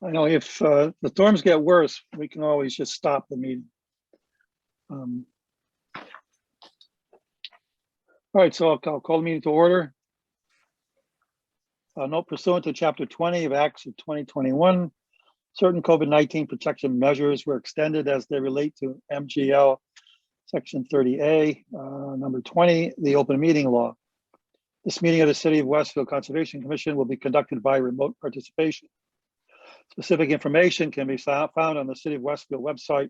I know if the storms get worse, we can always just stop the meeting. All right, so I'll call the meeting to order. Note pursuant to Chapter 20 of Acts of 2021, certain COVID-19 protection measures were extended as they relate to MGL Section 30A, number 20, the open meeting law. This meeting of the City of Westfield Conservation Commission will be conducted by remote participation. Specific information can be found on the City of Westfield website,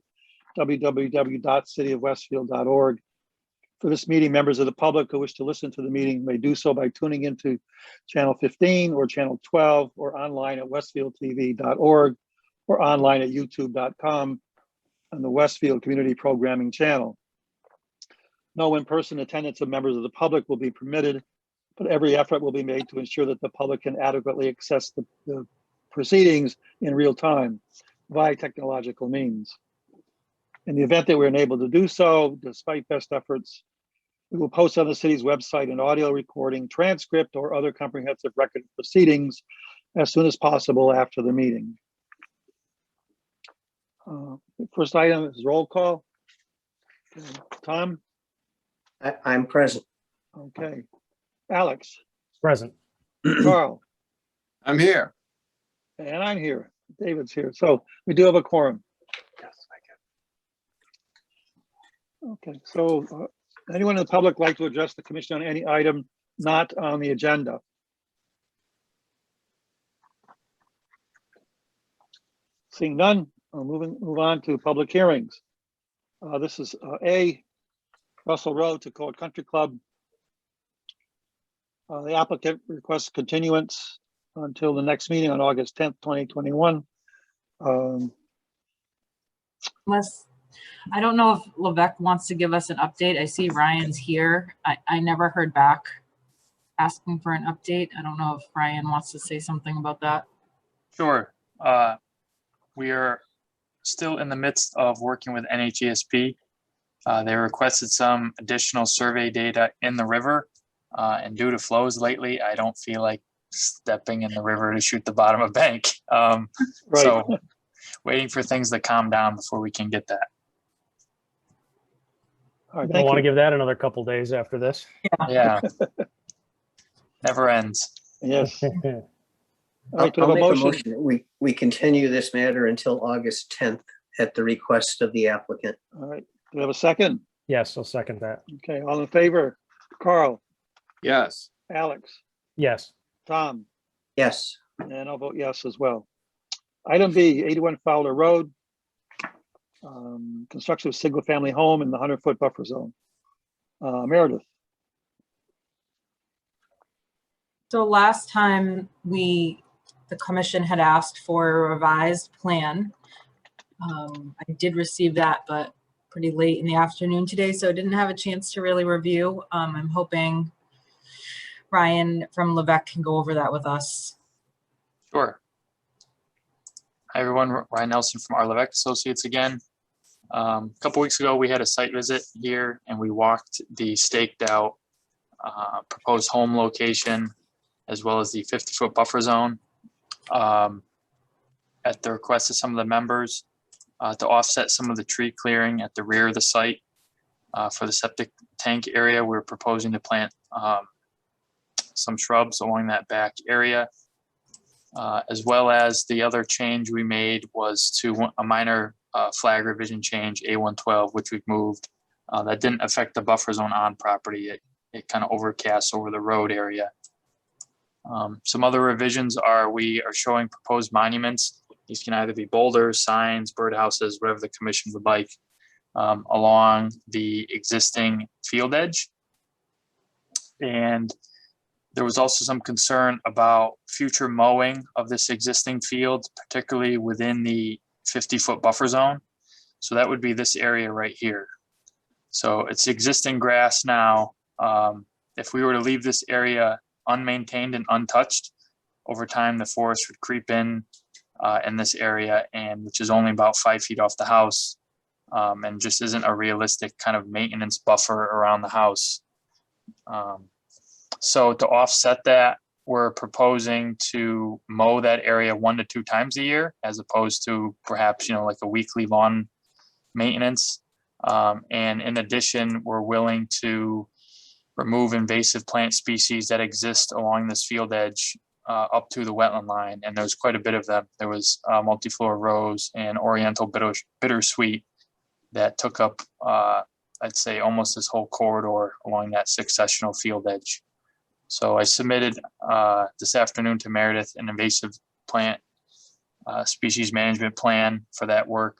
www.cityofwestfield.org. For this meeting, members of the public who wish to listen to the meeting may do so by tuning into channel 15 or channel 12 or online at westfieldtv.org or online at youtube.com on the Westfield Community Programming channel. No in-person attendance of members of the public will be permitted, but every effort will be made to ensure that the public can adequately access the proceedings in real time via technological means. In the event that we're unable to do so, despite best efforts, we will post on the city's website an audio recording, transcript, or other comprehensive record of proceedings as soon as possible after the meeting. First item is roll call. Tom? I'm present. Okay. Alex? Present. Carl? I'm here. And I'm here. David's here. So we do have a quorum. Yes, I can. Okay, so anyone in the public like to address the commission on any item not on the agenda? Seeing none, I'll move on to public hearings. This is A, Russell Road, Toccoa Country Club. The applicant requests continuance until the next meeting on August 10th, 2021. Unless, I don't know if Levesque wants to give us an update. I see Ryan's here. I never heard back asking for an update. I don't know if Ryan wants to say something about that. Sure. We are still in the midst of working with NHESP. They requested some additional survey data in the river, and due to flows lately, I don't feel like stepping in the river to shoot the bottom of a bank. Right. So waiting for things to calm down before we can get that. All right, I thank want to you. give that another couple days after this. Yeah. Never ends. Yes. All I'll right, do we have make a a motion? motion that we continue this matter until August 10th at the request of the applicant. All right, do we have a second? Yes, I'll second that. Okay, all in favor? Carl, Yes. Alex, Yes. Tom, Yes, and I'll vote yes as well. Item B, 81 Fowler Road. Construction of single-family home in the 100-foot buffer zone. Meredith. So last time the commission had asked for a revised plan. I did receive that, but pretty late in the afternoon today, so I didn't have a chance to really review. I'm hoping Ryan from Levesque can go over that with us. Sure. Hi, everyone. Ryan Nelson from our Levesque Associates again. A couple weeks ago, we had a site visit here and we walked the staked out proposed home location as well as the 50-foot buffer zone at the request of some of the members to offset some of the tree clearing at the rear of the site for the septic tank area. We're proposing to plant some shrubs along that back area. As well as the other change we made was to a minor flag revision change, A112, which we've moved. That didn't affect the buffer zone on property. It kind of overcasts over the road area. Some other revisions are we are showing proposed monuments. These can either be boulders, signs, birdhouses, whatever the commission would like, along the existing field edge. And there was also some concern about future mowing of this existing field, particularly within the 50-foot buffer zone. So that would be this area right here. So it's existing grass now. If we were to leave this area unmaintained and untouched, over time the forest would creep in this area, and which is only about 5 feet off the house, and just isn't a realistic kind of maintenance buffer around the house. So to offset that, we're proposing to mow that area 1 to 2 times a year, as opposed to perhaps, like a weekly lawn maintenance. And in addition, we're willing to remove invasive plant species that exist along this field edge up to the wetland line. And there's quite a bit of them. There was multiflora rose and oriental bittersweet that took up, I'd say, almost this whole corridor along that successional field edge. So I submitted this afternoon to Meredith an invasive plant species management plan for that work.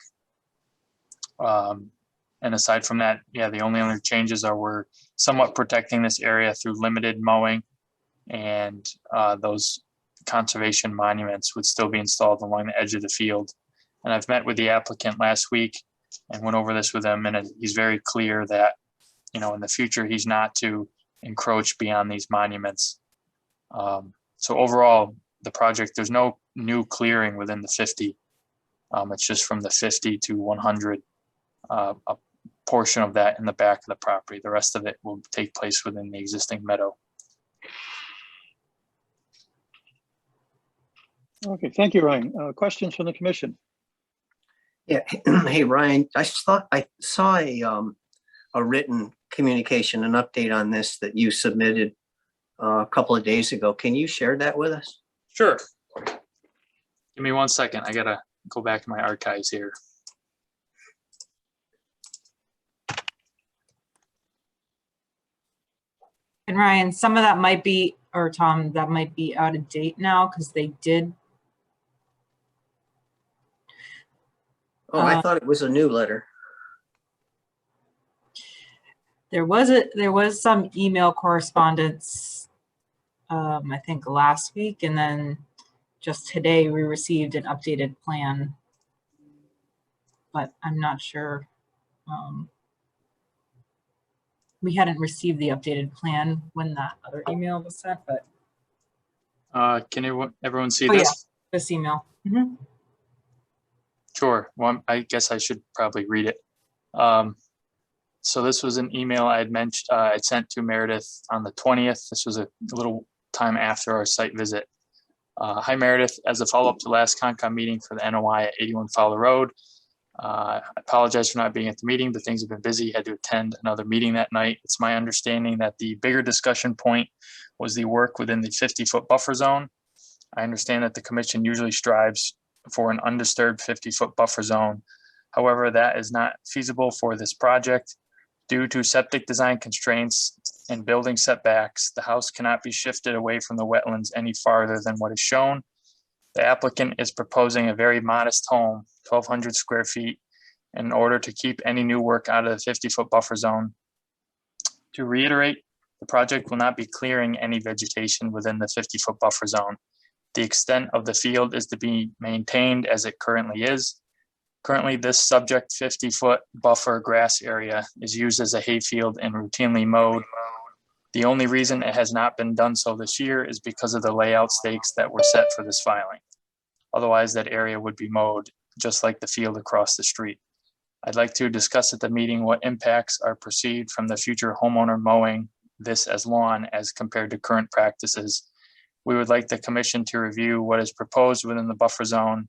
And aside from that, the only other changes are we're somewhat protecting this area through limited mowing, and those conservation monuments would still be installed along the edge of the field. And I've met with the applicant last week and went over this with him, and he's very clear that, in the future, he's not to encroach beyond these monuments. So overall, the project, there's no new clearing within the 50. It's just from the 50 to 100, a portion of that in the back of the property. The rest of it will take place within the existing meadow. Okay, thank you, Ryan. Questions from the commission? Yeah. Hey, Ryan, I saw a written communication, an update on this that you submitted a couple of days ago. Can you share that with us? Sure. Give me 1 second. I gotta go back to my archives here. And Ryan, some of that might be, or Tom, that might be out of date now because they did. Oh, I thought it was a new letter. There was some email correspondence, I think last week, and then just today we received an updated plan. But I'm not sure. We hadn't received the updated plan when that other email was sent, but Can everyone see Oh, yeah. this? this email. Mhm. Sure. Well, I guess I should probably read it. So this was an email I had mentioned, I sent to Meredith on the 20th. This was a little time after our site visit. Hi Meredith, as a follow-up to last Concom meeting for the NOI at 81 Fowler Road. I apologize for not being at the meeting, but things have been busy. Had to attend another meeting that night. It's my understanding that the bigger discussion point was the work within the 50-foot buffer zone. I understand that the commission usually strives for an undisturbed 50-foot buffer zone. However, that is not feasible for this project. Due to septic design constraints and building setbacks, the house cannot be shifted away from the wetlands any farther than what is shown. The applicant is proposing a very modest home, 1,200 square feet, in order to keep any new work out of the 50-foot buffer zone. To reiterate, the project will not be clearing any vegetation within the 50-foot buffer zone. The extent of the field is to be maintained as it currently is. Currently, this subject 50-foot buffer grass area is used as a hayfield and routinely mowed. The only reason it has not been done so this year is because of the layout stakes that were set for this filing. Otherwise, that area would be mowed, just like the field across the street. I'd like to discuss at the meeting what impacts are perceived from the future homeowner mowing this as lawn as compared to current practices. We would like the commission to review what is proposed within the buffer zone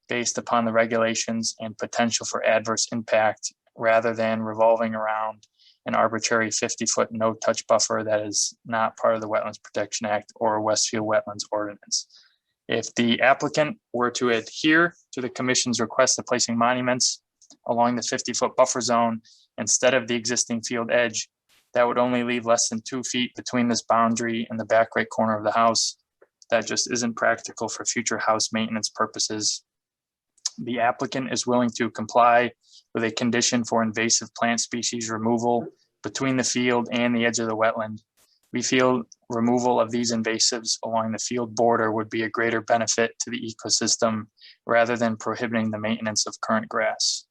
based upon the regulations and potential for adverse impact, rather than revolving around an arbitrary 50-foot no-touch buffer that is not part of the Wetlands Protection Act or Westfield Wetlands Ordinance. If the applicant were to adhere to the commission's request of placing monuments along the 50-foot buffer zone instead of the existing field edge, that would only leave less than 2 feet between this boundary and the back right corner of the house. That just isn't practical for future house maintenance purposes. The applicant is willing to comply with a condition for invasive plant species removal between the field and the edge of the wetland. We feel removal of these invasives along the field border would be a greater benefit to the ecosystem rather than prohibiting the maintenance of current grass.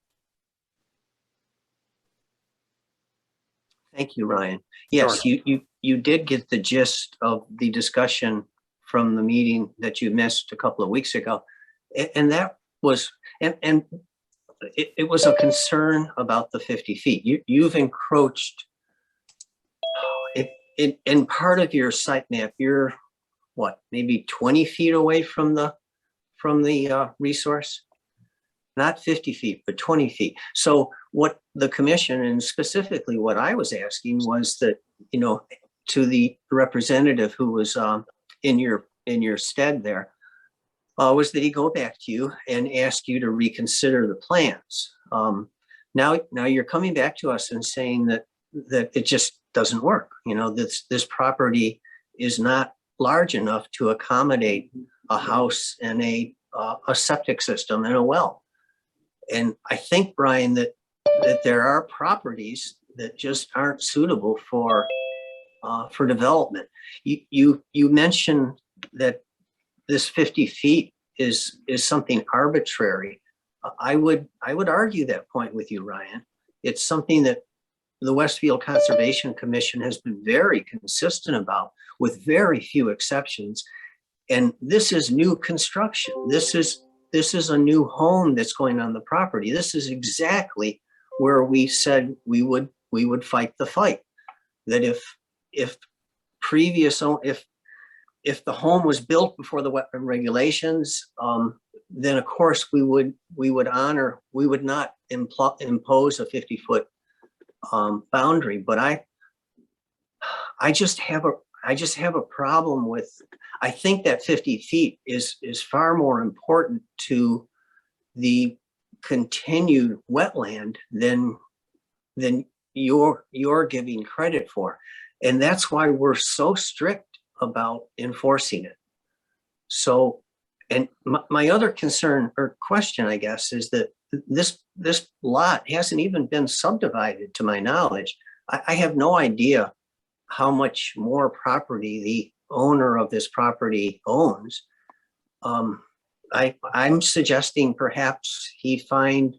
Thank you, Ryan. Yes, you did get the gist of the discussion from the meeting that you missed a couple of weeks ago. And that was, and it was a concern about the 50 feet. You've encroached in part of your site map. You're what, maybe 20 feet away from the resource? Not 50 feet, but 20 feet. So what the commission, and specifically what I was asking, was that, you know, to the representative who was in your stead there, was that he go back to you and ask you to reconsider the plans. Now you're coming back to us and saying that it just doesn't work. You know, this property is not large enough to accommodate a house and a septic system and a well. And I think, Brian, that there are properties that just aren't suitable for development. You mentioned that this 50 feet is something arbitrary. I would argue that point with you, Ryan. It's something that the Westfield Conservation Commission has been very consistent about, with very few exceptions. And this is new construction. This is a new home that's going on the property. This is exactly where we said we would fight the fight. That if the home was built before the wetland regulations, then of course we would not impose a 50-foot boundary. But I just have a problem with, I think that 50 feet is far more important to the continued wetland than you're giving credit for. And that's why we're so strict about enforcing it. So, and my other concern or question, I guess, is that this lot hasn't even been subdivided to my knowledge. I have no idea how much more property the owner of this property owns. I'm suggesting perhaps he find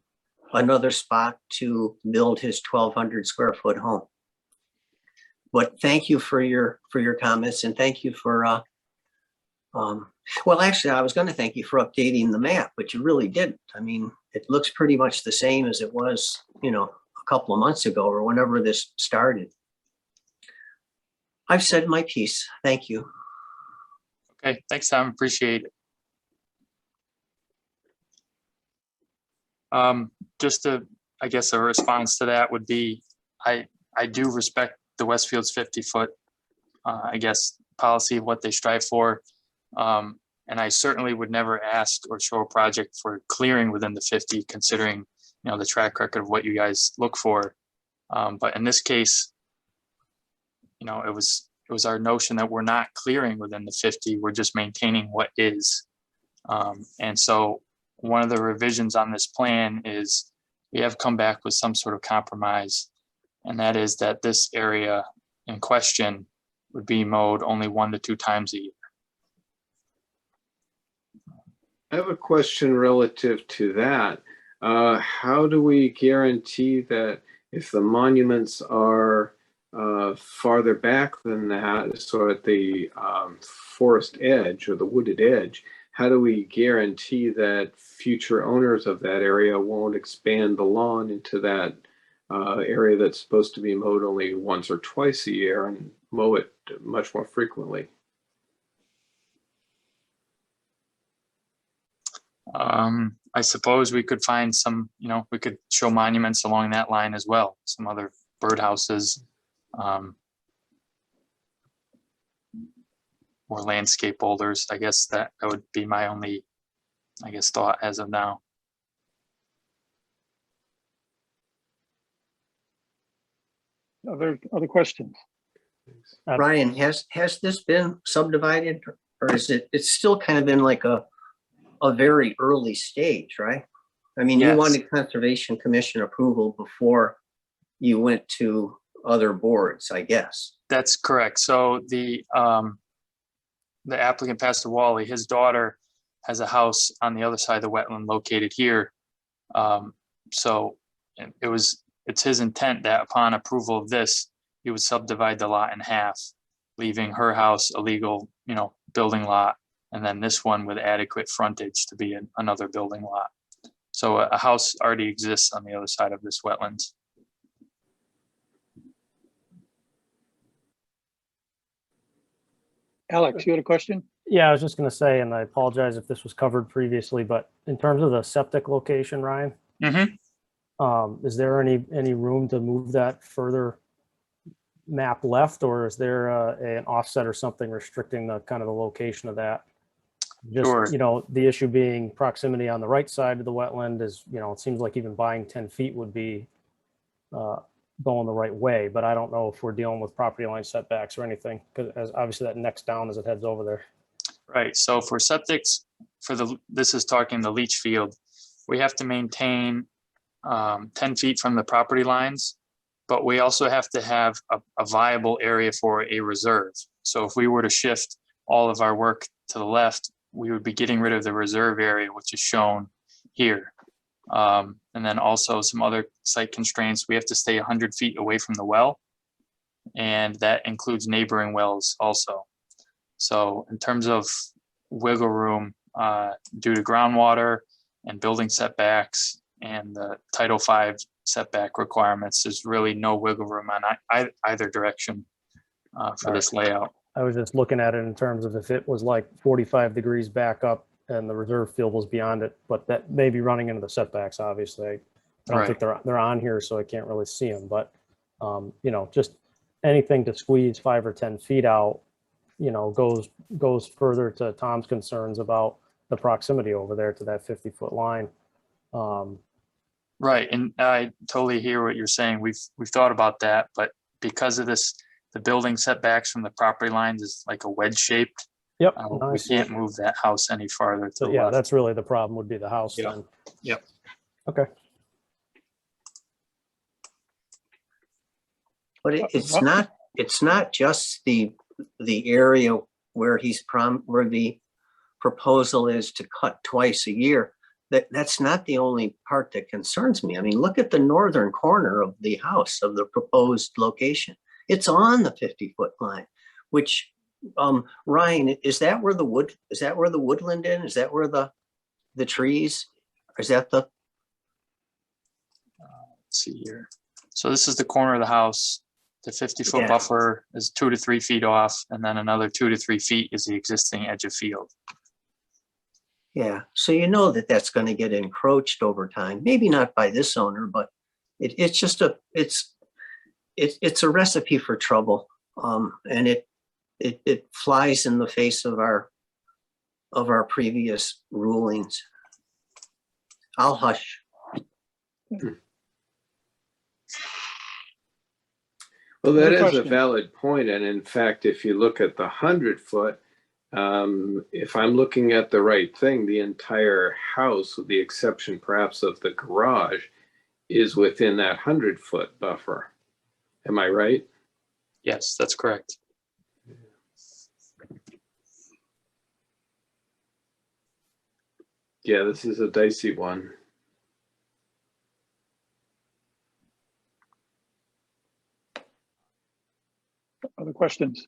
another spot to build his 1,200 square foot home. But thank you for your comments, and thank you for well, actually, I was going to thank you for updating the map, but you really didn't. I mean, it looks pretty much the same as it was, you know, a couple of months ago or whenever this started. I've said my piece. Thank you. Okay, thanks, Tom. Appreciate it. Just I guess a response to that would be, I do respect the Westfield's 50-foot, I guess, policy of what they strive for. And I certainly would never ask or show a project for clearing within the 50, considering, you know, the track record of what you guys look for. But in this case, you know, it was our notion that we're not clearing within the 50, we're just maintaining what is. And so one of the revisions on this plan is we have come back with some sort of compromise, and that is that this area in question would be mowed only 1 to 2 times a year. I have a question relative to that. How do we guarantee that if the monuments are farther back than that, so at the forest edge or the wooded edge, how do we guarantee that future owners of that area won't expand the lawn into that area that's supposed to be mowed only once or twice a year and mow it much more frequently? I suppose we could find some, you know, we could show monuments along that line as well, some other birdhouses, or landscape boulders. I guess that would be my only, I guess, thought as of now. Other questions? Ryan, has this been subdivided, or is it's still kind of in like a very early stage, right? I mean, Yes. You wanted Conservation Commission approval before you went to other boards, I guess. That's correct. So the applicant, Pastor Wally, his daughter has a house on the other side of the wetland located here. So it's his intent that upon approval of this, he would subdivide the lot in half, leaving her house a legal, you know, building lot, and then this one with adequate frontage to be another building lot. So a house already exists on the other side of this wetlands. Alex, you had a question? Yeah, I was just gonna say, and I apologize if this was covered previously, but in terms of the septic location, Ryan, is there any room to move that further map left, or is there an offset or something restricting the kind of the location of that? Sure. Just, the issue being proximity on the right side of the wetland is, it seems like even buying 10 feet would be going the right way, but I don't know if we're dealing with property line setbacks or anything, because obviously that necks down as it heads over there. Right, so for septics, this is talking the leach field, we have to maintain 10 feet from the property lines, but we also have to have a viable area for a reserve. So if we were to shift all of our work to the left, we would be getting rid of the reserve area, which is shown here. And then also some other site constraints, we have to stay 100 feet away from the well, and that includes neighboring wells also. So in terms of wiggle room, due to groundwater and building setbacks and the Title V setback requirements, there's really no wiggle room on either direction for this layout. I was just looking at it in terms of if it was like 45 degrees back up and the reserve field was beyond it, but that may be running into the setbacks, obviously. I don't think they're on here, so I can't really see them, but just anything to squeeze 5 or 10 feet out, goes further to Tom's concerns about the proximity over there to that 50-foot line. Right, and I totally hear what you're saying. We've thought about that, but because of this, the building setbacks from the property lines is like a wedge shaped. Yep. We can't move that house any farther to So the yeah, left. that's really the problem, would be the house Yeah. then. Yep. Okay. But it's not just the area where where the proposal is to cut twice a year. That's not the only part that concerns me. I mean, look at the northern corner of the house, of the proposed location. It's on the 50-foot line, which, Ryan, is that where the woodland is? Is that where the trees? Or is that the? Let's see here. So this is the corner of the house. The 50-foot Yeah. buffer is 2 to 3 feet off, and then another 2 to 3 feet is the existing edge of field. Yeah, so you know that that's going to get encroached over time. Maybe not by this owner, but it's just it's a recipe for trouble, and it flies in the face of our previous rulings. I'll hush. Well, that Good is a question. valid point. And in fact, if you look at the 100-foot, if I'm looking at the right thing, the entire house, with the exception perhaps of the garage, is within that 100-foot buffer. Am I right? Yes, that's correct. Yeah, this is a dicey one. Other questions?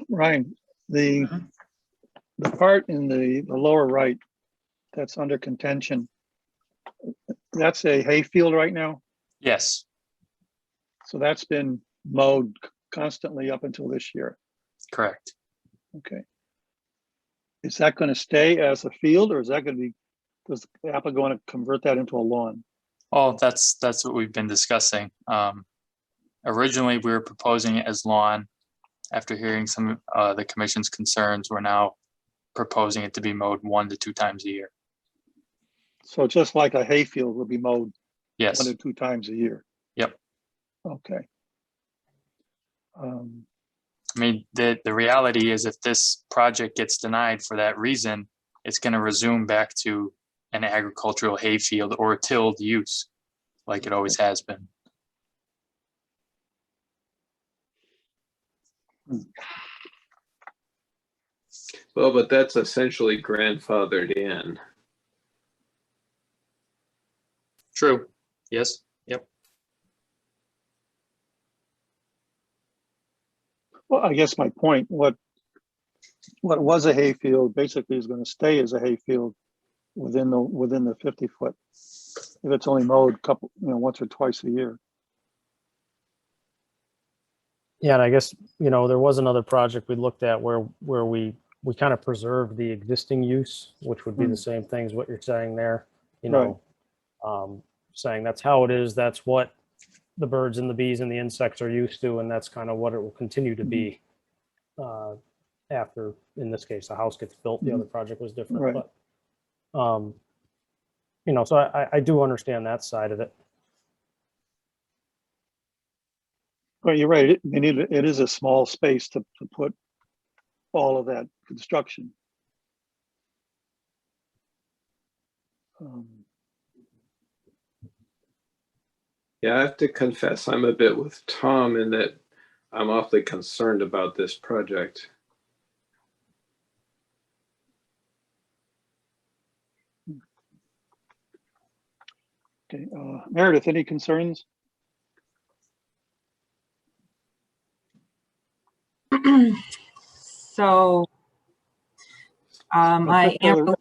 Ryan, the part in the lower right that's under contention, that's a hay field right now? Yes, So that's been mowed constantly up until this year. correct. Okay. Is that going to stay as a field, or is that going to be, does the applicant going to convert that into a lawn? Oh, that's what we've been discussing. Originally, we were proposing it as lawn. After hearing some of the commission's concerns, we're now proposing it to be mowed 1 to 2 times a year. So just like a hay field will be mowed Yes, 1 to 2 times a year? Yep. Okay. I mean, the reality is if this project gets denied for that reason, it's going to resume back to an agricultural hay field or a tilled use like it always has been. Well, but that's essentially grandfathered in. True. Yes. Yep. Well, I guess my point, what was a hay field basically is going to stay as a hay field within the 50-foot. If it's only mowed once or twice a year. Yeah, and I guess, there was another project we looked at where we kind of preserved the existing use, which would be the same thing as what you're saying there, saying that's how it is, that's what the birds and the bees and the insects are used to, and that's kind of what it will continue to be after, in this case, the house gets built. The other project was different, Right. but, so I do understand that side of it. Well, you're right. It is a small space to put all of that construction. Yeah, I have to confess, I'm a bit with Tom in that I'm awfully concerned about this project. Okay, Meredith, any concerns? So I am,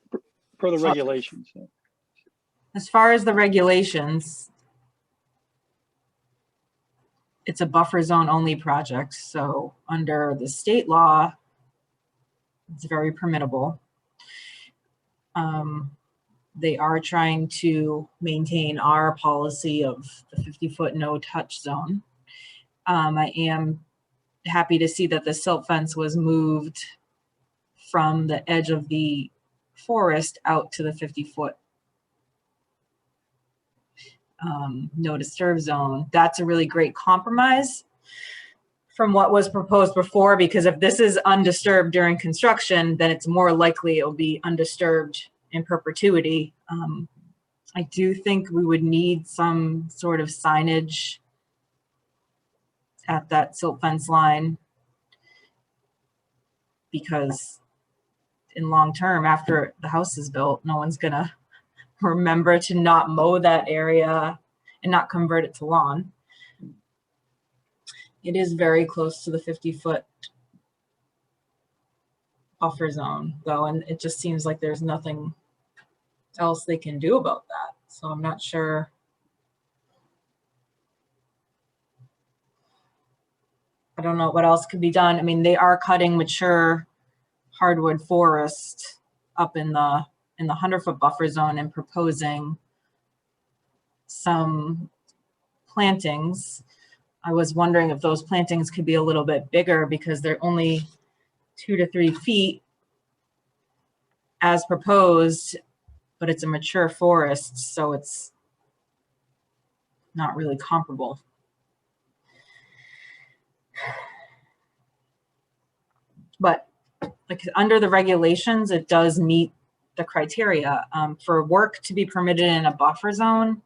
Per the regulations. Yeah. as far as the regulations, it's a buffer zone only project. So under the state law, it's very permittable. They are trying to maintain our policy of the 50-foot no touch zone. I am happy to see that the silt fence was moved from the edge of the forest out to the 50-foot no disturb zone. That's a really great compromise from what was proposed before, because if this is undisturbed during construction, then it's more likely it will be undisturbed in perpetuity. I do think we would need some sort of signage at that silt fence line, because in long term, after the house is built, no one's gonna remember to not mow that area and not convert it to lawn. It is very close to the 50-foot buffer zone though, and it just seems like there's nothing else they can do about that. So I'm not sure. I don't know what else could be done. I mean, they are cutting mature hardwood forest up in the 100-foot buffer zone and proposing some plantings. I was wondering if those plantings could be a little bit bigger, because they're only 2 to 3 feet as proposed, but it's a mature forest, so it's not really comparable. But like under the regulations, it does meet the criteria. For work to be permitted in a buffer zone,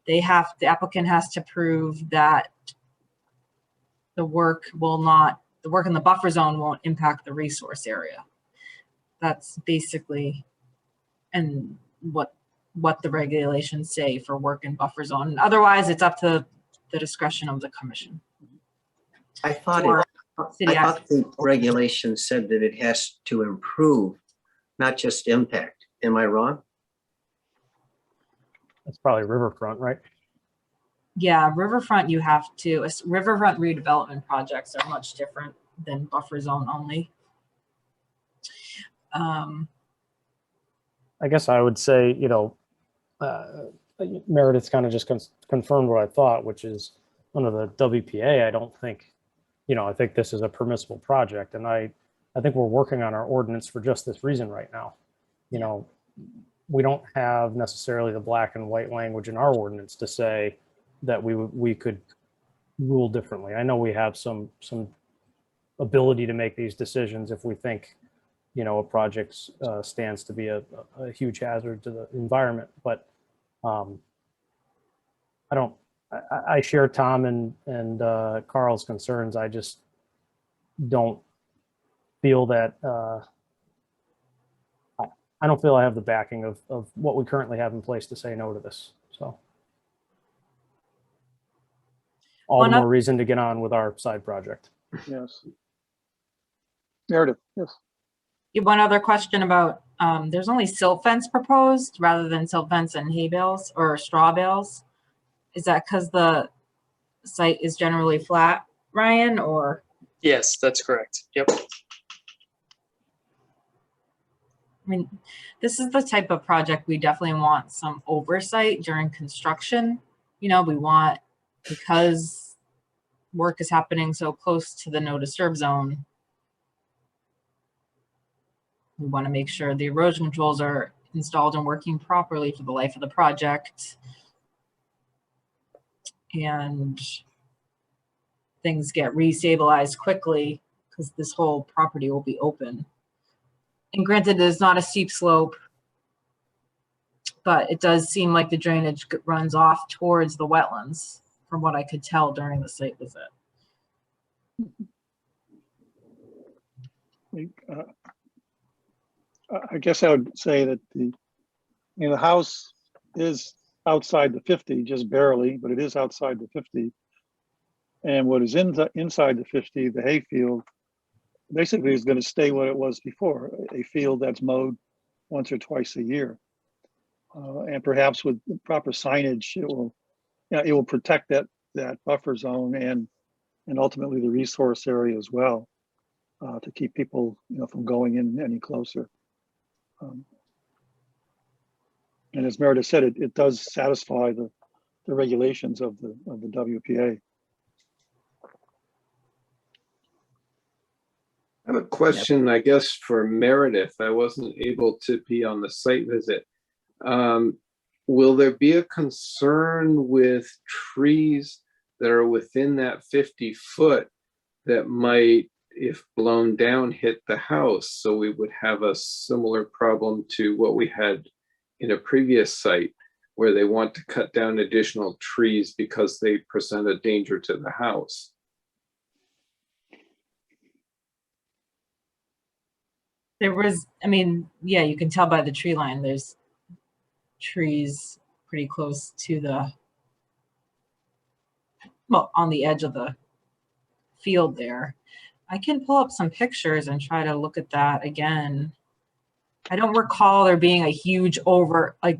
the applicant has to prove that the work in the buffer zone won't impact the resource area. That's basically what the regulations say for work in buffer zone. And otherwise, it's up to the discretion of the commission. I thought City the regulation said that it has to improve, not just impact. Am I wrong? That's probably riverfront, right? Yeah, riverfront you have to. Riverfront redevelopment projects are much different than buffer zone only. I guess I would say, Meredith's kind of just confirmed what I thought, which is under the WPA, I don't think, I think this is a permissible project. And I think we're working on our ordinance for just this reason right now. We don't have necessarily the black and white language in our ordinance to say that we could rule differently. I know we have some ability to make these decisions if we think, a project stands to be a huge hazard to the environment. But I share Tom and Carl's concerns. I just don't feel that I don't feel I have the backing of what we currently have in place to say no to this. So all the more reason to get on with our side project. Yes. Meredith, yes. One other question about, there's only silt fence proposed rather than silt fence and hay bales or straw bales. Is that because the site is generally flat? Ryan, or? Yes, that's correct. Yep. I mean, this is the type of project we definitely want some oversight during construction. You know, we want, because work is happening so close to the no disturb zone, we want to make sure the erosion controls are installed and working properly for the life of the project. And things get restabilized quickly because this whole property will be open. And granted, it's not a steep slope, but it does seem like the drainage runs off towards the wetlands from what I could tell during the site visit. I guess I would say that the house is outside the 50, just barely, but it is outside the 50. And what is inside the 50, the hayfield, basically is going to stay what it was before, a field that's mowed once or twice a year. And perhaps with the proper signage, it will protect that buffer zone and ultimately the resource area as well, to keep people from going in any closer. And as Meredith said, it does satisfy the regulations of the WPA. I have a question, I guess, for Meredith. I wasn't able to be on the site visit. Will there be a concern with trees that are within that 50 foot that might, if blown down, hit the house? So we would have a similar problem to what we had in a previous site where they want to cut down additional trees because they present a danger to the house. There was, I mean, yeah, you can tell by the tree line, there's trees pretty close to the, well, on the edge of the field there. I can pull up some pictures and try to look at that again. I don't recall there being a huge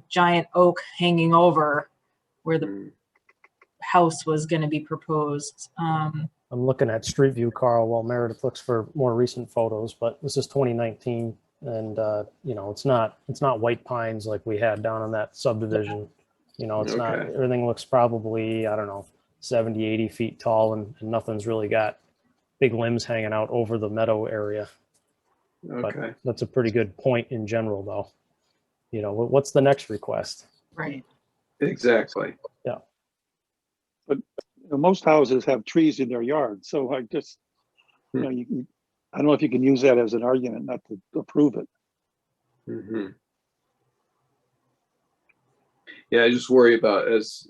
giant oak hanging over where the house was going to be proposed. I'm looking at Street View, Carl, while Meredith looks for more recent photos, but this is 2019, and it's not white pines like we had down in that subdivision. It's not, Okay. everything looks probably, I don't know, 70, 80 feet tall, and nothing's really got big limbs hanging out over the meadow area. Okay. But that's a pretty good point in general, though. What's the next request? Right. Exactly. Most houses have trees in their yard, so I just, I don't know if you can use that as an argument not to approve it. Mm-hmm. Yeah, I just worry about as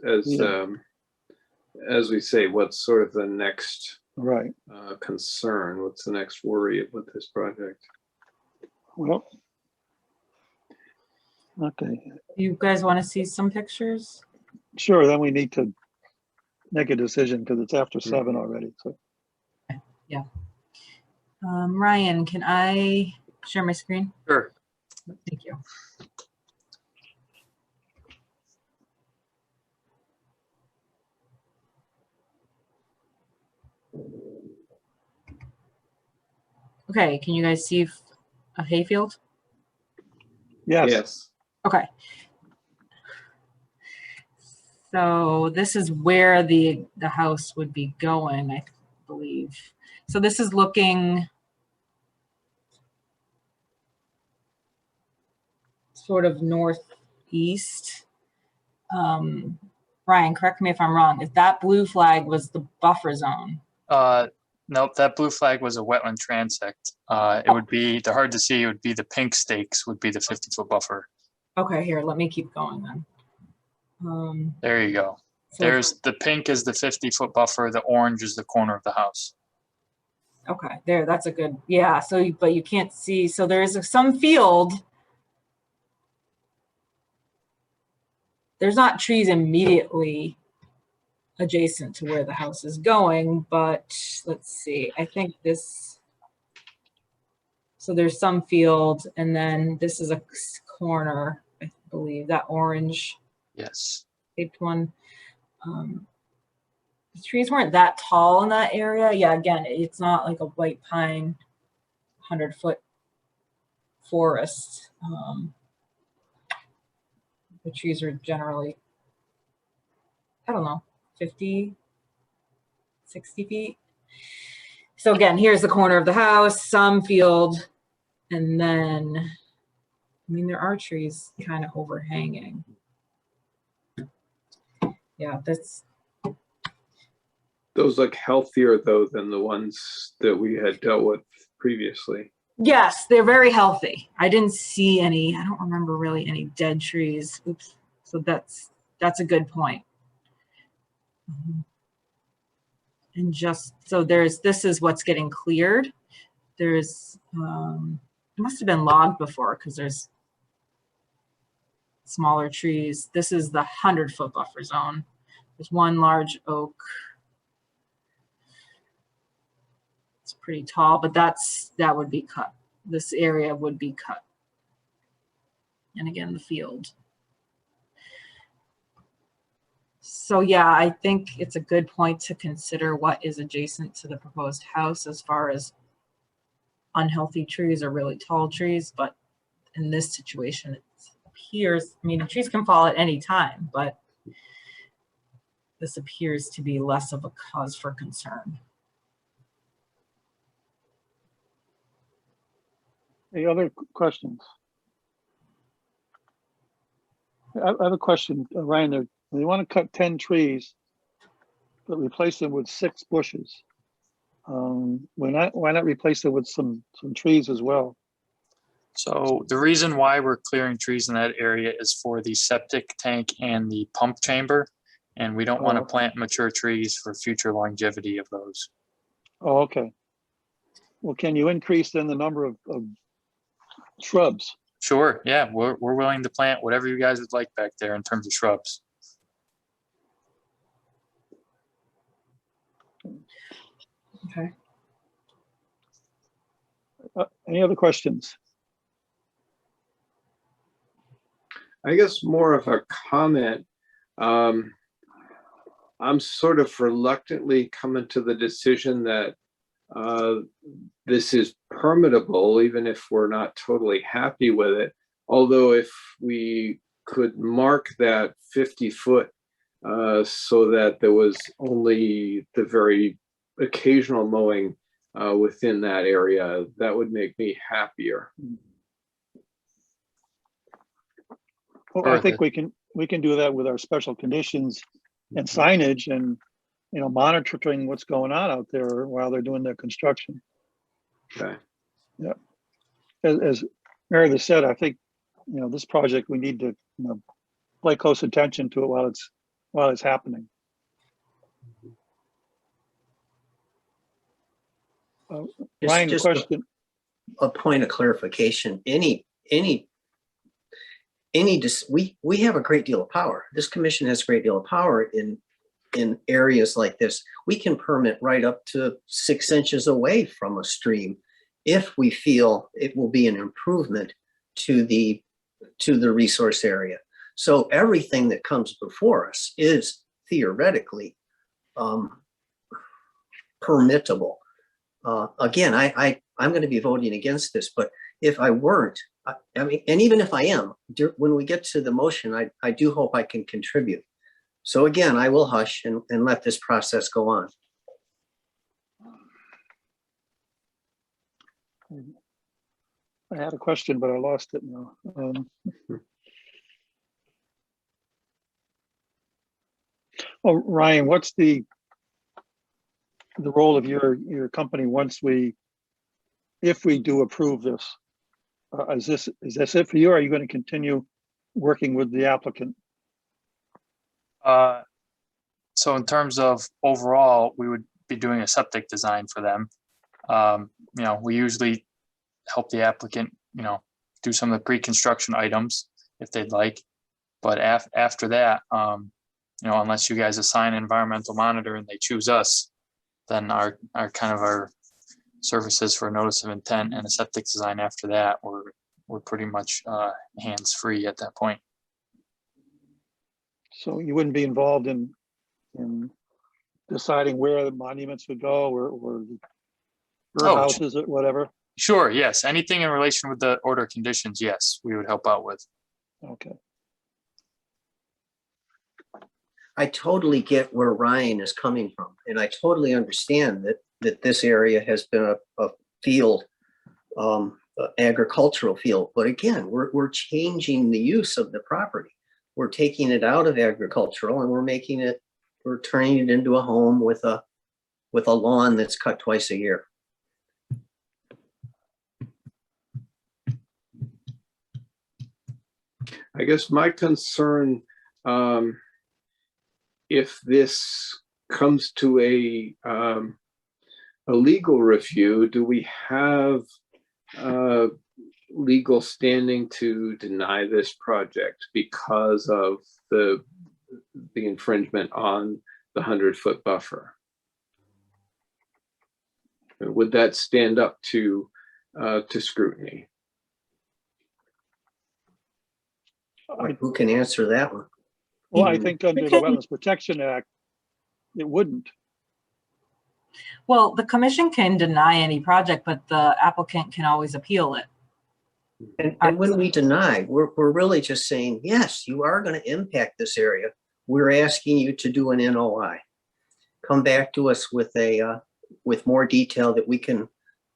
we say, what's sort of the next Right. concern? What's the next worry with this project? Well, okay, You guys want to see some pictures? sure. Then we need to make a decision because it's after 7 already. So Ryan, can I share my screen? Sure. Thank you. Okay, can you guys see a hayfield? yes, Yes. Okay. So this is where the house would be going, I believe. So this is looking sort of northeast. Ryan, correct me if I'm wrong. If that blue flag was the buffer zone. Nope, that blue flag was a wetland transect. It would be, the hard to see, it would be the pink stakes would be the 50-foot buffer. Okay, here, let me keep going then. There you go. So- There's the pink is the 50-foot buffer. The orange is the corner of the house. Okay, there, that's a good, yeah, so, but you can't see, so there is some field. There's not trees immediately adjacent to where the house is going, but let's see, I think this, so there's some field, and then this is a corner, I believe, that orange Yes. shaped one. the trees weren't that tall in that area. Yeah, again, it's not like a white pine 100-foot forest. The trees are generally, I don't know, 50, 60 feet. So again, here's the corner of the house, some field, and then, I mean, there are trees kind of overhanging. Yeah, that's, Those look healthier though than the ones that we had dealt with previously. yes, they're very healthy. I didn't see any, I don't remember really any dead trees. Oops. So that's a good point. And just, so this is what's getting cleared. There's, it must have been logged before because there's smaller trees. This is the 100-foot buffer zone. There's one large oak. It's pretty tall, but that would be cut. This area would be cut. And again, the field. So yeah, I think it's a good point to consider what is adjacent to the proposed house as far as unhealthy trees or really tall trees. But in this situation, it appears, I mean, the trees can fall at any time, but this appears to be less of a cause for concern. Any other questions? I have a question, Ryan. They want to cut 10 trees, but replace them with 6 bushes. Why not replace them with some trees as well? So the reason why we're clearing trees in that area is for the septic tank and the pump chamber. And we don't want to Oh. plant mature trees for future longevity of those. Oh, okay. Well, can you increase then the number of shrubs? Sure, yeah, we're willing to plant whatever you guys would like back there in terms of shrubs. Okay. Any other questions? I guess more of a comment. I'm sort of reluctantly coming to the decision that this is permittable, even if we're not totally happy with it. Although if we could mark that 50-foot so that there was only the very occasional mowing within that area, that would make me happier. Well, I think we can do that with our special conditions and signage and, monitoring what's going on out there while they're doing their construction. Okay. Yeah. As Meredith said, I think, this project, we need to, pay close attention to it while it's happening. Ryan, Just question. a point of clarification. We have a great deal of power. This commission has a great deal of power in areas like this. We can permit right up to 6 inches away from a stream if we feel it will be an improvement to the resource area. So everything that comes before us is theoretically permittable. Again, I'm going to be voting against this, but if I weren't, I mean, and even if I am, when we get to the motion, I do hope I can contribute. So again, I will hush and let this process go on. I had a question, but I lost it now. Oh, Ryan, what's the role of your company if we do approve this? Is this it for you? Or are you going to continue working with the applicant? So in terms of overall, we would be doing a septic design for them. We usually help the applicant, do some of the pre-construction items if they'd like. But after that, unless you guys assign an environmental monitor and they choose us, then our services for a notice of intent and a septic design after that, we're pretty much hands-free at that point. So you wouldn't be involved in deciding where the monuments would go or Oh, houses or whatever? Sure, yes. Anything in relation with the order of conditions, yes, we would help out with. Okay. I totally get where Ryan is coming from, and I totally understand that this area has been a field, agricultural field. But again, we're changing the use of the property. We're taking it out of agricultural and we're turning it into a home with a lawn that's cut twice a year. I guess my concern, if this comes to a legal review, do we have legal standing to deny this project because of the infringement on the 100-foot buffer? Would that stand up to scrutiny? Who can answer that one? Well, I think under the Okay. Wetlands Protection Act, it wouldn't. Well, the commission can deny any project, but the applicant can always appeal it. And when we deny, we're really just saying, yes, you are going to impact this area. We're asking you to do an NOI. Come back to us with with more detail that we can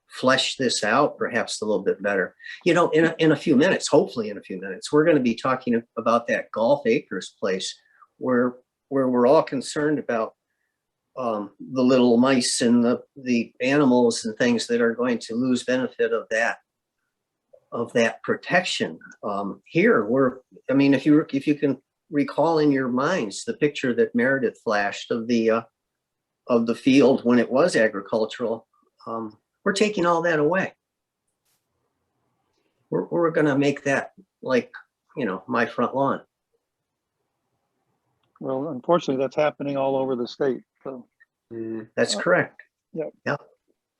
flesh this out perhaps a little bit better. You know, in a few minutes, hopefully in a few minutes, we're going to be talking about that Golf Acres place where we're all concerned about the little mice and the animals and things that are going to lose benefit of that protection. Here, I mean, if you can recall in your minds the picture that Meredith flashed of the field when it was agricultural, we're taking all that away. We're going to make that like, you know, my front lawn. Well, unfortunately, that's happening all over the state. So, That's correct.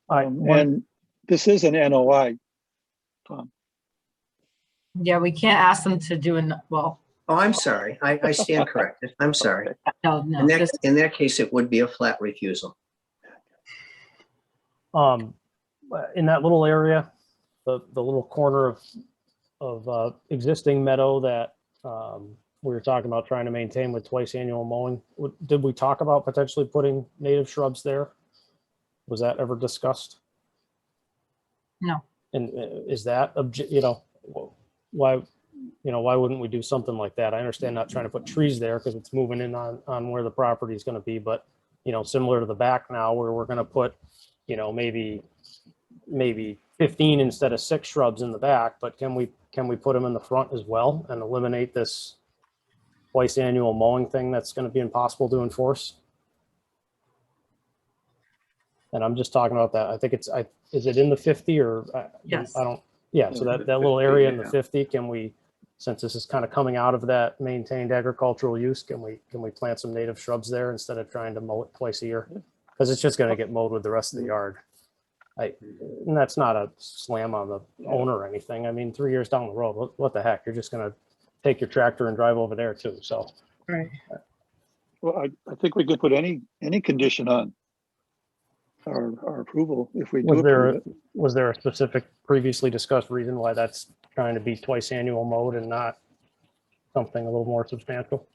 and this is an NOI. Yeah, we can't ask them to do well, Oh, I'm sorry. I stand corrected. I'm sorry. no, In that case, it would be a flat refusal. In that little area, the little corner of existing meadow that we were talking about trying to maintain with twice annual mowing, did we talk about potentially putting native shrubs there? Was that ever discussed? No. And is that, why wouldn't we do something like that? I understand not trying to put trees there because it's moving in on where the property is going to be, but, similar to the back now where we're going to put, maybe 15 instead of 6 shrubs in the back, but can we put them in the front as well and eliminate this twice annual mowing thing that's going to be impossible to enforce? And I'm just talking about that. I think is it in the 50 or Yes. I don't, yeah. So that little area in the 50, can we, since this is kind of coming out of that maintained agricultural use, can we plant some native shrubs there instead of trying to mow it twice a year? Because it's just going to get mowed with the rest of the yard. And that's not a slam on the owner or anything. I mean, 3 years down the road, what the heck? You're just going to take your tractor and drive over there too. So, Right. Well, I think we could put any condition on our approval if we do approve it. was there a specific previously discussed reason why that's trying to be twice annual mode and not something a little more substantial?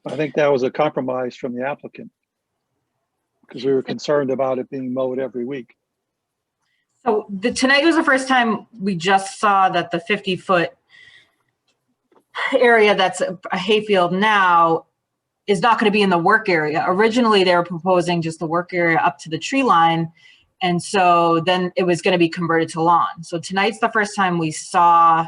I think that was a compromise from the applicant because we were concerned about it being mowed every week. So tonight was the first time we just saw that the 50-foot area that's a hayfield now is not going to be in the work area. Originally, they were proposing just the work area up to the tree line. And so then it was going to be converted to lawn. So tonight's the first time we saw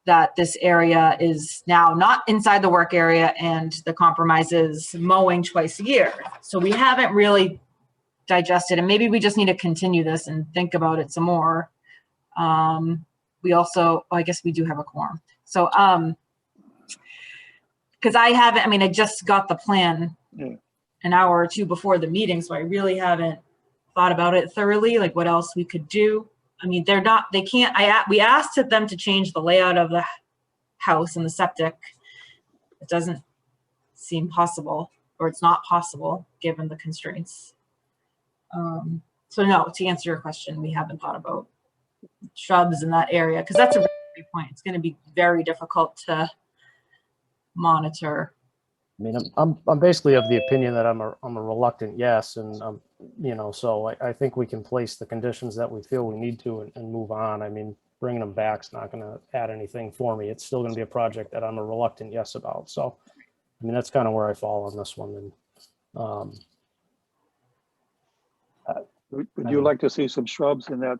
that this area is now not inside the work area and the compromise is mowing twice a year. So we haven't really digested, and maybe we just need to continue this and think about it some more. We also, I guess we do have a quorum. So, because I just got the plan an hour or two before the meeting, so I really haven't thought about it thoroughly, like what else we could do. I mean, we asked them to change the layout of the house and the septic. It doesn't seem possible, or it's not possible given the constraints. So no, to answer your question, we haven't thought about shrubs in that area because that's a really great point. It's going to be very difficult to monitor. I mean, I'm basically of the opinion that I'm a reluctant yes, and you know, so I think we can place the conditions that we feel we need to and move on. I mean, bringing them back's not going to add anything for me. It's still going to be a project that I'm a reluctant yes about. So, I mean, that's kind of where I fall on this one. And Would you like to see some shrubs in that?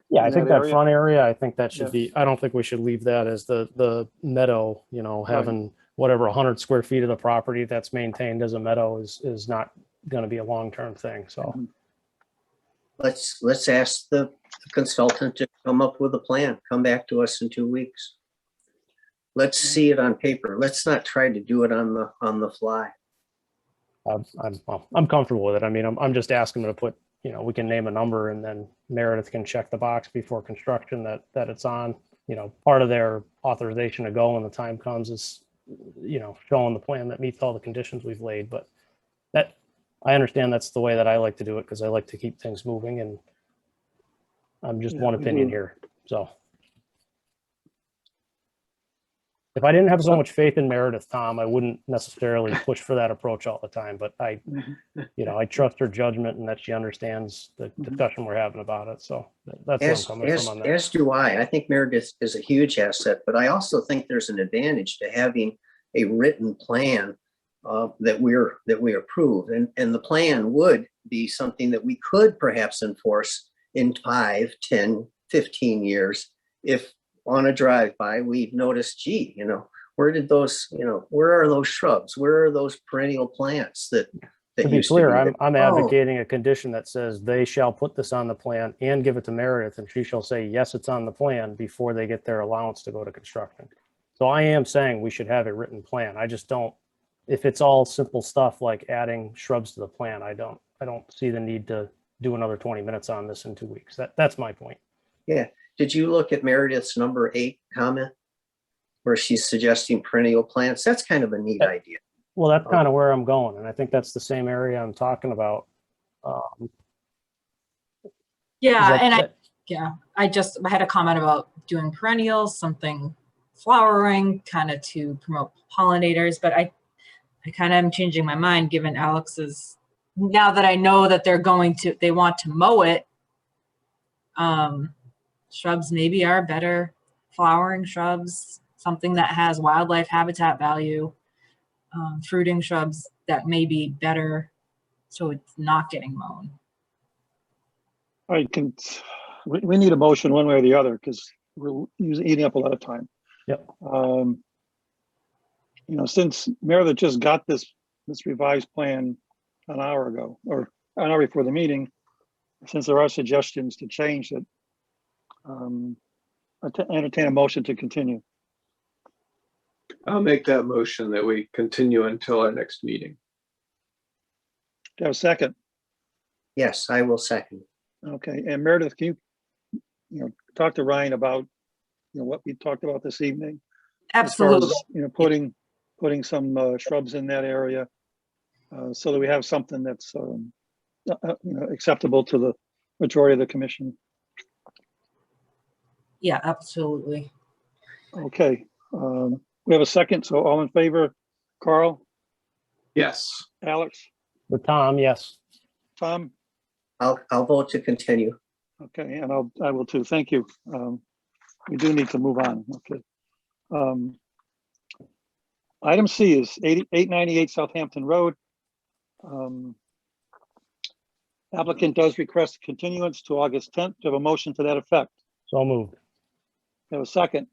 yeah, I in think that that area? front area, I think that should Yeah. be. I don't think we should leave that as the meadow. You know, Right. having whatever 100 square feet of the property that's maintained as a meadow is not going to be a long-term thing. So. Let's ask the consultant to come up with a plan, come back to us in 2 weeks. Let's see it on paper. Let's not try to do it on the fly. I'm comfortable with it. I mean, I'm just asking them to put, you know, we can name a number and then Meredith can check the box before construction that it's on. You know, part of their authorization to go when the time comes is, you know, showing the plan that meets all the conditions we've laid. But that, I understand that's the way that I like to do it because I like to keep things moving, and I'm just Yeah, one we opinion do. here. So if I didn't have so much faith in Meredith, Tom, I wouldn't necessarily push for that approach all the time. But Mhm. you know, I trust her judgment and that she understands the discussion we're having about it. So that's where I'm coming from on that. As do I. I think Meredith is a huge asset, but I also think there's an advantage to having a written plan that we approve. And the plan would be something that we could perhaps enforce in 5, 10, 15 years if on a drive-by we've noticed, gee, you know, where did those, you know, where are those shrubs? Where are those perennial plants that To be used clear, there? I'm Oh, advocating a condition that says they shall put this on the plan and give it to Meredith, and she shall say, yes, it's on the plan before they get their allowance to go to construction. So I am saying we should have a written plan. I just don't, if it's all simple stuff like adding shrubs to the plan, I don't see the need to do another 20 minutes on this in 2 weeks. That's my point. Yeah. Did you look at Meredith's number 8 comment where she's suggesting perennial plants? That's kind of a neat idea. Well, that's kind of where I'm going. And I think that's the same area I'm talking about. Yeah, That- and that- I had a comment about doing perennials, something flowering, kind of to promote pollinators, but I kind of am changing my mind given Alex's, now that I know that they want to mow it. Shrubs maybe are better, flowering shrubs, something that has wildlife habitat value, fruiting shrubs that may be better, so it's not getting mown. We need a motion one way or the other because we're eating up a lot of time. Yep. You know, since Meredith just got this revised plan an hour ago or an hour before the meeting, since there are suggestions to change it, entertain a motion to continue. I'll make that motion that we continue until our next meeting. Do I have a second? Yes, I will second. Okay, and Meredith, can you talk to Ryan about, what we talked about this evening? As far as, Absolutely. putting some shrubs in that area so that we have something that's, acceptable to the majority of the commission. Yeah, absolutely. Okay, we have a second, so all in favor, Carl, Yes. Alex, For Tom, yes. Tom? I'll vote to continue. Okay, and I will too. Thank you. We do need to move on. Okay. Item C is 898 Southampton Road. Applicant does request continuance to August 10th. Do you have a motion to that effect? So moved. Have a second?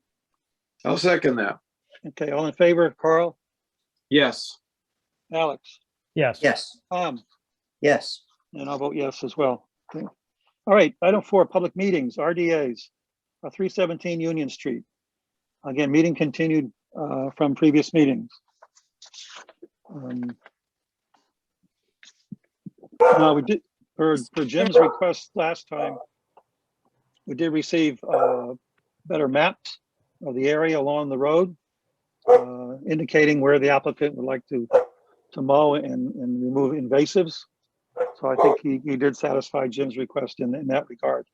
I'll second that. Okay, all in favor, Carl, Yes. Alex, Yes. Yes, Tom, yes. and I'll vote yes as well. Okay. All right, item 4, public meetings, RDAs, 317 Union Street. Again, meeting continued from previous meetings. Now we did, for Jim's request last time, we did receive better maps of the area along the road, indicating where the applicant would like to to mow and remove invasives. So I think he did satisfy Jim's request in that regard.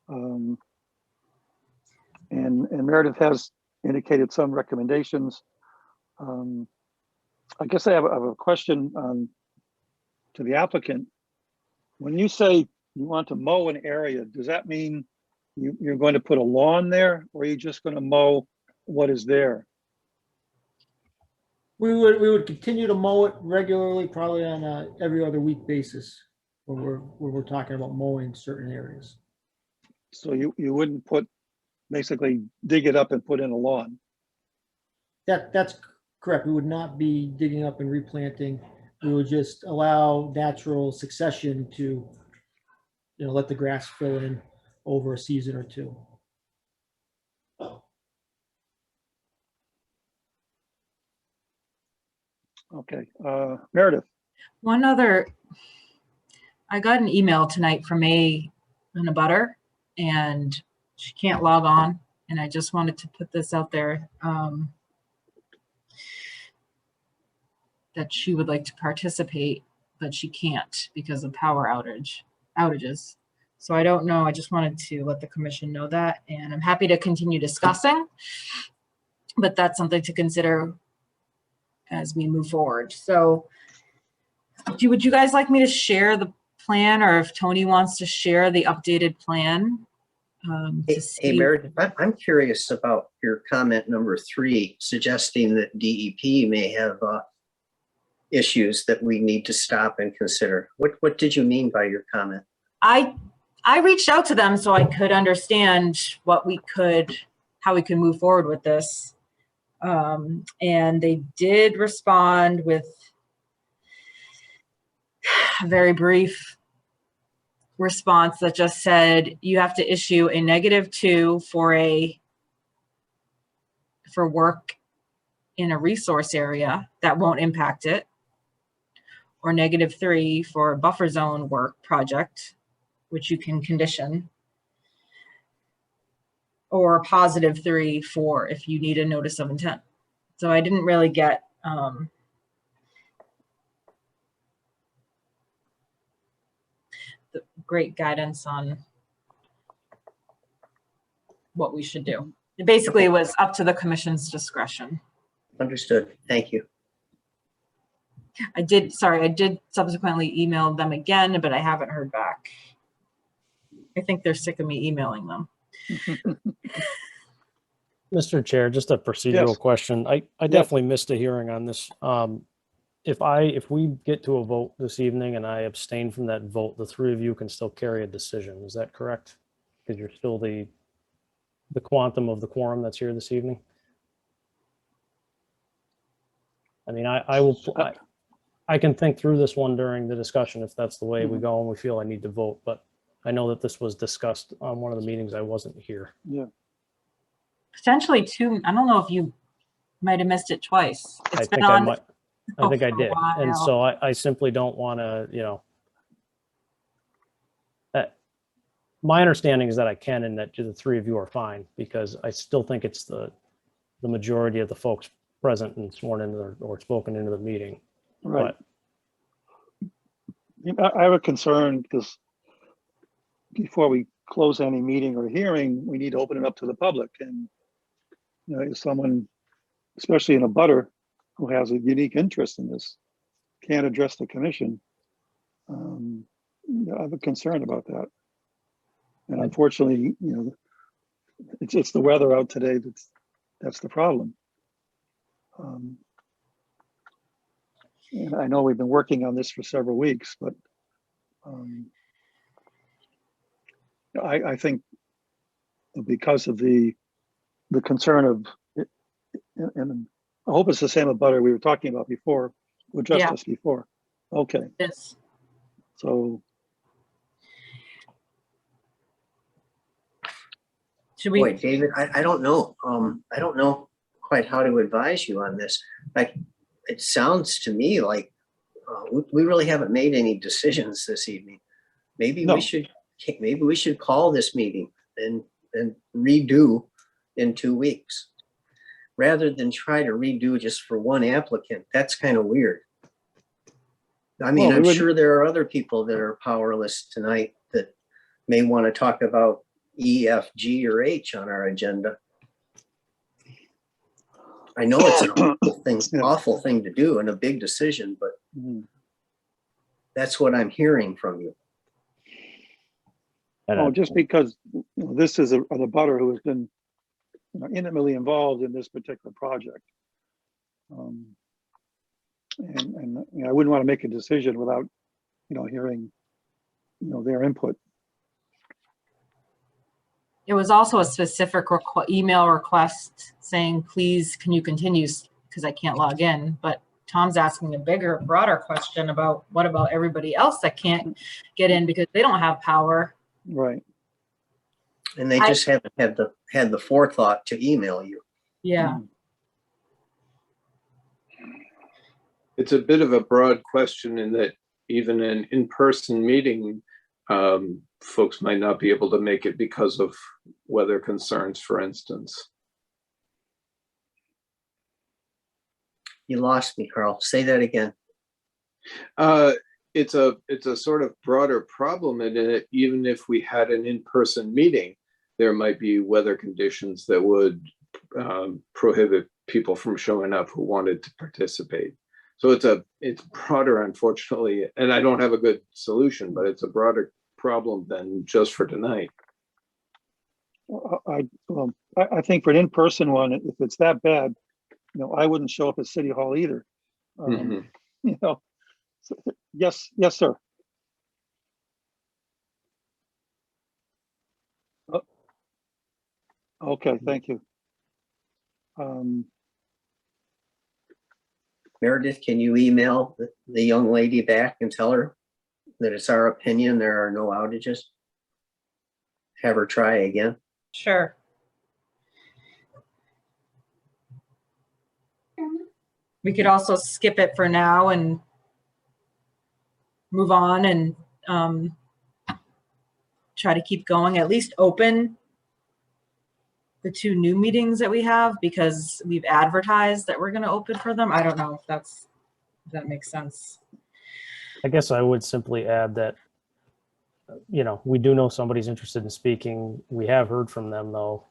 And Meredith has indicated some recommendations. I guess I have a question to the applicant. When you say you want to mow an area, does that mean you're going to put a lawn there, or are you just going to mow what is there? We would continue to mow it regularly, probably on a every other week basis when we're talking about mowing certain areas. So you wouldn't basically dig it up and put in a lawn? That's correct. We would not be digging up and replanting. We would just allow natural succession to, let the grass fill in over a season or two. Okay, Meredith. One other, I got an email tonight from an abutter, and she can't log on, and I just wanted to put this out there, that she would like to participate, but she can't because of power outages. So I don't know, I just wanted to let the commission know that, and I'm happy to continue discussing, but that's something to consider as we move forward. So would you guys like me to share the plan, or if Tony wants to share the updated plan? Hey, Meredith, I'm curious about your comment number 3, suggesting that DEP may have issues that we need to stop and consider. What did you mean by your comment? I reached out to them so I could understand how we could move forward with this. And they did respond with a very brief response that just said, you have to issue a -2 for work in a resource area that won't impact it, or -3 for a buffer zone work project, which you can condition, or a +3 for if you need a notice of intent. So I didn't really get the great guidance on what we should do. Basically, it was up to the commission's discretion. Understood. Thank you. I did subsequently email them again, but I haven't heard back. I think they're sick of me emailing them. Mr. Chair, just a procedural Yes. question. I definitely missed a hearing on this. If we get to a vote this evening and I abstain from that vote, the 3 of you can still carry a decision. Is that correct? Because you're still the quantum of the quorum that's here this evening. I mean, I can think through this one during the discussion if that's the way we go and we feel I need to vote, but I know that this was discussed on one of the meetings I wasn't here. Yeah. Potentially 2. I don't know if you might have missed it twice. I It's think been I on. might. I think I for a did. And while. so I simply don't want to, my understanding is that I can, and that the 3 of you are fine, because I still think it's the majority of the folks present and sworn into or spoken into the meeting. Right. I have a concern because before we close any meeting or hearing, we need to open it up to the public. And if someone, especially in a butter who has a unique interest in this, can't address the commission, I have a concern about that. And unfortunately, it's the weather out today that's the problem. And I know we've been working on this for several weeks, but I think because of the concern of, and I hope it's the same abutter we were talking about before, who addressed Yeah. us before. Okay, Yes. so Should we? Boy, David, I don't know. I don't know quite how to advise you on this. Like, it sounds to me like we really haven't made any decisions this evening. Maybe No. we should call this meeting and redo in 2 weeks, rather than try to redo just for one applicant. That's kind of weird. I mean, Well, we I'm wouldn't- sure there are other people that are powerless tonight that may want to talk about E, F, G, or H on our agenda. I know it's an Yeah. awful thing to do and a big decision, but Mhm. that's what I'm hearing from you. And Oh, just because this is a butter who has been intimately involved in this particular project. And I wouldn't want to make a decision without, hearing, their input. It was also a specific email request saying, please, can you continue? Because I can't log in. But Tom's asking a bigger, broader question about what about everybody else that can't get in because they don't have power? Right. And they just haven't had the forethought to email you. Yeah. It's a bit of a broad question in that even an in-person meeting, folks might not be able to make it because of weather concerns, for instance. You lost me, Carl. Say that again. It's a sort of broader problem in it. Even if we had an in-person meeting, there might be weather conditions that would prohibit people from showing up who wanted to participate. So it's broader, unfortunately, and I don't have a good solution, but it's a broader problem than just for tonight. I think for an in-person one, if it's that bad, I wouldn't show up at City Hall either. Mhm. So, yes, sir. Okay, thank you. Meredith, can you email the young lady back and tell her that it's our opinion there are no outages? Have her try again. Sure. We could also skip it for now and move on and try to keep going, at least open the 2 new meetings that we have because we've advertised that we're going to open for them. I don't know if that makes sense. I guess I would simply add that, we do know somebody's interested in speaking. We have heard from them though.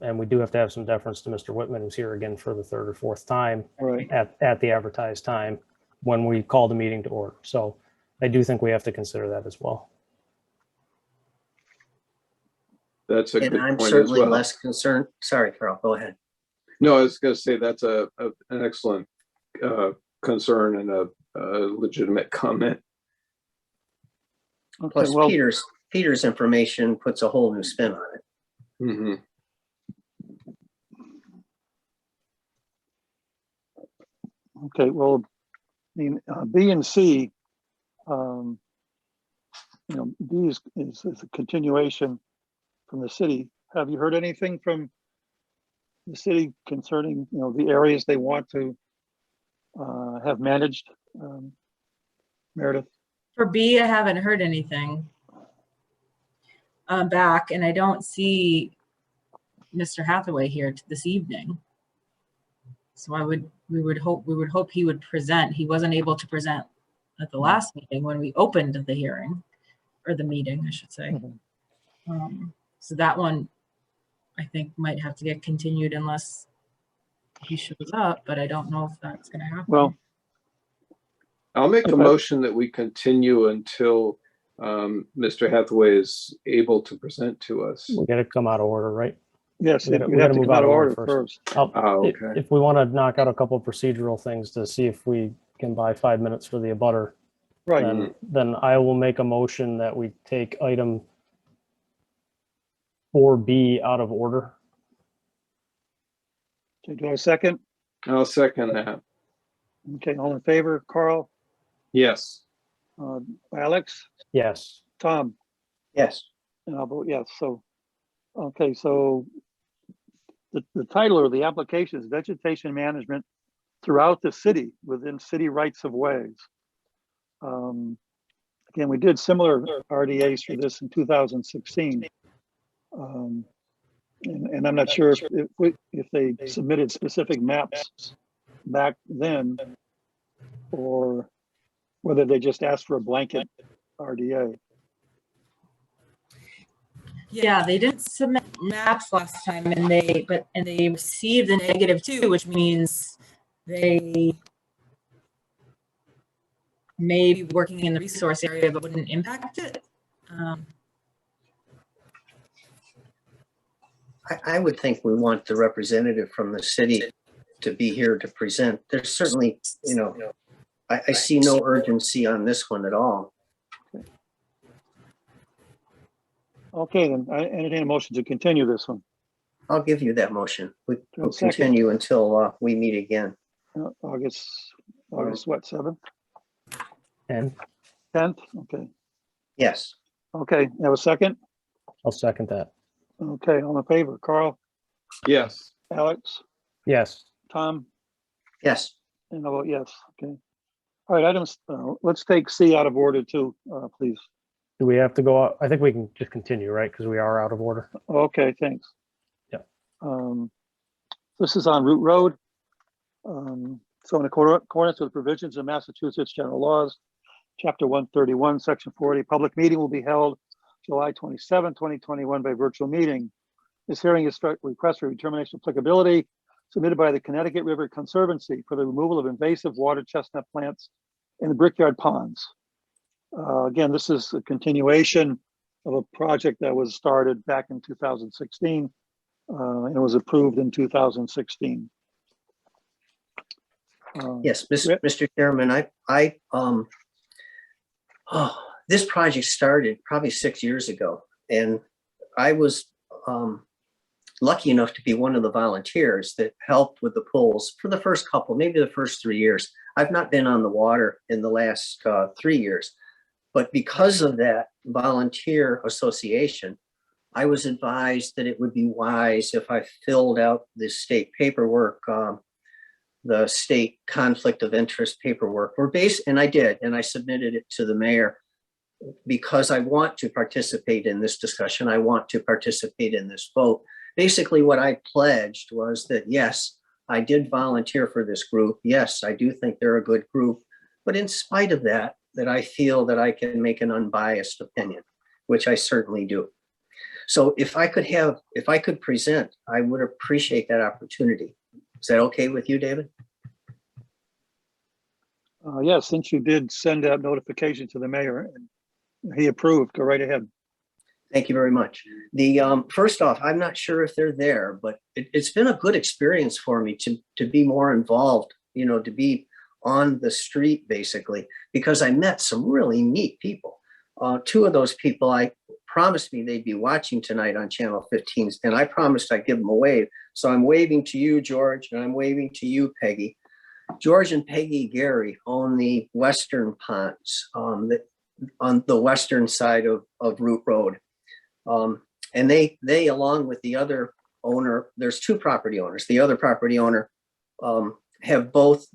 And we do have to have some deference to Mr. Whitman, who's here again for the 3rd or 4th time Right. at the advertised time when we call the meeting to order. So I do think we have to consider that as well. That's a And good I'm point as certainly well. less concerned. Sorry, Carl, go ahead. No, I was going to say that's an excellent concern and a legitimate comment. Okay, Plus, well, Peter's information puts a whole new spin on it. Mhm. okay, well, I mean, B and C, B is a continuation from the city. Have you heard anything from the city concerning, the areas they want to have managed, Meredith? For B, I haven't heard anything back, and I don't see Mr. Hathaway here this evening. So we would hope he would present. He wasn't able to present at the last meeting when we opened the hearing, or the meeting, I should say. So that one, I think, might have to get continued unless he shows up, but I don't know if that's going to happen. Well, I'll make a Okay. motion that we continue until Mr. Hathaway is able to present to us. We got to come out of order, right? yes, We gotta- you'd we have gotta to move come out of order first. first. Oh, If okay. we want to knock out a couple of procedural things to see if we can buy 5 minutes for the abutter, Right. then I will make a motion that we take item 4B out of order. Okay, do I have a second? I'll second that. Okay, all in favor? Carl, Yes. Alex, Yes. Tom, Yes. and I'll vote yes. So, okay, so the title of the application is Vegetation Management Throughout the City Within City Rights of Ways. Again, we did similar RDAs for this in 2016. And I'm not sure if they submitted specific maps back then, or whether they just asked for a blanket RDA. Yeah, they didn't submit maps last time and they received a -2, which means they may be working in the resource area but wouldn't impact it. I would think we want the representative from the city to be here to present. There's certainly, I see no urgency on this one at all. Okay, then I entertain a motion to continue this one. I'll give you that motion. We'll Second. continue until we meet again. August what, 7th, And 10th? Okay, Yes. okay, have a second? I'll second that. Okay, all in favor, Carl, Yes. Alex, Yes. Tom, Yes. and I vote yes, okay. All right, items, let's take C out of order too, please. Do we have to go out? I think we can just continue, right? Because we are out of order. Okay, thanks. Yep. This is on Route Road. So in accordance with provisions of Massachusetts general laws, chapter 131, section 40, public meeting will be held July 27, 2021 by virtual meeting. This hearing is request for determination of applicability submitted by the Connecticut River Conservancy for the removal of invasive water chestnut plants in the Brickyard Ponds. Again, this is a continuation of a project that was started back in 2016 and it was approved in 2016. Yes, Yep. Mr. Chairman, this project started probably 6 years ago, and I was lucky enough to be one of the volunteers that helped with the pools for the first couple, maybe the first 3 years. I've not been on the water in the last 3 years, but because of that volunteer association, I was advised that it would be wise if I filled out the state paperwork, the state conflict of interest paperwork. And I did, and I submitted it to the mayor because I want to participate in this discussion. I want to participate in this vote. Basically, what I pledged was that, yes, I did volunteer for this group. Yes, I do think they're a good group. But in spite of that, that I feel that I can make an unbiased opinion, which I certainly do. So if I could present, I would appreciate that opportunity. Is that okay with you, David? Yes, since you did send out notification to the mayor and he approved, go right ahead. Thank you very much. First off, I'm not sure if they're there, but it's been a good experience for me to be more involved, to be on the street basically, because I met some really neat people. Two of those people I promised me they'd be watching tonight on Channel 15, and I promised I'd give them a wave. So I'm waving to you, George, and I'm waving to you, Peggy. George and Peggy Gary own the Western Ponds on the western side of Route Road. And they, along with the other owner, there's two property owners. The other property owner have both,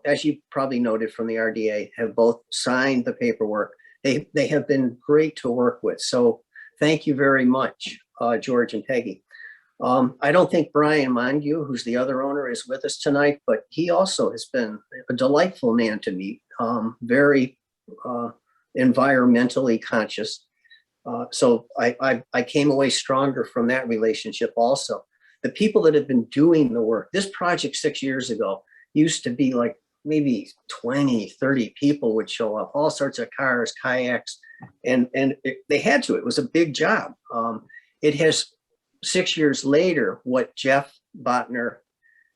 as you probably noted from the RDA, have both signed the paperwork. They have been great to work with. So thank you very much, George and Peggy. I don't think Brian Montague, who's the other owner, is with us tonight, but he also has been a delightful man to meet, very environmentally conscious. So I came away stronger from that relationship also. The people that have been doing the work, this project 6 years ago used to be like maybe 20, 30 people would show up, all sorts of cars, kayaks, and they had to. It was a big job. It has 6 years later, what Jeff Botner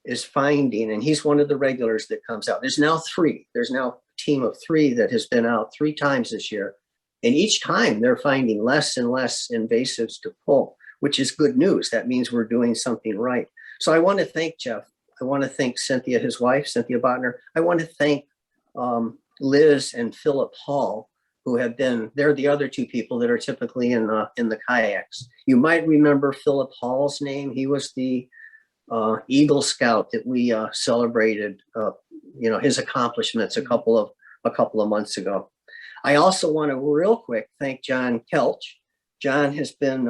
is finding, and he's one of the regulars that comes out. There's now three. There's now a team of three that has been out 3 times this year. And each time they're finding less and less invasives to pull, which is good news. That means we're doing something right. So I want to thank Jeff. I want to thank Cynthia, his wife, Cynthia Botner. I want to thank Liz and Philip Hall, who have been, they're the other two people that are typically in the kayaks. You might remember Philip Hall's name. He was the Eagle Scout that we celebrated, his accomplishments a couple of months ago. I also want to real quick thank John Kelch. John has been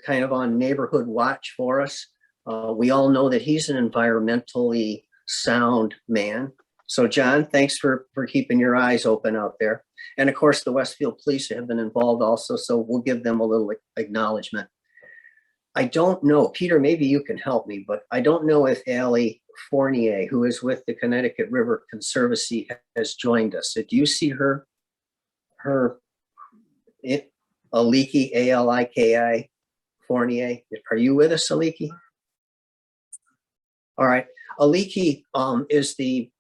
kind of on neighborhood watch for us. We all know that he's an environmentally sound man. So John, thanks for keeping your eyes open out there. And of course, the Westfield Police have been involved also, so we'll give them a little acknowledgement. I don't know, Peter, maybe you can help me, but I don't know if Allie Fournier, who is with the Connecticut River Conservancy, has joined us. Do you see her Aliki, A-L-I-K-I Fournier? Are you with us, Aliki? All right, Aliki is the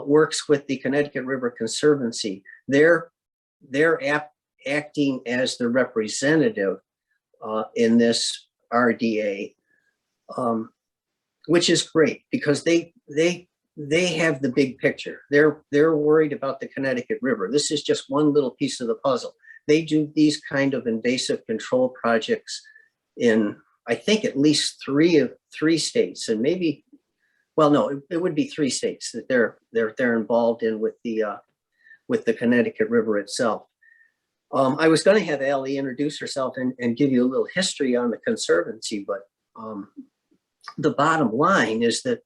works with the Connecticut River Conservancy. They're acting as the representative in this RDA, which is great because they have the big picture. They're worried about the Connecticut River. This is just one little piece of the puzzle. They do these kind of invasive control projects in, I think, at least three states, and maybe, well, no, it would be 3 states that they're involved in with the Connecticut River itself. I was going to have Allie introduce herself and give you a little history on the Conservancy, but the bottom line is that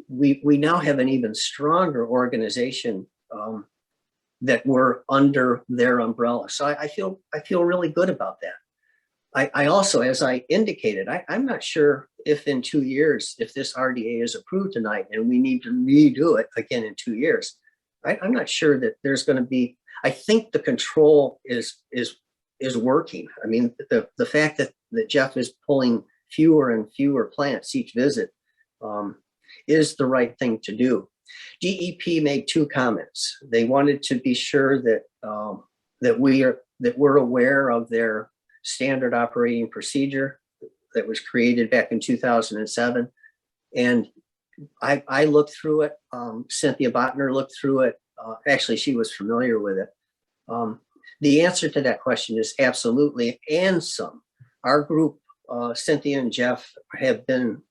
we now have an even stronger organization that we're under their umbrella. So I feel really good about that. I also, as I indicated, I'm not sure if in 2 years, if this RDA is approved tonight and we need to redo it again in 2 years, I'm not sure that there's going to be, I think the control is working. I mean, the fact that Jeff is pulling fewer and fewer plants each visit is the right thing to do. DEP made 2 comments. They wanted to be sure that we're aware of their standard operating procedure that was created back in 2007. And I looked through it. Cynthia Botner looked through it. Actually, she was familiar with it. The answer to that question is absolutely, and some. Our group, Cynthia and Jeff, have been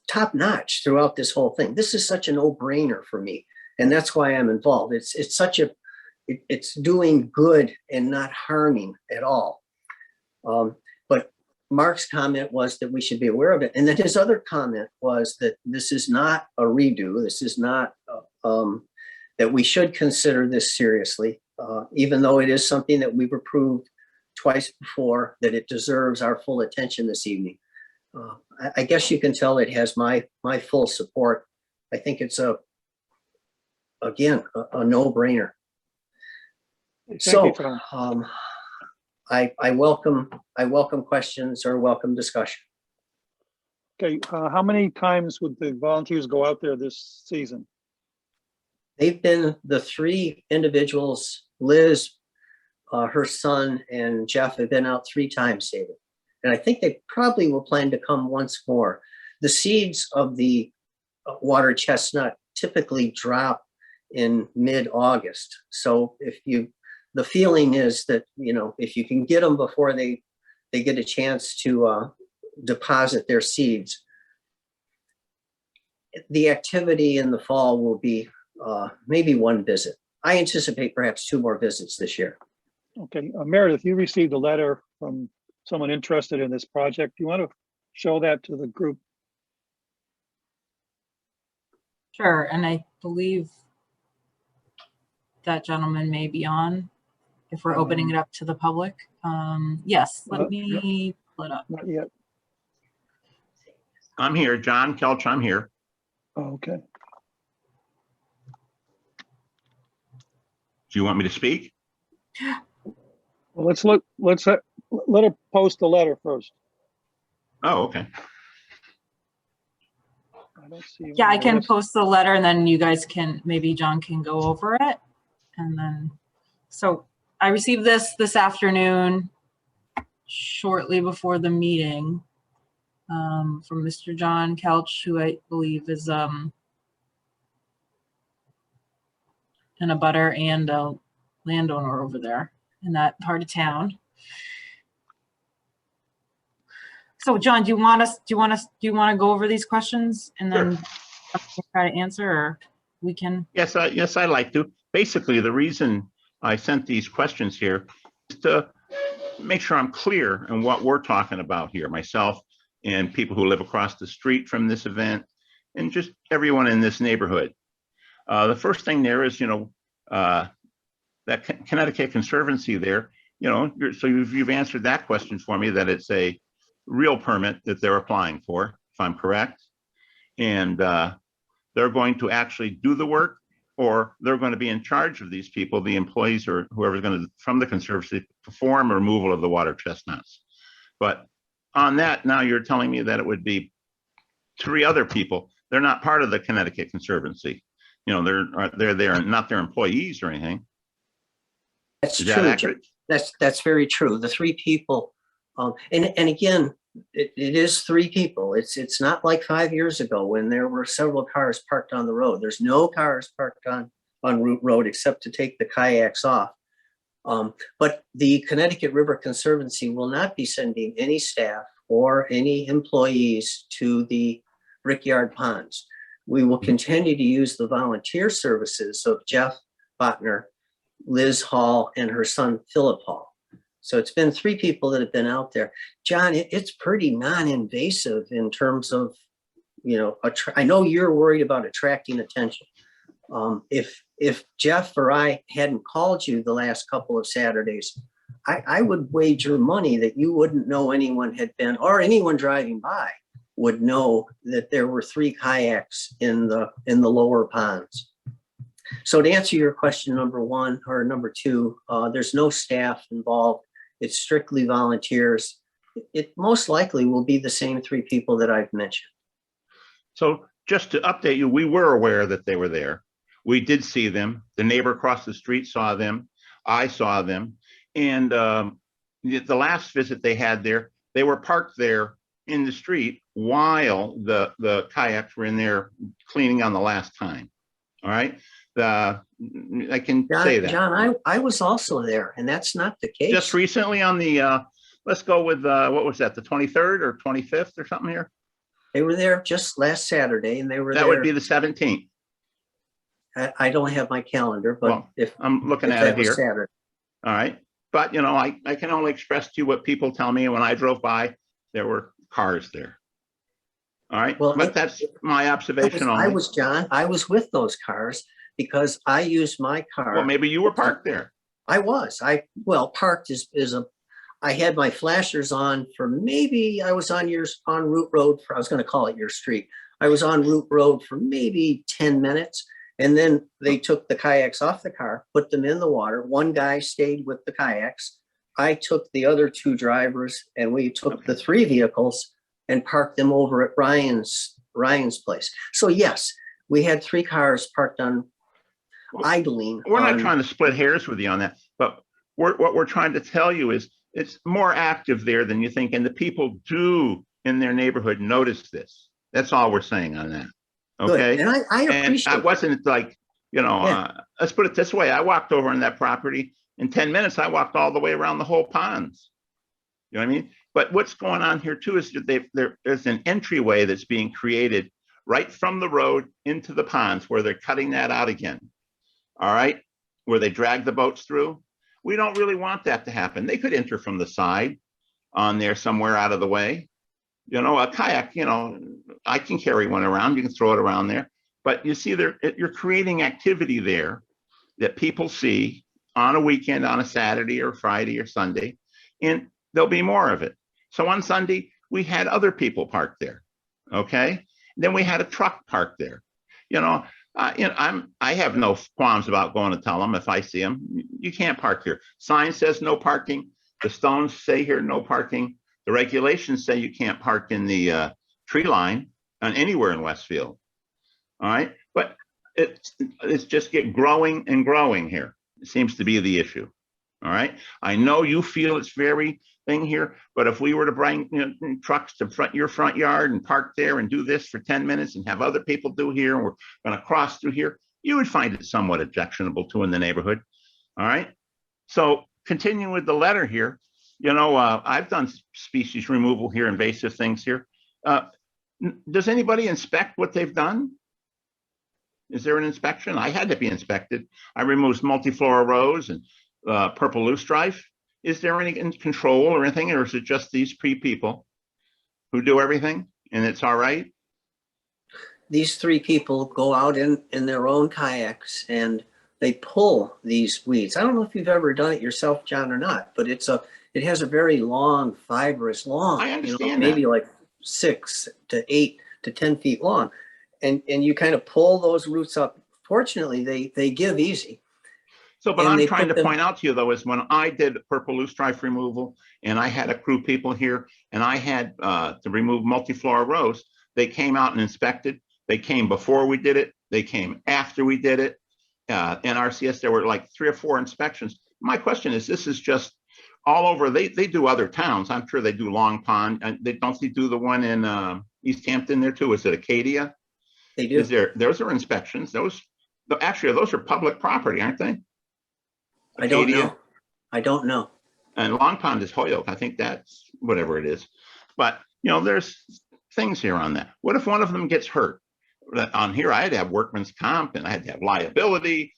top notch throughout this whole thing. This is such a no-brainer for me, and that's why I'm involved. It's doing good and not harming at all. But Mark's comment was that we should be aware of it, and then his other comment was that this is not a redo. This is not that we should consider this seriously, even though it is something that we've approved twice before, that it deserves our full attention this evening. I guess you can tell it has my full support. I think it's again a no-brainer. So I welcome questions or welcome discussion. Okay, how many times would the volunteers go out there this season? They've been the 3 individuals, Liz, her son, and Jeff have been out 3 times, David. And I think they probably will plan to come once more. The seeds of the water chestnut typically drop in mid-August. So the feeling is that, if you can get them before they get a chance to deposit their seeds, the activity in the fall will be maybe 1 visit. I anticipate perhaps 2 more visits this year. Okay, Meredith, you received a letter from someone interested in this project. Do you want to show that to the group? Sure, and I believe that gentleman may be on if we're opening it up to the public. Yes, let me pull it up. Not yet. I'm here, John Kelch, I'm here. Oh, okay. Do you want me to speak? Well, let's let her post the letter first. Oh, okay. I don't see. Yeah, I can post the letter and then you guys maybe John can go over it. And then, so I received this afternoon, shortly before the meeting, from Mr. John Kelch, who I believe is an abutter and a landowner over there in that part of town. So John, do you want to go over these questions and then try to answer, or we can? Yes, I'd like to. Basically, the reason I sent these questions here is to make sure I'm clear on what we're talking about here, myself and people who live across the street from this event, and just everyone in this neighborhood. The first thing there is, that Connecticut Conservancy there, so you've answered that question for me, that it's a real permit that they're applying for, if I'm correct. And they're going to actually do the work, or they're going to be in charge of these people, the employees or whoever's going to, from the Conservancy, perform removal of the water chestnuts. But on that, now you're telling me that it would be 3 other people. They're not part of the Connecticut Conservancy. They're not their employees or anything. That's Is true. that accurate? That's very true. The 3 people, and again, it is 3 people. It's not like 5 years ago when there were several cars parked on the road. There's no cars parked on Route Road except to take the kayaks off. But the Connecticut River Conservancy will not be sending any staff or any employees to the Brickyard Ponds. We will continue to use the volunteer services of Jeff Botner, Liz Hall, and her son, Philip Hall. So it's been 3 people that have been out there. John, it's pretty non-invasive in terms of, I know you're worried about attracting attention. If Jeff or I hadn't called you the last couple of Saturdays, I would wager money that you wouldn't know anyone had been, or anyone driving by would know that there were 3 kayaks in the lower ponds. So to answer your question, number 1 or number 2, there's no staff involved. It's strictly volunteers. It most likely will be the same 3 people that I've mentioned. So just to update you, we were aware that they were there. We did see them. The neighbor across the street saw them. I saw them. And the last visit they had there, they were parked there in the street while the kayaks were in there cleaning on the last time. All right. I can say that. John, I was also there, and that's not the case. Just recently on the, let's go with, what was that, the 23rd or 25th or something here? They were there just last Saturday, and they were That there. would be the 17th. I don't have my calendar, but Well, if I'm looking if at that it was here. Saturday. All right. But, I can only express to you what people tell me. When I drove by, there were cars there. All right. Well, But that's my observation I only. was with those cars because I used my car. Well, maybe you were parked there. I was. Parked is I had my flashers on for maybe I was on Route Road I was going to call it your street. I was on Route Road for maybe 10 minutes. And then they took the kayaks off the car, put them in the water. One guy stayed with the kayaks. I took the other 2 drivers, and we took the 3 vehicles and parked them over at Ryan's place. So yes, we had 3 cars parked on idling. We're not trying to split hairs with you on that, but what we're trying to tell you is it's more active there than you think. And the people do in their neighborhood notice this. That's all we're saying on that. Okay. Good. And I appreciate it wasn't like, let's put it this way. I walked over on that property in 10 minutes. I walked all the way around the whole ponds. You know what I mean? But what's going on here too is that there's an entryway that's being created right from the road into the ponds where they're cutting that out again. All right. Where they drag the boats through. We don't really want that to happen. They could enter from the side on there somewhere out of the way. A kayak, I can carry one around. You can throw it around there. But you see, you're creating activity there that people see on a weekend, on a Saturday or Friday or Sunday, and there'll be more of it. So on Sunday, we had other people parked there. Okay. Then we had a truck parked there. I have no qualms about going to tell them if I see them. You can't park here. Sign says no parking. The stones say here no parking. The regulations say you can't park in the tree line on anywhere in Westfield. All right, but it's just growing and growing here. It seems to be the issue. All right, I know you feel it's very thing here, but if we were to bring trucks to your front yard and park there and do this for 10 minutes and have other people do here, and we're going to cross through here, you would find it somewhat objectionable to in the neighborhood. All right, so continuing with the letter here. I've done species removal here, invasive things here. Does anybody inspect what they've done? Is there an inspection? I had to be inspected. I removed multiflora rose and purple loosestrife. Is there any control or anything, or is it just these people who do everything and it's all right? these three people go out in their own kayaks and they pull these weeds. I don't know if you've ever done it yourself, John, or not, but it has a very long, fibrous, long, I understand maybe that. like 6 to 8 to 10 feet long. And you kind of pull those roots up. Fortunately, they give easy. So, but And I'm they trying put to them- point out to you though, is when I did purple loosestrife removal and I had a crew people here and I had to remove multiflora rose, they came out and inspected. They came before we did it. They came after we did it. NRCS, there were like 3 or 4 inspections. My question is, this is just all over. They do other towns. I'm sure they do Long Pond. And they do the one in East Hampton there too. Is it Acadia? They do. Those are inspections. Those are public property, aren't they? I don't Acadia. know. I don't know. And Long Pond is Holyoke. I think that's whatever it is. But, there's things here on that. What if one of them gets hurt? On here, I had to have workman's comp and I had to have liability,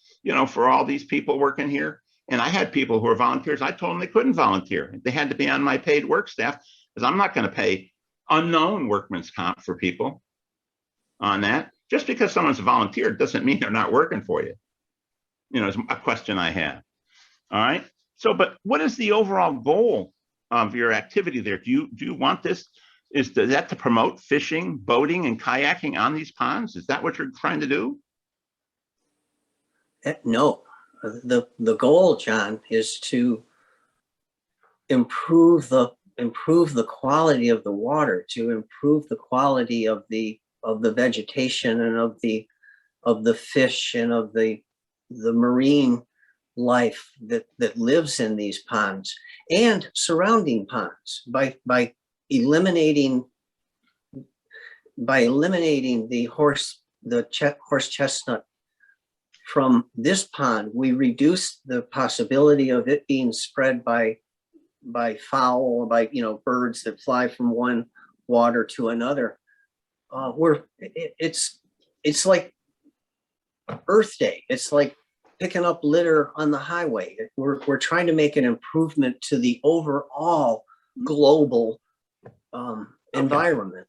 for all these people working here. And I had people who were volunteers. I told them they couldn't volunteer. They had to be on my paid work staff because I'm not going to pay unknown workman's comp for people on that. Just because someone's volunteered doesn't mean they're not working for you. Is a question I have. All right. So, but what is the overall goal of your activity there? Do you want this? Is that to promote fishing, boating, and kayaking on these ponds? Is that what you're trying to do? No. The goal, John, is to improve the quality of the water, to improve the quality of the vegetation and of the fish and of the marine life that lives in these ponds and surrounding ponds by eliminating the horse chestnut from this pond. We reduce the possibility of it being spread by fowl or by birds that fly from one water to another. It's like Earth Day. It's like picking up litter on the highway. We're trying to make an improvement to the overall global environment.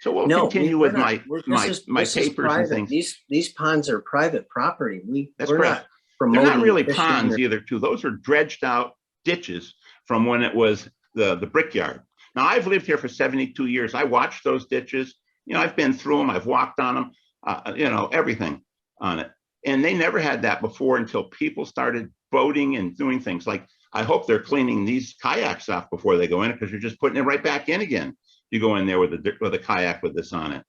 So we'll No, continue we're with not. my This is papers and private. things. These ponds are private property. That's We're correct. not They're promoting not really fishing ponds or- either, too. Those are dredged out ditches from when it was the brickyard. Now, I've lived here for 72 years. I watched those ditches. I've been through them. I've walked on them, everything on it. And they never had that before until people started boating and doing things like, I hope they're cleaning these kayaks off before they go in because you're just putting it right back in again. You go in there with a kayak with this on it.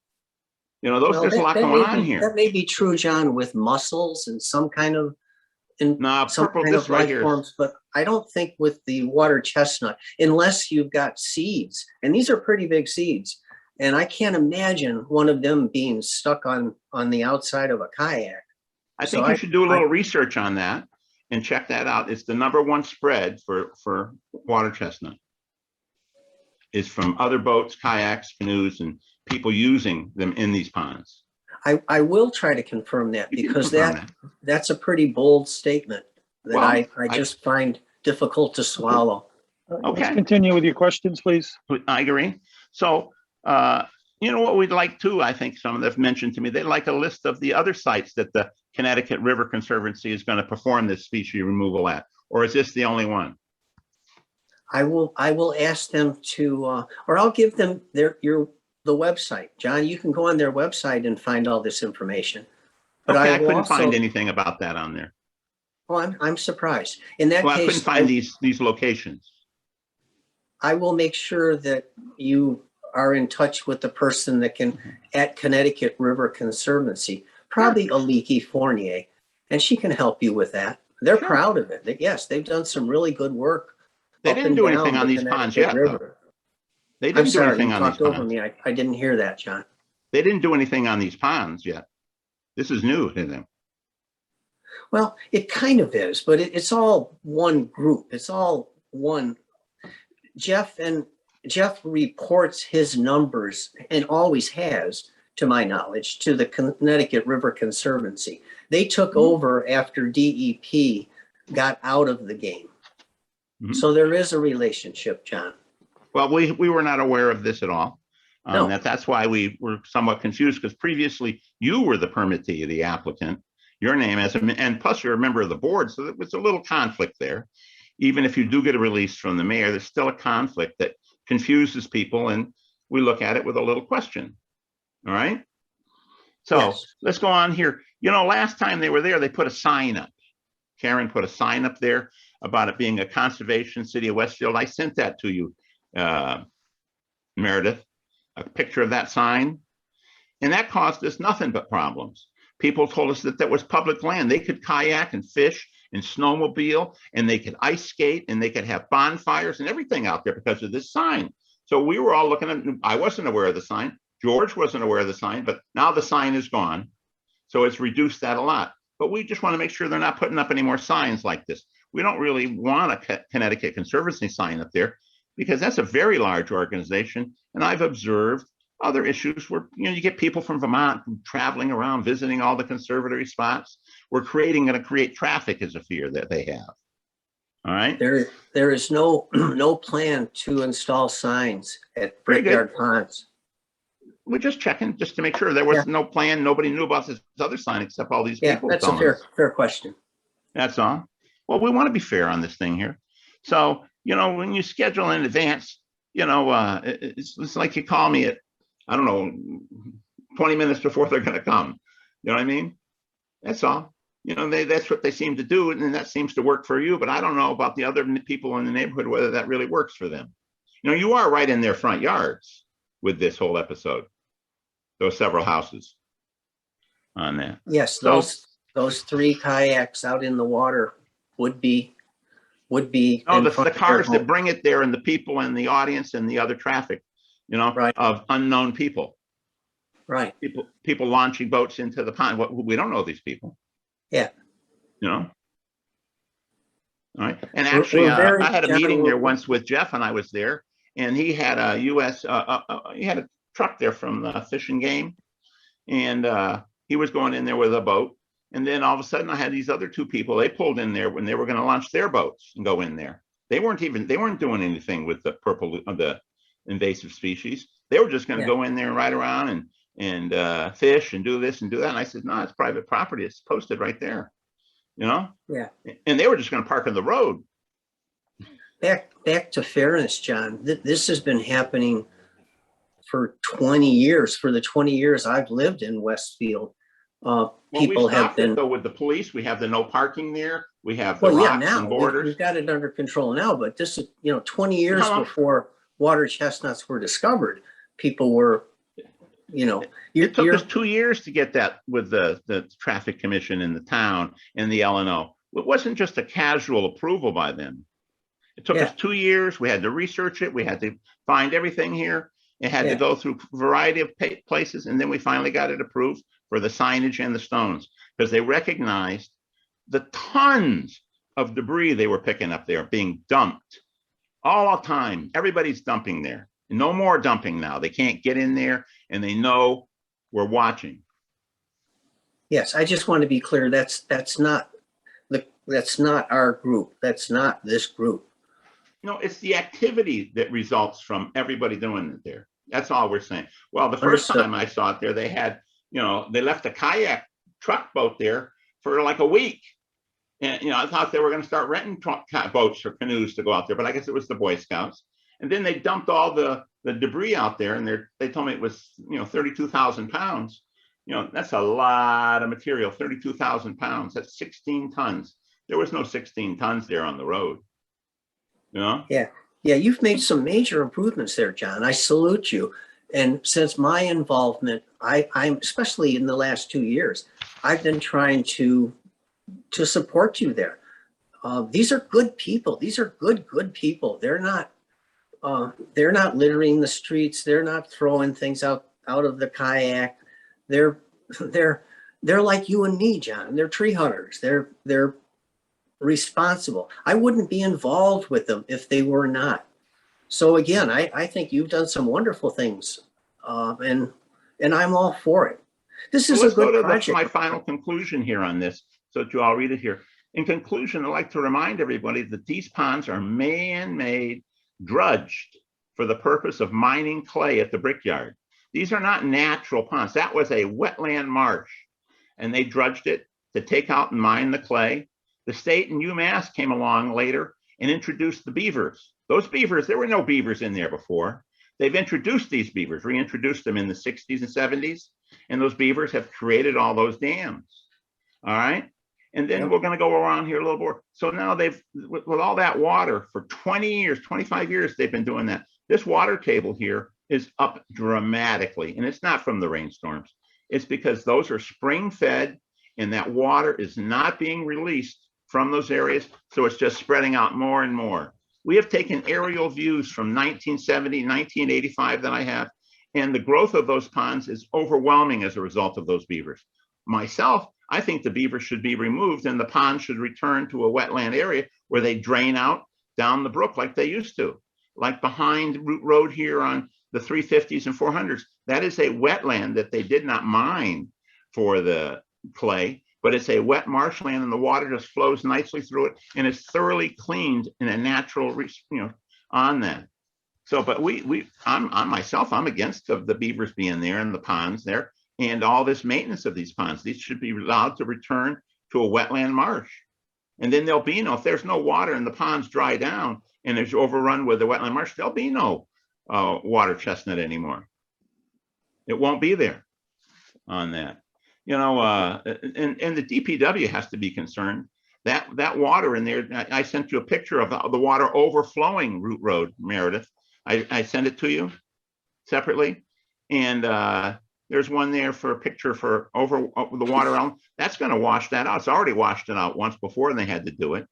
There's a lot going on here. That may be true, John, with mussels and some kind of No, some purple, kind this of right life here. forms, but I don't think with the water chestnut, unless you've got seeds, and these are pretty big seeds. And I can't imagine one of them being stuck on the outside of a kayak. I think So you should do a little research on that and check that out. It's the #1 spread for water chestnut. Is from other boats, kayaks, canoes, and people using them in these ponds. I will try to confirm that You can because confirm that's a pretty bold statement that Well, I I- just find difficult to swallow. Let's Okay. continue with your questions, please. I agree. So, what we'd like to, I think some of them have mentioned to me, they'd like a list of the other sites that the Connecticut River Conservancy is going to perform this species removal at, or is this the only one? I will ask them to, or I'll give them the website. John, you can go on their website and find all this information. But Okay, I will couldn't find also- anything about that on there. Oh, I'm surprised. In that Well, I couldn't case, find these locations. I will make sure that you are in touch with the person that can, at Connecticut River Conservancy, probably Aliki Fournier, and she can help you with that. They're Sure. proud of it. Yes, they've done some really good work. They up didn't and do down anything on the these ponds Connecticut yet, though. River. They I'm didn't do sorry, anything you on these talked over ponds. me. I didn't hear that, John. They didn't do anything on these ponds yet. This is new to them. Well, it kind of is, but it's all one group. It's all one. Jeff reports his numbers and always has, to my knowledge, to the Connecticut River Conservancy. They took over after DEP got out of the game. Mhm. So there is a relationship, John. Well, we were not aware of this at all. No. That's why we were somewhat confused, because previously you were the permittee, the applicant, your name as, and plus you're a member of the board, so there was a little conflict there. Even if you do get a release from the mayor, there's still a conflict that confuses people, and we look at it with a little question. All right. So Yes. let's go on here. You know, last time they were there, they put a sign up. Karen put a sign up there about it being a conservation city of Westfield. I sent that to you, Meredith, a picture of that sign. And that caused us nothing but problems. People told us that that was public land. They could kayak and fish and snowmobile, and they could ice skate, and they could have bonfires and everything out there because of this sign. So we were all looking at, I wasn't aware of the sign. George wasn't aware of the sign, but now the sign is gone. So it's reduced that a lot. But we just want to make sure they're not putting up any more signs like this. We don't really want a Connecticut Conservancy sign up there, because that's a very large organization. And I've observed other issues where, you know, you get people from Vermont traveling around, visiting all the conservatory spots. We're going to create traffic is a fear that they have. All right. There is no no plan to install signs at Very good. Brickyard Ponds. We're just checking just to make sure there was no plan. Nobody knew about this other sign except all these Yeah, people. that's a telling us. fair question. That's all. Well, we want to be fair on this thing here. So, you know, when you schedule in advance, you know, it's like you call me at, I don't know, 20 minutes before they're going to come. You know what I mean? That's all. You know, that's what they seem to do, and that seems to work for you. But I don't know about the other people in the neighborhood, whether that really works for them. You know, you are right in their front yards with this whole episode. Those several houses on that. Yes, So- those 3 kayaks out in the water would be. Oh, in the front of their cars that home. bring it there, and the people in the audience and the other traffic, you know, Right. of unknown people. Right. People launching boats into the pond. We don't know these people. Yeah. You know? All right. And We're actually, very I had a meeting there general- once with Jeff, and I was there, and he had a he had a truck there from the Fish and Game, and he was going in there with a boat. And then all of a sudden I had these other 2 people, they pulled in there when they were going to launch their boats and go in there. They weren't doing anything with the invasive species. They were just going to Yeah. go in there and ride around and fish and do this and do that. And I said, no, it's private property. It's posted right there, you know? Yeah. And they were just going to park on the road. Back to fairness, John. This has been happening for 20 years. For the 20 years I've lived in Westfield, Well, people we have stopped it been. though with the police. We have the no parking there. We have the Well, yeah, rocks now and we've borders. got it under control now, but this is, 20 years Uh-huh. before water chestnuts were discovered, people were, It took us 2 years to get that with the traffic commission in the town and the LNO. It wasn't just a casual approval by them. It took us 2 years. We had to research it. We had to find everything here. It had to Yeah. go through a variety of places. And then we finally got it approved for the signage and the stones, because they recognized the tons of debris they were picking up there being dumped all the time. Everybody's dumping there. No more dumping now. They can't get in there, and they know we're watching. Yes, I just want to be clear. That's not our group. That's not this group. No, it's the activity that results from everybody doing it there. That's all we're saying. Well, the first Understood. time I saw it there, they had, they left a kayak truck boat there for like a week. And, I thought they were going to start renting boats or canoes to go out there, but I guess it was the Boy Scouts. And then they dumped all the debris out there, and they told me it was, 32,000 pounds. That's a lot of material, 32,000 pounds. That's 16 tons. There was no 16 tons there on the road. Yeah, you've made some major improvements there, John. I salute you. And since my involvement, I'm especially in the last 2 years, I've been trying to support you there. These are good people. These are good people. They're not littering the streets. They're not throwing things out of the kayak. They're like you and me, John. They're tree hunters. They're responsible. I wouldn't be involved with them if they were not. So again, I think you've done some wonderful things, and I'm all for it. This is a good That's project. my final conclusion here on this, so that you all read it here. In conclusion, I'd like to remind everybody that these ponds are man-made, dredged for the purpose of mining clay at the brickyard. These are not natural ponds. That was a wetland marsh, and they dredged it to take out and mine the clay. The state and UMass came along later and introduced the beavers. Those beavers, there were no beavers in there before. They've introduced these beavers, reintroduced them in the 60s and 70s, and those beavers have created all those dams. All right. And then we're going to go around here a little more. So now they've, with all that water for 20 years, 25 years, they've been doing that. This water table here is up dramatically, and it's not from the rainstorms. It's because those are spring fed and that water is not being released from those areas. So it's just spreading out more and more. We have taken aerial views from 1970, 1985 that I have, and the growth of those ponds is overwhelming as a result of those beavers. Myself, I think the beavers should be removed and the pond should return to a wetland area where they drain out down the brook like they used to, like behind Route Road here on the 350s and 400s. That is a wetland that they did not mine for the clay, but it's a wet marshland and the water just flows nicely through it and it's thoroughly cleaned in a natural, on that. So, but I'm against the beavers being there and the ponds there. And all this maintenance of these ponds, these should be allowed to return to a wetland marsh. And then there'll be no, if there's no water and the ponds dry down and there's overrun with the wetland marsh, there'll be no water chestnut anymore. It won't be there on that. And the DPW has to be concerned. That water in there, I sent you a picture of the water overflowing Route Road, Meredith. I sent it to you separately. And there's one there for a picture for over the water element. That's going to wash that out. It's already washed it out once before and they had to do it.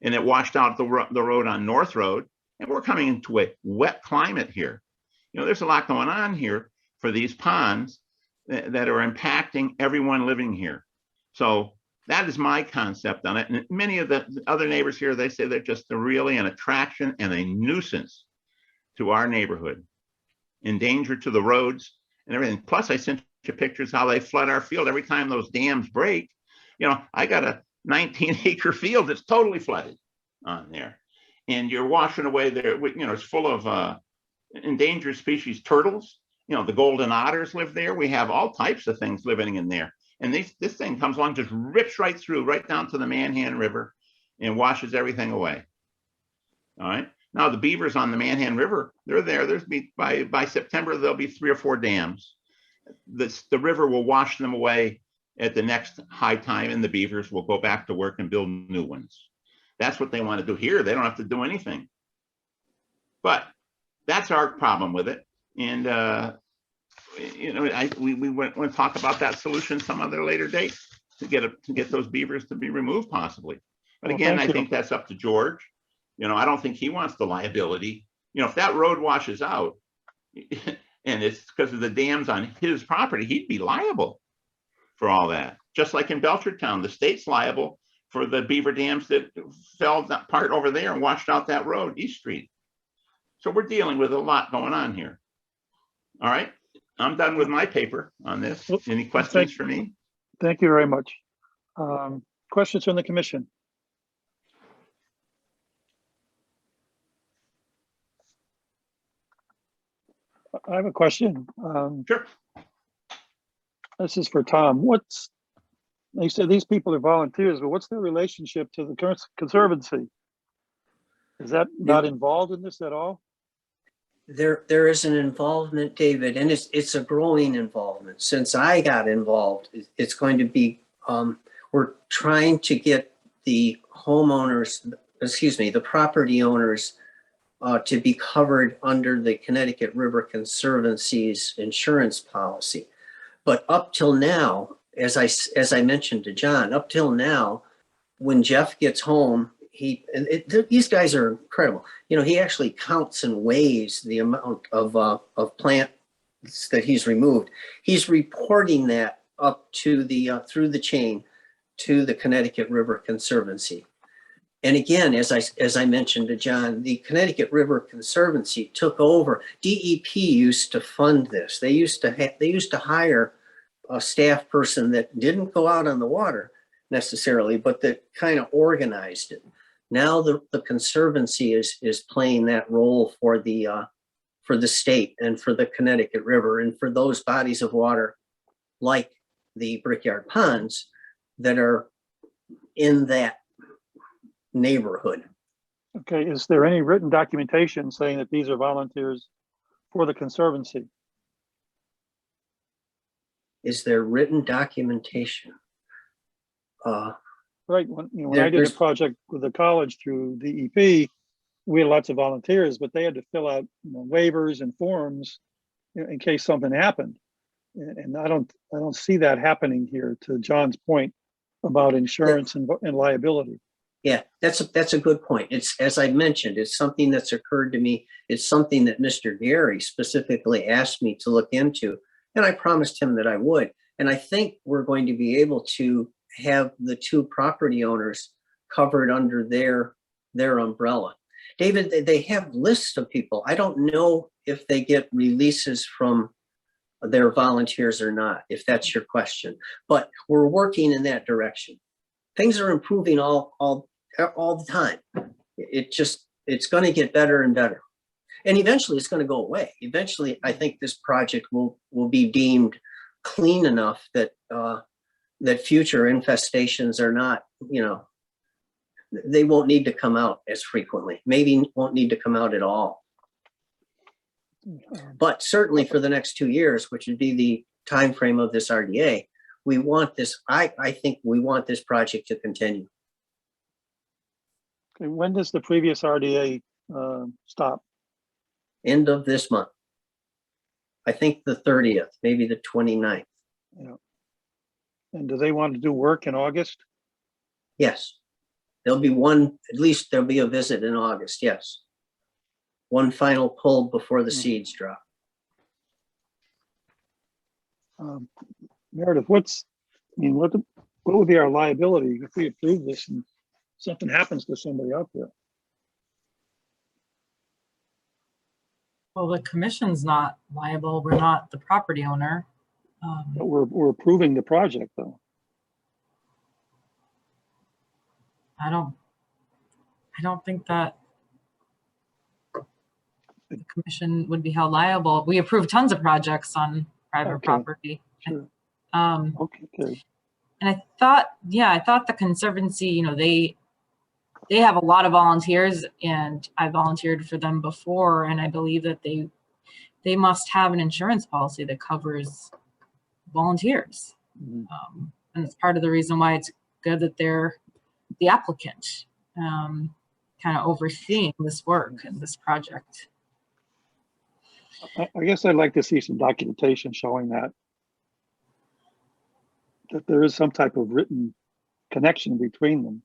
And it washed out the road on North Road. And we're coming into a wet climate here. There's a lot going on here for these ponds that are impacting everyone living here. So that is my concept on it. And many of the other neighbors here, they say they're just really an attraction and a nuisance to our neighborhood, in danger to the roads and everything. Plus, I sent you pictures how they flood our field every time those dams break. I got a 19-acre field that's totally flooded on there. And you're washing away there, it's full of endangered species turtles. The golden otters live there. We have all types of things living in there. And this thing comes along, just rips right through, right down to the Manhan River and washes everything away. All right. Now the beavers on the Manhan River, they're there. There's by September, there'll be 3 or 4 dams. The river will wash them away at the next high time and the beavers will go back to work and build new ones. That's what they want to do here. They don't have to do anything. But that's our problem with it. And, we want to talk about that solution some other later date to get those beavers to be removed possibly. But again, I think that's up to George. I don't think he wants the liability. If that road washes out and it's because of the dams on his property, he'd be liable for all that. Just like in Belchertown, the state's liable for the beaver dams that fell that part over there and washed out that road, East Street. So we're dealing with a lot going on here. All right, I'm done with my paper on this. Any questions for me? Thank you very much. Questions from the commission? I have a question. Sure. This is for Tom. They said these people are volunteers, but what's their relationship to the Conservancy? Is that not involved in this at all? There is an involvement, David, and it's a growing involvement. Since I got involved, it's going to be, we're trying to get the the property owners to be covered under the Connecticut River Conservancy's insurance policy. But up till now, as I mentioned to John, up till now, when Jeff gets home, these guys are incredible. He actually counts and weighs the amount of plants that he's removed. He's reporting that up to the through the chain to the Connecticut River Conservancy. And again, as I mentioned to John, the Connecticut River Conservancy took over. DEP used to fund this. They used to hire a staff person that didn't go out on the water necessarily, but that kind of organized it. Now the Conservancy is playing that role for the for the state and for the Connecticut River and for those bodies of water like the Brickyard Ponds that are in that neighborhood. Okay, is there any written documentation saying that these are volunteers for the Conservancy? Is there written documentation? Right, when I did a There's- project with the college through DEP, we had lots of volunteers, but they had to fill out waivers and forms in case something happened. And I don't see that happening here, to John's point about insurance and liability. Yeah, that's a good point. It's, as I mentioned, it's something that's occurred to me. It's something that Mr. Gary specifically asked me to look into, and I promised him that I would. And I think we're going to be able to have the two property owners covered under their umbrella. David, they have lists of people. I don't know if they get releases from their volunteers or not, if that's your question, but we're working in that direction. Things are improving all the time. It's going to get better and better. And eventually it's going to go away. Eventually, I think this project will be deemed clean enough that that future infestations are not, they won't need to come out as frequently, maybe won't need to come out at all. But certainly for the next 2 years, which would be the time frame of this RDA, we want this, I think we want this project to continue. Okay, when does the previous RDA stop? End of this month. I think the 30th, maybe the 29th. And do they want to do work in August? Yes. There'll be one, at least there'll be a visit in August, yes. One final pull before the seeds drop. Meredith, what would be our liability if we approve this and something happens to somebody out there? Well, the commission's not liable. We're not the property owner. But we're approving the project though. I don't think that the commission would be held liable. We approve tons of projects on private Okay. property. Sure. Um, Okay. and I thought the Conservancy, they have a lot of volunteers, and I volunteered for them before, and I believe that they must have an insurance policy that covers volunteers. Mhm. And it's part of the reason why it's good that they're the applicant, kind of overseeing this work and this project. I guess I'd like to see some documentation showing that there is some type of written connection between them.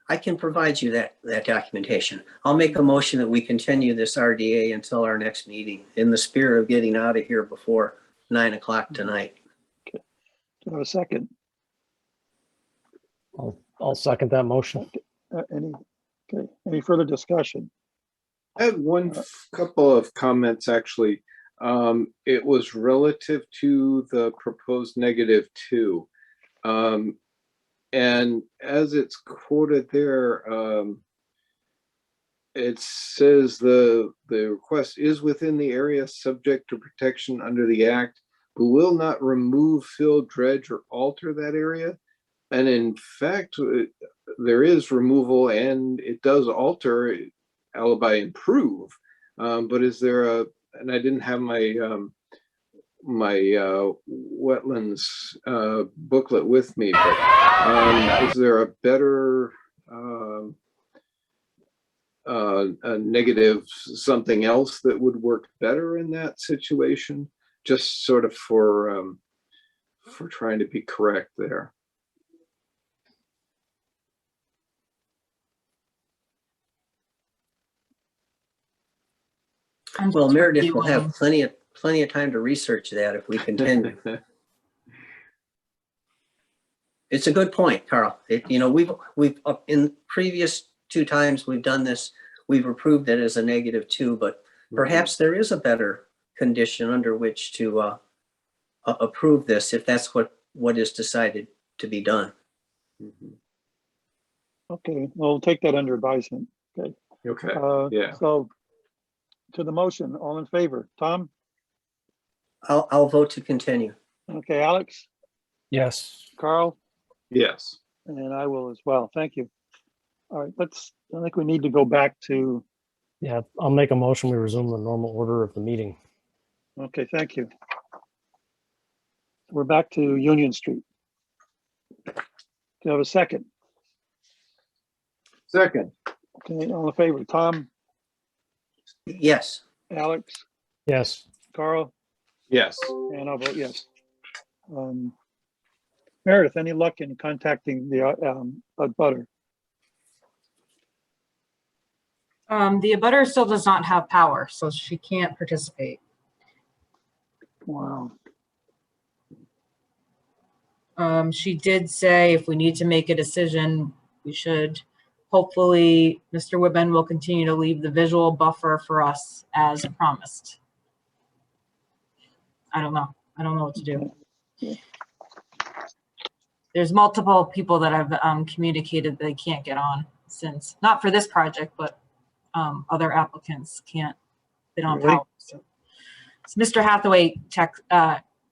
I can provide you that documentation. I'll make a motion that we continue this RDA until our next meeting in the spirit of getting out of here before 9 o'clock tonight. Do I have a second? I'll second that motion. Any further discussion? I had couple of comments, actually. It was relative to the proposed -2. And as it's quoted there, it says the request is within the area subject to protection under the act, but will not remove, fill, dredge, or alter that area. And in fact, there is removal and it does alter, alibi improve. But is there and I didn't have my my wetlands booklet with me, but is there a better a negative something else that would work better in that situation? Just sort of for trying to be correct there. Well, Meredith will have plenty of time to research that if we continue. It's a good point, Carl. We've in previous 2 times we've done this, we've approved it as a -2, but perhaps there is a better condition under which to approve this if that's what is decided to be done. Okay, well, we'll take that under advisement. Okay. Okay, yeah. So to the motion, all in favor, Tom? I'll vote to continue. Okay, Alex, Yes. Carl, Yes. and I will as well. Thank you. All right, I think we need to go back to, Yeah, I'll make a motion. We resume the normal order of the meeting. okay, thank you. We're back to Union Street. Do you have a second? Second. Okay, all in favor, Tom, Yes. Alex, Yes. Carl, Yes. and I'll vote yes. Meredith, any luck in contacting the butter? The abutter still does not have power, so she can't participate. Wow. She did say if we need to make a decision, we should. Hopefully, Mr. Whitman will continue to leave the visual buffer for us as promised. I don't know. I don't know what to do. There's multiple people that have communicated they can't get on since, not for this project, but other applicants can't, they don't have Really? power. So Mr. Hathaway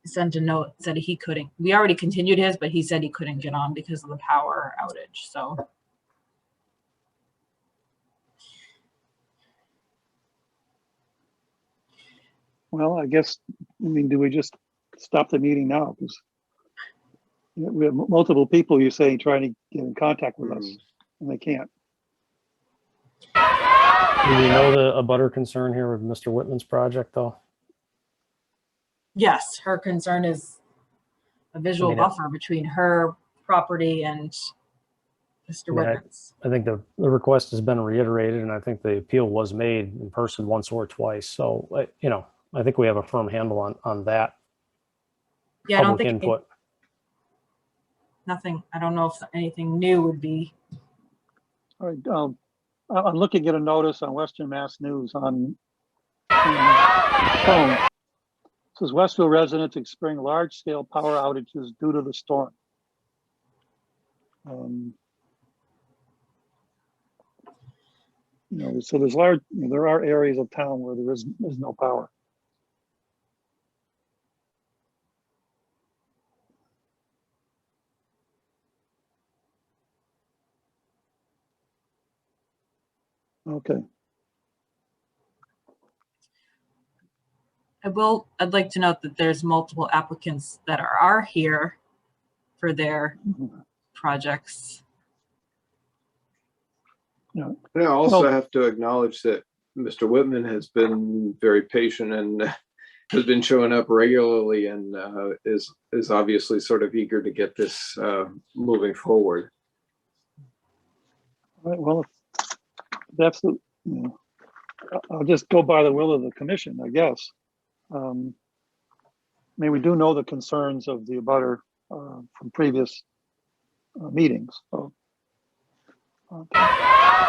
sent a note, said he couldn't. We already continued his, but he said he couldn't get on because of the power outage. So Well, I guess, do we just stop the meeting now? Because we have multiple people, you say, trying to get in contact with us, and they can't. Do we know the abutter concern here with Mr. Whitman's project, though? yes, her concern is a visual buffer between her property and Mr. Whitman's. I think the request has been reiterated, and I think the appeal was made in person once or twice. So, I think we have a firm handle on that Yeah, I don't public think input. nothing. I don't know if anything new would be. All right, I'm looking at a notice on Western Mass News on phone. It says Westville residents experience large-scale power outages due to the storm. So there are areas of town where there's no power. Okay. I'd like to note that there's multiple applicants that are here for their projects. And I also have to acknowledge that Mr. Whitman has been very patient and has been showing up regularly and is obviously sort of eager to get this moving forward. All right, well, that's I'll just go by the will of the commission, I guess. We do know the concerns of the abutter from previous meetings. So,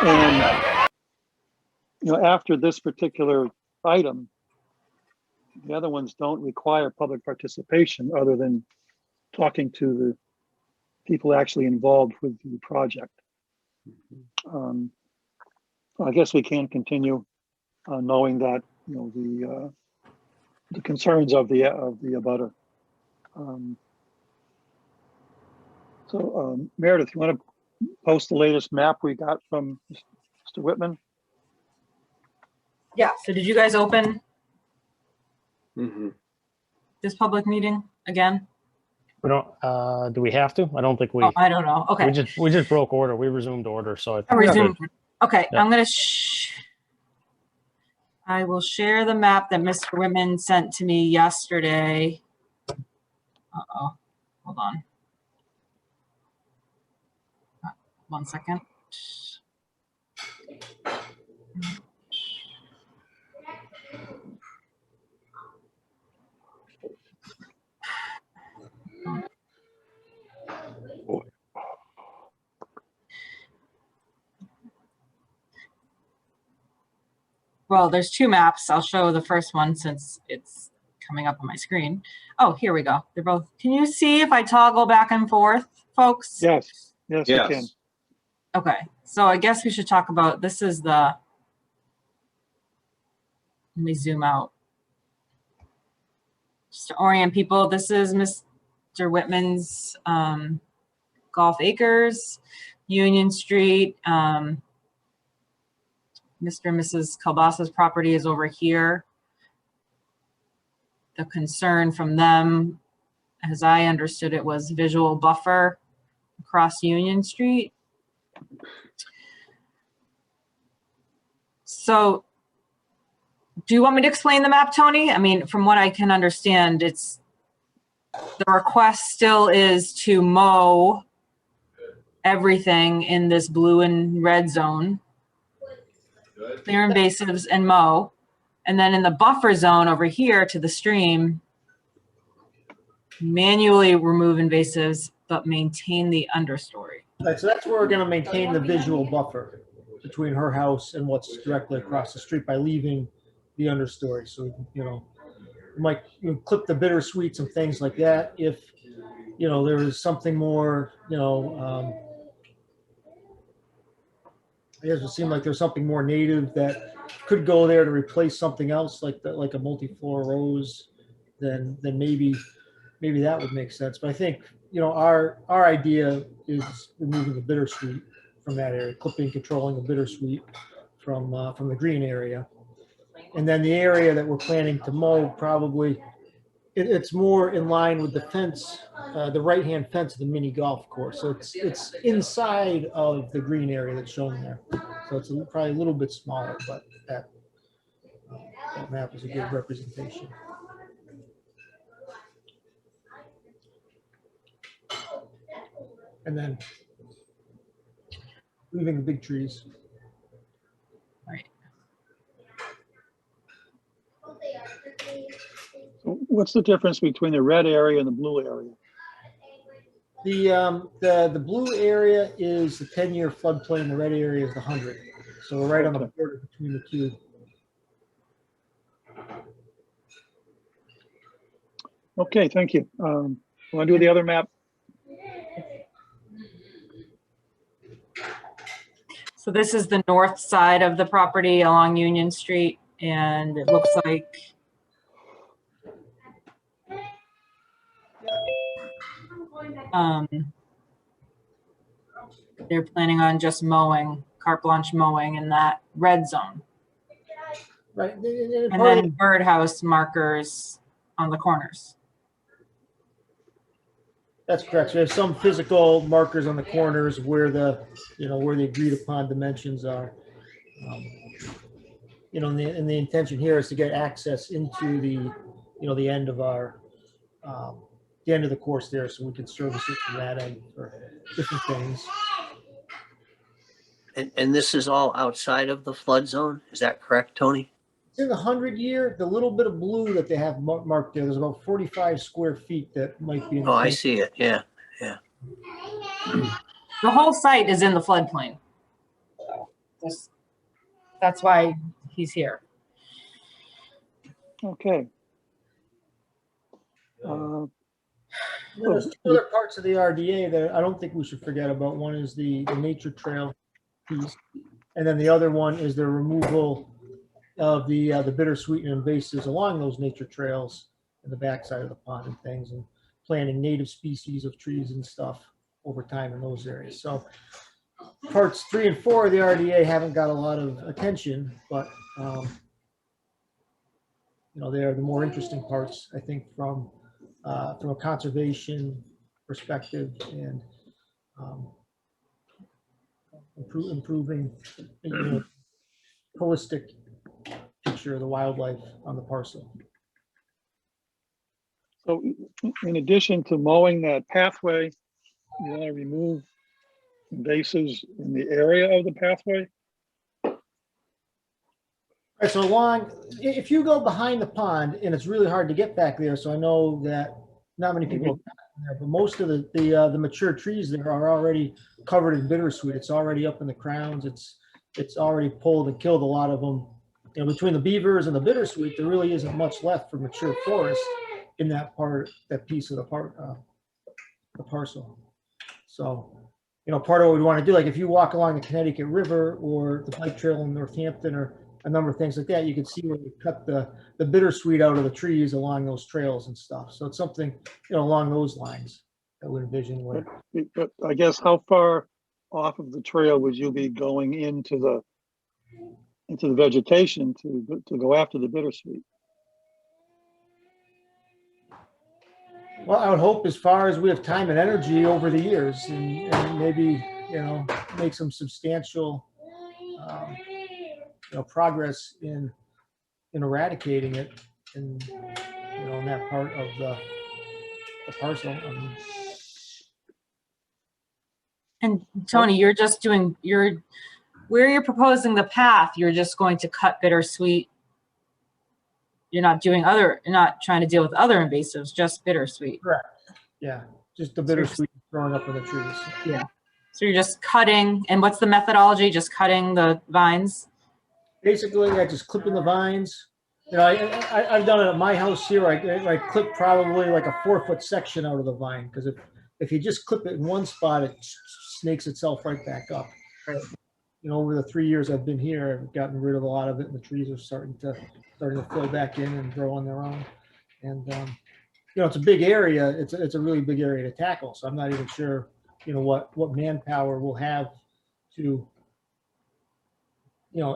and after this particular item, the other ones don't require public participation other than talking to the people actually involved with the project. I guess we can continue knowing that the concerns of the abutter. Meredith, you want to post the latest map we got from Mr. Whitman? Yeah. So did you guys open Mm-hmm. this public meeting again? We don't. Do we have to? I don't think we. Oh, I don't know. Okay. We just broke order. We resumed order. So I I resumed. Okay. Yeah. I'm gonna. I will share the map that Mr. Whitman sent to me yesterday. Uh-oh. Hold on. 1 second. Well, there's two maps. I'll show the first one since it's coming up on my screen. Oh, here we go. They're both. Can you see if I toggle back and forth, folks? Yes, you can. Yes. Okay, so I guess we should talk about, this is the Let me zoom out. Just to orient people, this is Mr. Whitman's Golf Acres, Union Street. Mr. and Mrs. Kalbasa's property is over here. The concern from them, as I understood it, was visual buffer across Union Street. So do you want me to explain the map, Tony? I mean, from what I can understand, it's the request still is to mow everything in this blue and red zone, clear invasives and mow. And then in the buffer zone over here to the stream, manually remove invasives, but maintain the understory. Right, so that's where we're gonna maintain the visual buffer between her house and what's directly across the street by leaving the understory. So, you know, you might clip the bittersweets and things like that. If, you know, there is something more, you know, I guess it would seem like there's something more native that could go there to replace something else like the, like a multiflora rose, then maybe that would make sense. But I think, you know, our idea is removing the bittersweet from that area, clipping, controlling the bittersweet from the green area. And then the area that we're planning to mow, probably, it's more in line with the fence, the right-hand fence of the mini golf course. So it's inside of the green area that's shown there. So it's probably a little bit smaller, but that map is a good representation. And then leaving the big trees. So what's the difference between the red area and the blue area? The blue area is the 10-year floodplain. The red area is the 100. So we're right on the border between the two. Okay, thank you. Want to do the other map? So this is the north side of the property along Union Street, and it looks like they're planning on just mowing, carte blanche mowing in that red zone. Right. And then birdhouse markers on the corners. That's correct. So there's some physical markers on the corners where the, you know, where the agreed upon dimensions are. You know, and the intention here is to get access into the, you know, the end of our, the end of the course there, so we can service it from that end for different things. And this is all outside of the flood zone? Is that correct, Tony? It's in the 100-year, the little bit of blue that they have marked there, there's about 45 square feet that might be in the Oh, I see it. Yeah, yeah. The whole site is in the floodplain. That's why he's here. Okay. There's two other parts of the RDA that I don't think we should forget about. One is the nature trail piece, and then the other one is the removal of the bittersweet and invasives along those nature trails in the backside of the pond and things, and planting native species of trees and stuff over time in those areas. So parts 3 and 4 of the RDA haven't got a lot of attention, but you know, they are the more interesting parts, I think, from a conservation perspective and improving, you know, holistic picture of the wildlife on the parcel. So in addition to mowing that pathway, you want to remove invasives in the area of the pathway? Right, so if you go behind the pond, and it's really hard to get back there, so I know that not many people have gotten there, but most of the mature trees there are already covered in bittersweet. It's already up in the crowns. It's already pulled and killed a lot of them. You know, between the beavers and the bittersweet, there really isn't much left for mature forest in that piece of the parcel. So, you know, part of what we want to do, like if you walk along the Connecticut River or the bike trail in Northampton or a number of things like that. You can see where you cut the bittersweet out of the trees along those trails and stuff. So it's something, along those lines I would envision where. But I guess how far off of the trail would you be going into the vegetation to go after the bittersweet? Well, I would hope as far as we have time and energy over the years and maybe, make some substantial, progress in eradicating it in that part of the parcel. And Tony, you're just doing, where you're proposing the path, you're just going to cut bittersweet. You're not trying to deal with other invasives, just bittersweet. Correct. Yeah, just the bittersweet growing up in the trees. Yeah. So you're just cutting, and what's the methodology? Just cutting the vines? Basically, just clipping the vines. I've done it at my house here. I clip probably like a 4-foot section out of the vine, because if you just clip it in one spot, it snakes itself right back up. Right. Over the 3 years I've been here, I've gotten rid of a lot of it, and the trees are starting to fill back in and grow on their own. And it's a big area. It's a really big area to tackle. So I'm not even sure, what manpower we'll have to,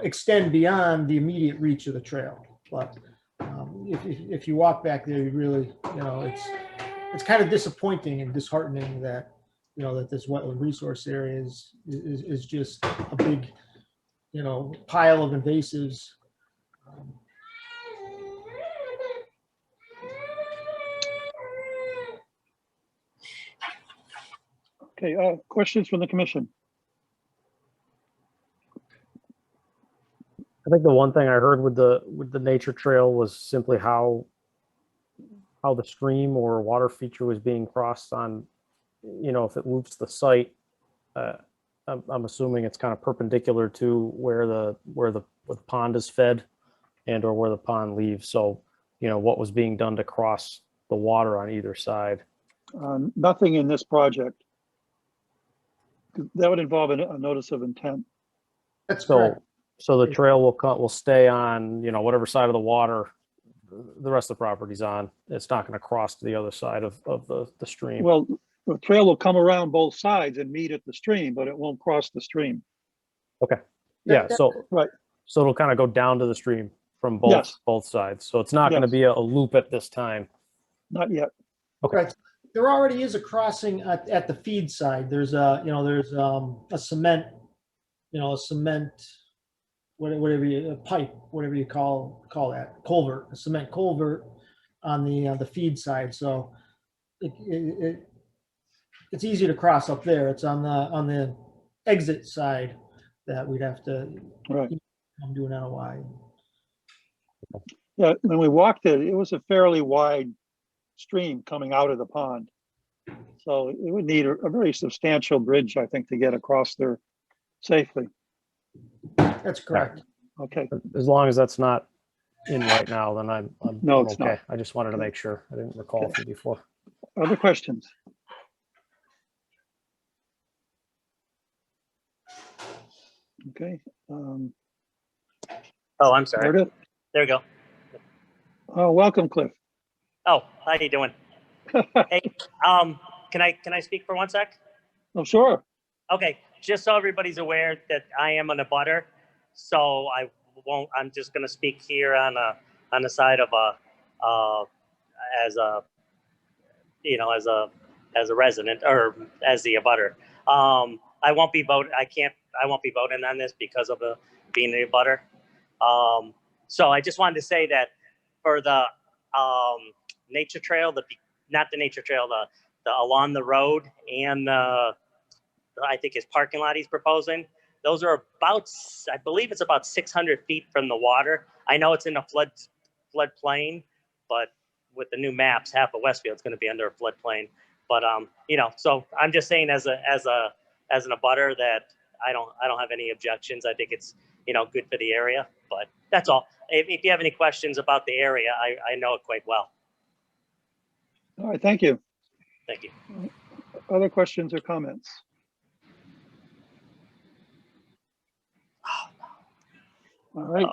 extend beyond the immediate reach of the trail. But if you walk back there, you really, it's kind of disappointing and disheartening that, that this wetland resource area is just a big, pile of invasives. Okay, questions from the commission? I think the one thing I heard with the nature trail was simply how the stream or water feature was being crossed on, if it loops the site. I'm assuming it's kind of perpendicular to where the pond is fed and or where the pond leaves. So, what was being done to cross the water on either side. Nothing in this project. That would involve a notice of intent. That's correct. So the trail will stay on, whatever side of the water the rest of the property's on. It's not going to cross to the other side of the stream. Well, the trail will come around both sides and meet at the stream, but it won't cross the stream. Okay. Yeah. So right. So it'll kind of go down to the stream from both sides. So it's not going to be a loop at this time. Not yet. Okay. Right. There already is a crossing at the feed side. There's a cement, a pipe, whatever you call that, culvert, a cement culvert on the feed side. So it's easy to cross up there. It's on the exit side that we'd have to do an NOI. Yeah, when we walked it, it was a fairly wide stream coming out of the pond. So it would need a very substantial bridge, I think, to get across there safely. That's correct. Okay. As long as that's not in right now, then I'm No, I'm it's okay. not. I just wanted to make sure. I didn't recall from before. Other questions? Okay. Oh, I'm sorry. Meredith? There we go. Oh, welcome, Cliff. Oh, how you doing? Hey, can I speak for 1 sec? Oh, sure. Okay, just so everybody's aware that I am an abutter, so I'm just gonna speak here on the side of as a resident or as the abutter. I won't be voting on this because of being the abutter. So I just wanted to say that for the nature trail, not the nature trail, the along the road and I think his parking lot he's proposing. Those are I believe it's about 600 feet from the water. I know it's in a floodplain, but with the new maps, half of Westfield's going to be under a floodplain. But so I'm just saying as an abutter that I don't have any objections. I think it's good for the area. But that's all. If you have any questions about the area, I know it quite well. All right, thank you. Thank you. Other questions or comments? All right.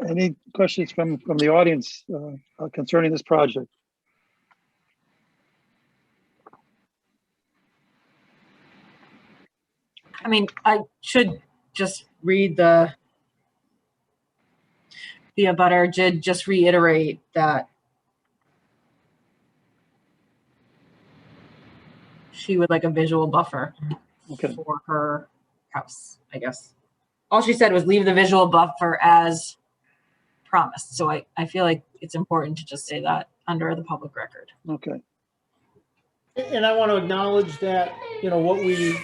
Any questions from the audience concerning this project? I mean, I should just read the abutter did just reiterate that she would like a visual buffer Okay. for her house, I guess. All she said was leave the visual buffer as promised. So I feel like it's important to just say that under the public record. Okay. And I want to acknowledge that, you know, what we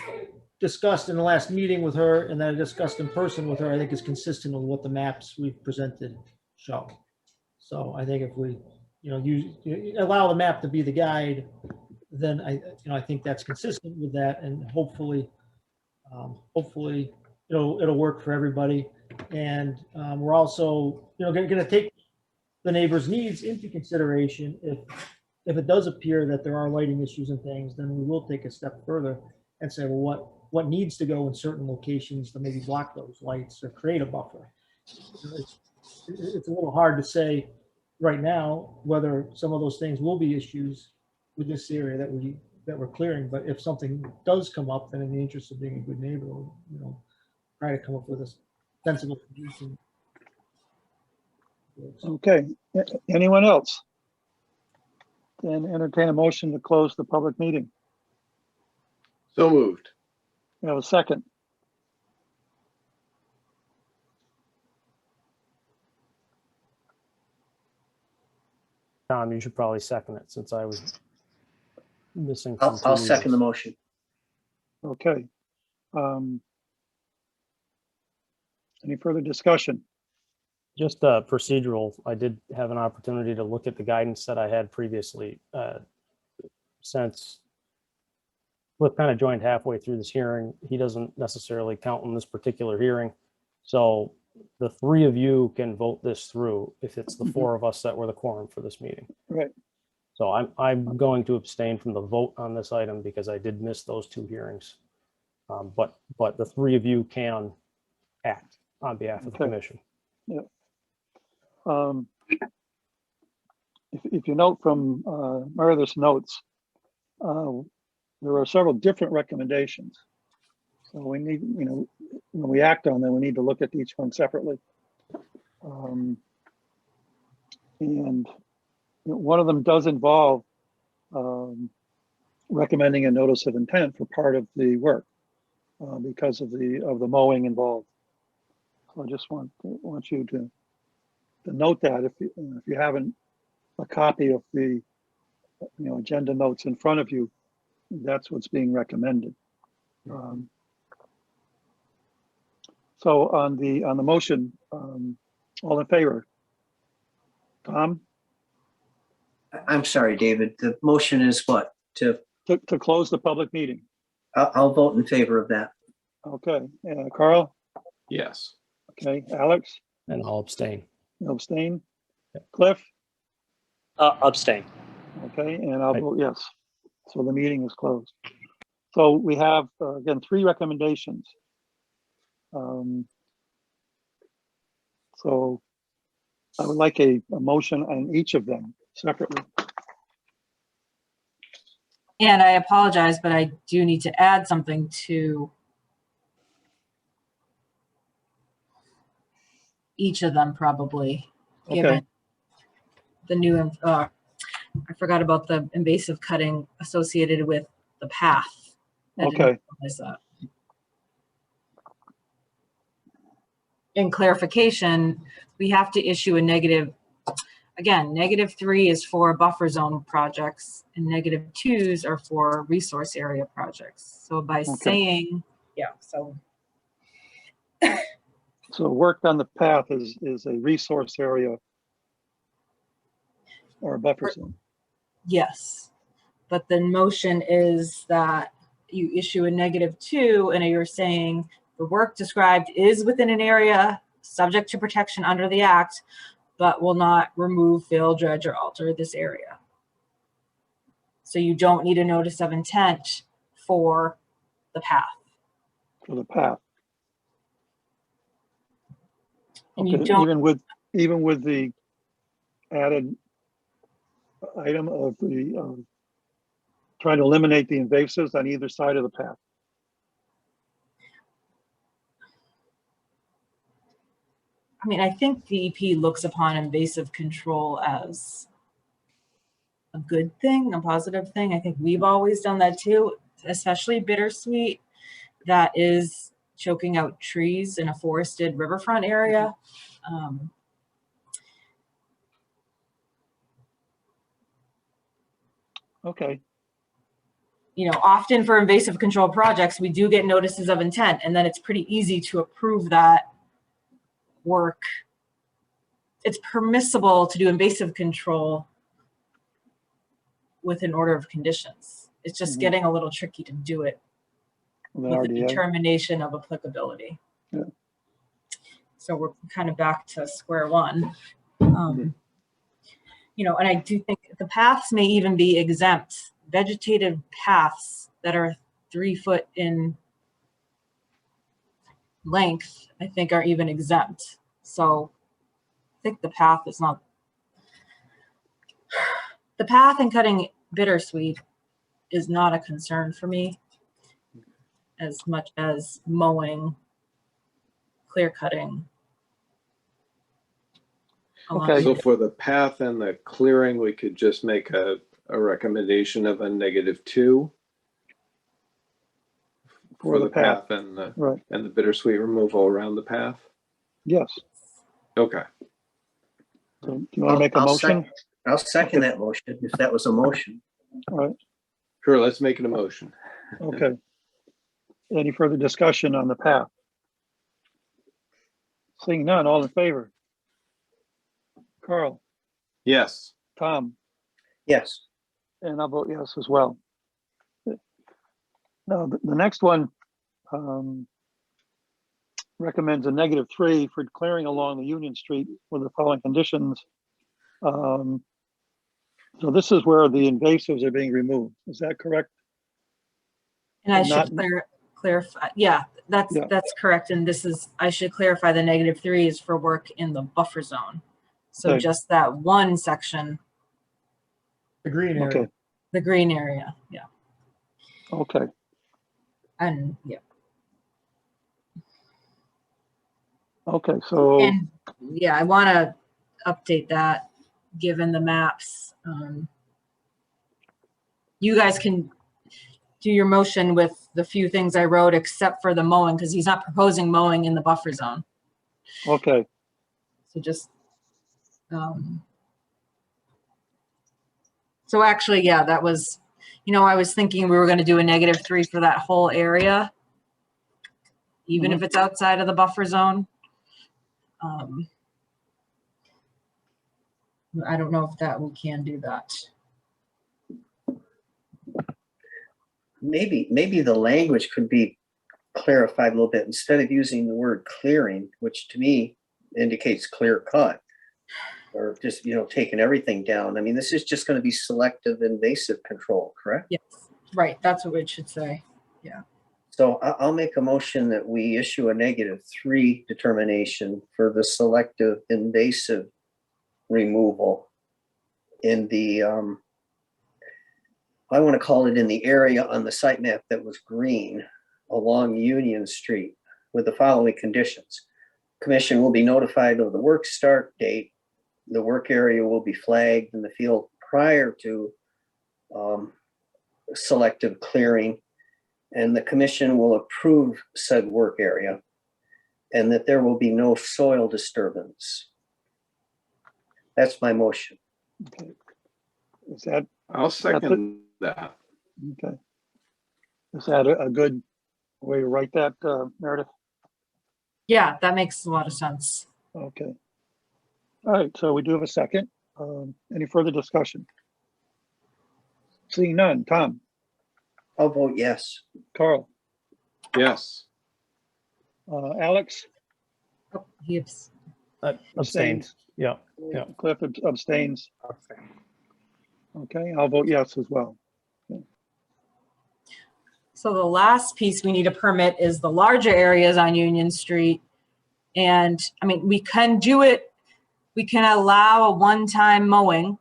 discussed in the last meeting with her and then discussed in person with her, I think is consistent with what the maps we've presented show. So I think if we, you know, allow the map to be the guide, then I think that's consistent with that, and hopefully, it'll work for everybody. And we're also, you know, going to take the neighbors' needs into consideration. If it does appear that there are lighting issues and things, then we will take a step further and say, well, what needs to go in certain locations to maybe block those lights or create a buffer. It's a little hard to say right now whether some of those things will be issues with this area that we're clearing. But if something does come up, then in the interest of being a good neighbor, we'll, you know, try to come up with a sensible solution. Okay. Anyone else? Then entertain a motion to close the public meeting. So moved. We have a second. Tom, you should probably second it since I was missing. I'll second the motion. Okay. Any further discussion? Just procedural, I did have an opportunity to look at the guidance that I had previously. Since Cliff kind of joined halfway through this hearing, he doesn't necessarily count in this particular hearing. So the three of you can vote this through if it's the four of us that were the quorum for this meeting. Right. So I'm going to abstain from the vote on this item because I did miss those two hearings. But the three of you can act on behalf of the Okay. commission. Yeah. If you note from Meredith's notes, there are several different recommendations. So we need, you know, when we act on them, we need to look at each one separately. And you know, one of them does involve recommending a notice of intent for part of the work because of the mowing involved. So I just want you to note that if you haven't a copy of the agenda notes in front of you, that's what's being recommended. So on the motion, all in favor? Tom? I'm sorry, David. The motion is what? To close the public meeting. I'll vote in favor of that. Okay. Carl? Yes. Okay. Alex? And I'll abstain. You abstain? Cliff? Abstain. Okay, and I'll vote yes. So the meeting is closed. So we have, again, three recommendations. So I would like a motion on each of them separately. And I apologize, but I do need to add something to each of them probably, Okay, given the new, I forgot about the invasive cutting associated with the path. I didn't okay, realize that. In clarification, we have to issue a negative, again, -3 is for buffer zone projects and -2s are for resource area projects. So by saying, yeah, so. so work on the path is a resource area or a buffer zone. Yes, but the motion is that you issue a -2 and you're saying the work described is within an area subject to protection under the act, but will not remove, fill, dredge, or alter this area. So you don't need a notice of intent for the path. For the path. And you Okay, don't, even with the added item of the, trying to eliminate the invasives on either side of the path. I mean, I think DEP looks upon invasive control as a good thing, a positive thing. I think we've always done that too, especially bittersweet. That is choking out trees in a forested riverfront area. Okay, You know, often for invasive control projects, we do get notices of intent, and then it's pretty easy to approve that work. It's permissible to do invasive control with an order of conditions. It's just Mhm. getting a little tricky to do it the with a RDA. determination of applicability. Yeah. So we're kind of back to square one. You know, and I do think the paths may even be exempt. Vegetative paths that are 3 foot in length, I think, are even exempt. So I think the path is not. The path and cutting bittersweet is not a concern for me as much as mowing, clear cutting. Okay. So for the path and the clearing, we could just make a recommendation of a -2 for the path and Right, the bittersweet removal around the path. yes. Okay. So do you want to make a I'll motion? I'll second that motion, if that was a motion. All right, Sure, let's make it a motion. okay. Any further discussion on the path? Seeing none, all in favor? Carl, Yes. Tom, Yes, and I'll vote yes as well. Now, the next one recommends a -3 for clearing along the Union Street with the following conditions. So this is where the invasives are being removed. Is that correct? And I And should clarify, yeah, Yeah. that's correct. And this is, I should clarify the -3 is for work in the buffer zone. So Okay. just that one section, The green area. Okay, the green area, yeah. okay, And yeah, okay, so, and yeah, I want to update that given the maps. You guys can do your motion with the few things I wrote, except for the mowing, because he's not proposing mowing in the buffer zone. okay, So just, so actually, yeah, that was, you know, I was thinking we were going to do a -3 for that whole area, even if it's outside of the buffer zone. I don't know if that we can do that. maybe the language could be clarified a little bit. Instead of using the word clearing, which to me indicates clear cut, or just, taking everything down. I mean, this is just going to be selective invasive control, correct? Yes, right. That's what it should say. So I'll make a motion that we issue a -3 determination for the selective invasive removal in the, I want to call it in the area on the site map that was green along Union Street with the following conditions. Commission will be notified of the work start date. The work area will be flagged in the field prior to selective clearing, and the commission will approve said work area, and that there will be no soil disturbance. That's my motion. okay. Is that, I'll second that. okay. Is that a good way to write that, Meredith? Yeah, that makes a lot of sense. Okay. All right, so we do have a second. Any further discussion? Seeing none, Tom, I'll vote yes. Carl, Yes. Alex, Oh, he Abstained. Yeah. Yeah. Cliff abstains. Okay, I'll vote yes as well. So the last piece we need a permit is the larger areas on Union Street And I mean, we can do it, we can allow a one-time mowing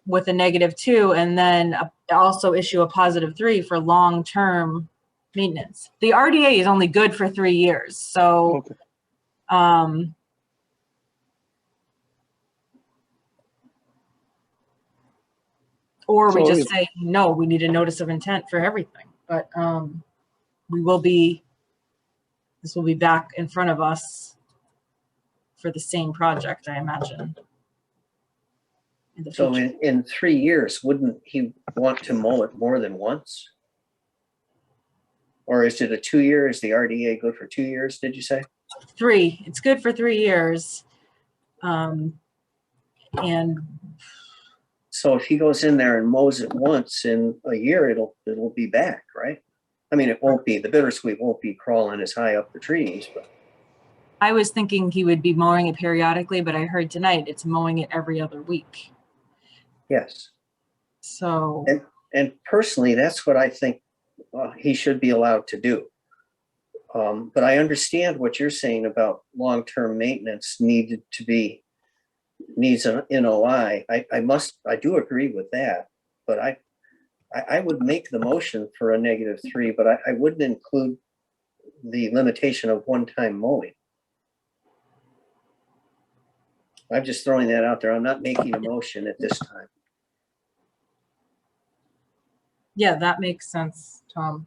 with a -2 and then also issue a +3 for long-term maintenance. The RDA is only good for 3 years, so Okay. Or we So just if- say, no, we need a notice of intent for everything, but this will be back in front of us for the same project, I imagine. In the So future. in 3 years, wouldn't he want to mow it more than once? Or is it a 2-year? Is the RDA good for 2 years, did you say? 3, it's good for 3 years. And So if he goes in there and mows it once in a year, it'll be back, right? I mean, it won't be, the bittersweet won't be crawling as high up the trees, but I was thinking he would be mowing it periodically, but I heard tonight it's mowing it every other week. yes. So, And personally, that's what I think he should be allowed to do. But I understand what you're saying about long-term maintenance needs an NOI. I do agree with that, but I would make the motion for a -3, but I wouldn't include the limitation of one-time mowing. I'm just throwing that out there. I'm not making a motion at this time. yeah, that makes sense, Tom.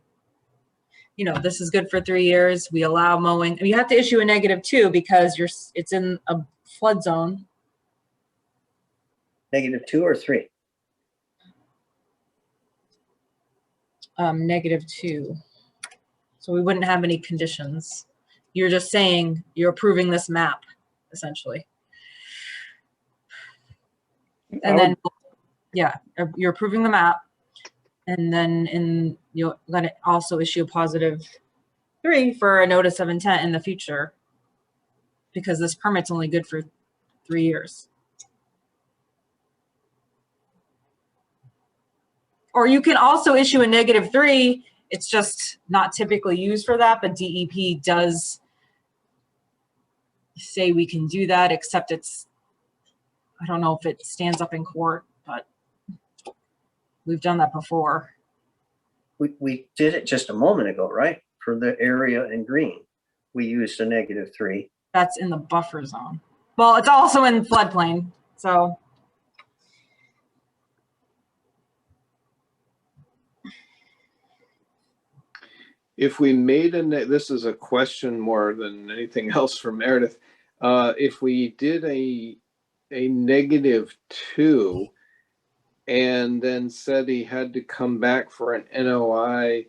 You know, this is good for 3 years. We allow mowing. You have to issue a -2 because it's in a flood zone. -2 or 3? -2. So we wouldn't have any conditions. You're just saying you're approving this map, essentially. And then, yeah, you're approving the map. And then you're gonna also issue a +3 for a notice of intent in the future. Because this permit's only good for 3 years. Or you can also issue a -3. It's just not typically used for that, but DEP does say we can do that, except I don't know if it stands up in court, but we've done that before. We did it just a moment ago, right? For the area in green, we used a -3. That's in the buffer zone. Well, it's also in floodplain, so. If we made this is a question more than anything else for Meredith. If we did a -2 and then said he had to come back for an NOI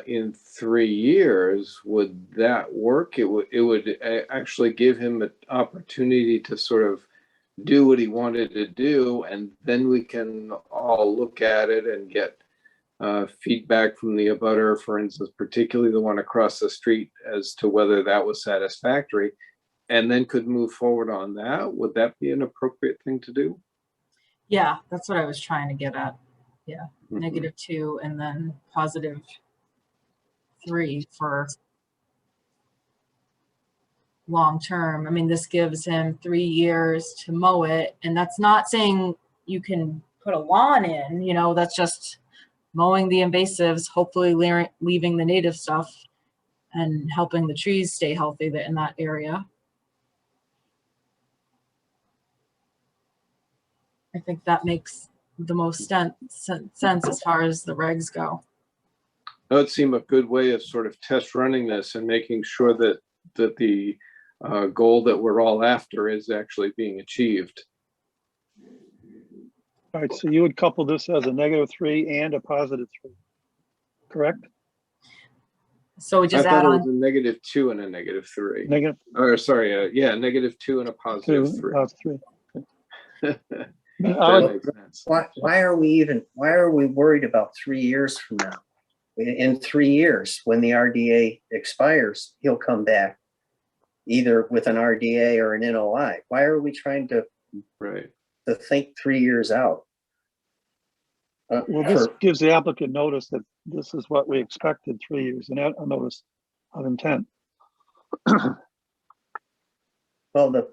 in 3 years, would that work? It would actually give him an opportunity to sort of do what he wanted to do, and then we can all look at it and get feedback from the abutter, for instance, particularly the one across the street, as to whether that was satisfactory, and then could move forward on that. Would that be an appropriate thing to do? Yeah, that's what I was trying to get at. Yeah, Mhm. -2 and then +3 for long term. I mean, this gives him 3 years to mow it, and that's not saying you can put a lawn in, you know, that's just mowing the invasives, hopefully leaving the native stuff and helping the trees stay healthy in that area. I think that makes the most sense as far as the regs go. That would seem a good way of sort of test running this and making sure that the goal that we're all after is actually being achieved. All right, so you would couple this as a -3 and a +3, correct? So we I just thought add it was on, a -2 and a -3. Negative Or sorry, yeah, -2 and a 2, +3. +3. That makes sense. Why are we worried about 3 years from now? In 3 years, when the RDA expires, he'll come back either with an RDA or an NOI. Why are we trying to Right. think 3 years out? Well, this gives the applicant notice that this is what we expected, 3 years, and a notice of intent. Well,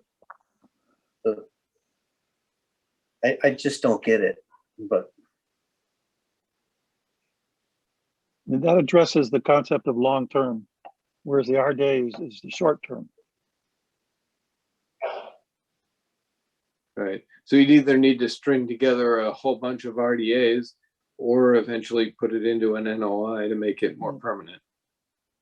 I just don't get it, but And that addresses the concept of long-term, whereas the RDA is the short-term. Right. So you'd either need to string together a whole bunch of RDAs or eventually put it into an NOI to make it more permanent.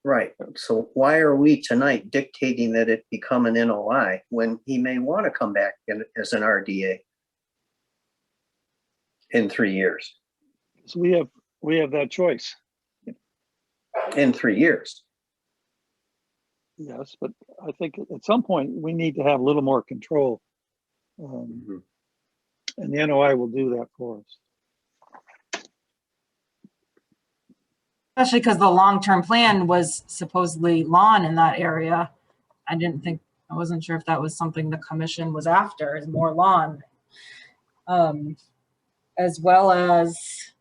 right. So why are we tonight dictating that it become an NOI when he may want to come back as an RDA in 3 years? So we have that choice. In 3 years. Yes, but I think at some point we need to have a little more control. Mhm. And the NOI will do that for us. Especially because the long-term plan was supposedly lawn in that area. I wasn't sure if that was something the commission was after, is more lawn. As well as,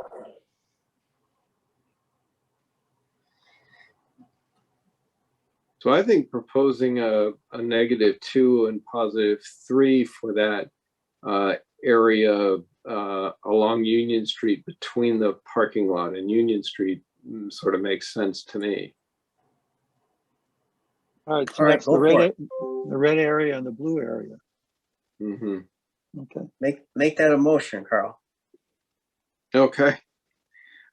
So I think proposing a -2 and +3 for that area along Union Street between the parking lot and Union Street sort of makes sense to me. All right, so All right, that's go for the red area and the blue area. Hmm. Okay, Make that a motion, Carl. Okay.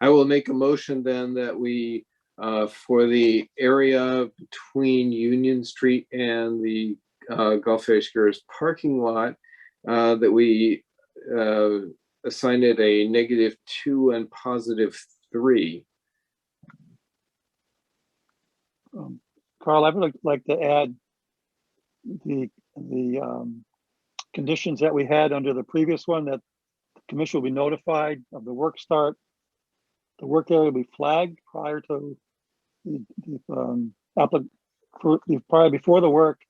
I will make a motion then that we, for the area between Union Street and the Gulf Acres parking lot, that we assign it a -2 and +3. Carl, I would like to add the conditions that we had under the previous one, that the commission will be notified of the work start. The work area will be flagged prior to prior before the work,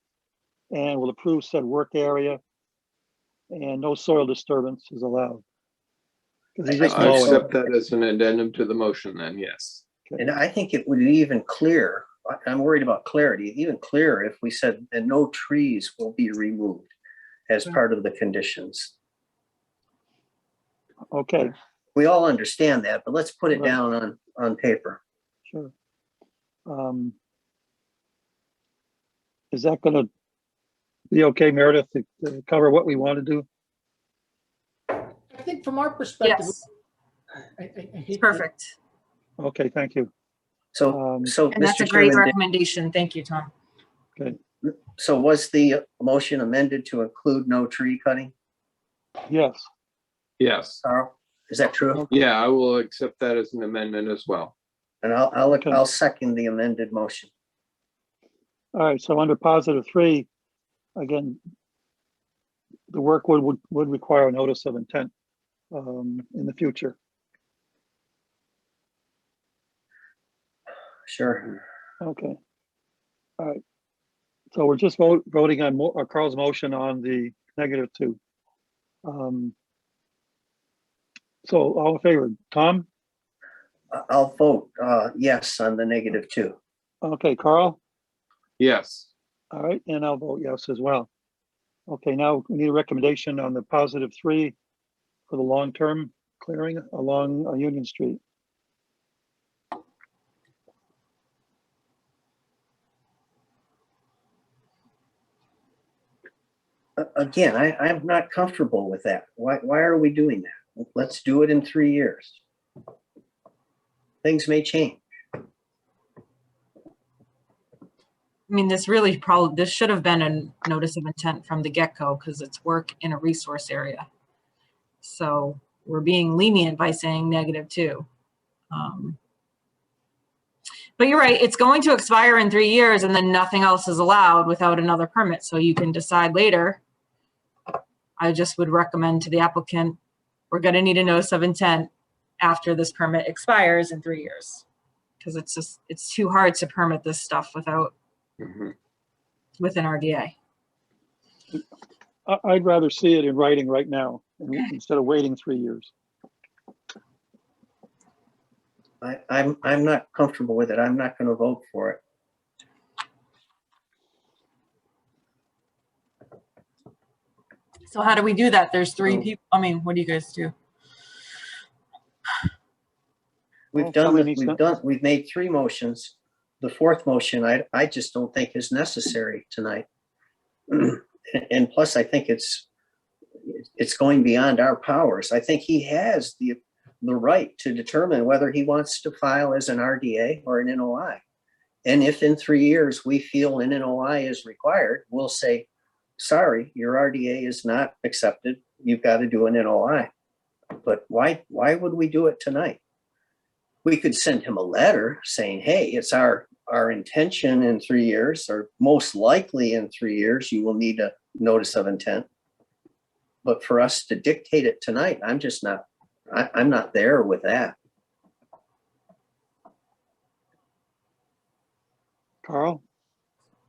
and will approve said work area, and no soil disturbance is allowed. 'Cause he's just I mowing. accept that as an addendum to the motion then, yes. And I think it would be even clear. I'm worried about clarity, even clearer if we said that no trees will be removed as part of the conditions. Okay, We all understand that, but let's put it Right. down on paper. sure. Is that gonna be okay, Meredith, to cover what we want to do? I think from our perspective, yes, I hate to- perfect. Okay, thank you. So, Um, so And that's a Mr. great Chairman, recommendation. Thank you, Tom. Okay, so was the motion amended to include no tree cutting? yes, Yes. Carl, is that true? Yeah, I will accept that as an amendment as well. And Okay. I'll second the amended motion. all right, so under +3, again, the work would require a notice of intent in the future. Sure. Okay. All right. So we're just voting on Carl's motion on the -2. So all in favor, Tom? I'll vote yes on the -2. Okay, Carl? Yes. All right, and I'll vote yes as well. Okay, now we need a recommendation on the +3 for the long-term clearing along Union Street. Again, I'm not comfortable with that. Why are we doing that? Let's do it in 3 years. Things may change. I mean, this should have been a notice of intent from the get-go because it's work in a resource area. So we're being lenient by saying -2. But you're right, it's going to expire in 3 years and then nothing else is allowed without another permit. So you can decide later. I just would recommend to the applicant, we're gonna need a notice of intent after this permit expires in 3 years. Because it's too hard to permit this stuff Mhm. with an RDA. I'd rather see it in writing right now instead of waiting 3 years. I'm not comfortable with it. I'm not going to vote for it. So how do we do that? There's three Oh. people. I mean, what do you guys do? We've Well, done, somebody needs we've made three motions. The fourth motion, I just don't think is necessary tonight. And plus, I think it's going beyond our powers. I think he has the right to determine whether he wants to file as an RDA or an NOI. And if in 3 years we feel an NOI is required, we'll say, sorry, your RDA is not accepted. You've got to do an NOI. But why would we do it tonight? We could send him a letter saying, hey, it's our intention in 3 years, or most likely in 3 years, you will need a notice of intent. But for us to dictate it tonight, I'm just not, I'm not there with that. Carl?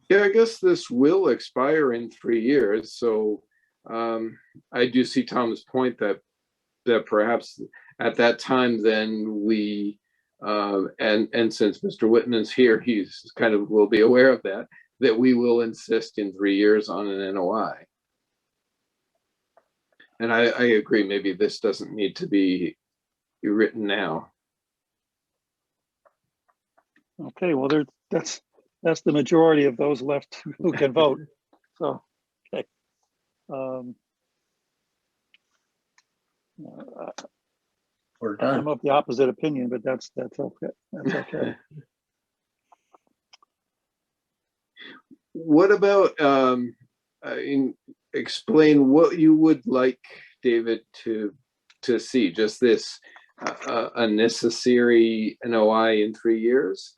Yeah, I guess this will expire in 3 years, so I do see Tom's point that perhaps at that time, then we and since Mr. Whitman's here, he's kind of will be aware of that we will insist in 3 years on an NOI. And I agree, maybe this doesn't need to be written now. Okay, well, that's the majority of those left who can vote. So, okay. We're I'm done. of the opposite opinion, but that's okay. That's okay. What about explain what you would like David to see? Just this a necessary NOI in 3 years?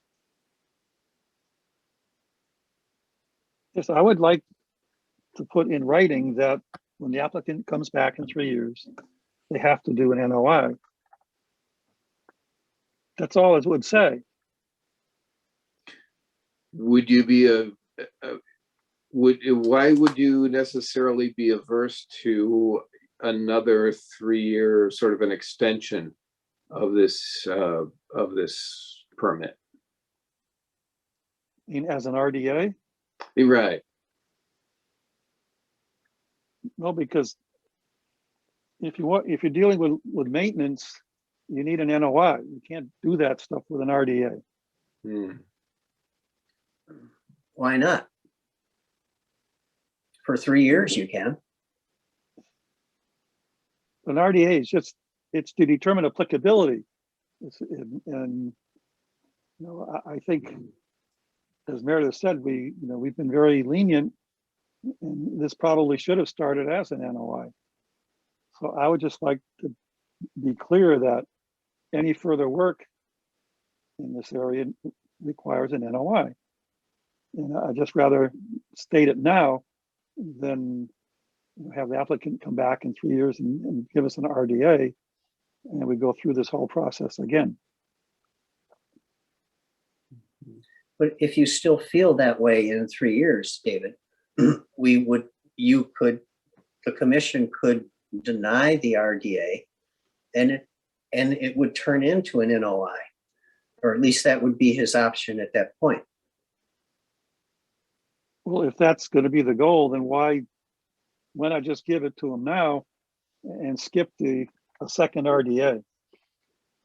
Yes, I would like to put in writing that when the applicant comes back in 3 years, they have to do an NOI. That's all it would say. Would you be why would you necessarily be averse to another 3 year sort of an extension of this permit? I mean, as an RDA? Right. No, because if you're dealing with maintenance, you need an NOI. You can't do that stuff with an RDA. Why not? For 3 years, you can. An RDA is it's to determine applicability. And you know, I think, as Meredith said, we've been very lenient, and this probably should have started as an NOI. So I would just like to be clear that any further work in this area requires an NOI. And I just rather state it now than have the applicant come back in 3 years and give us an RDA, and we go through this whole process again. But if you still feel that way in 3 years, David, the commission could deny the RDA, and it would turn into an NOI, or at least that would be his option at that point. Well, if that's going to be the goal, then why not just give it to him now and skip a second RDA?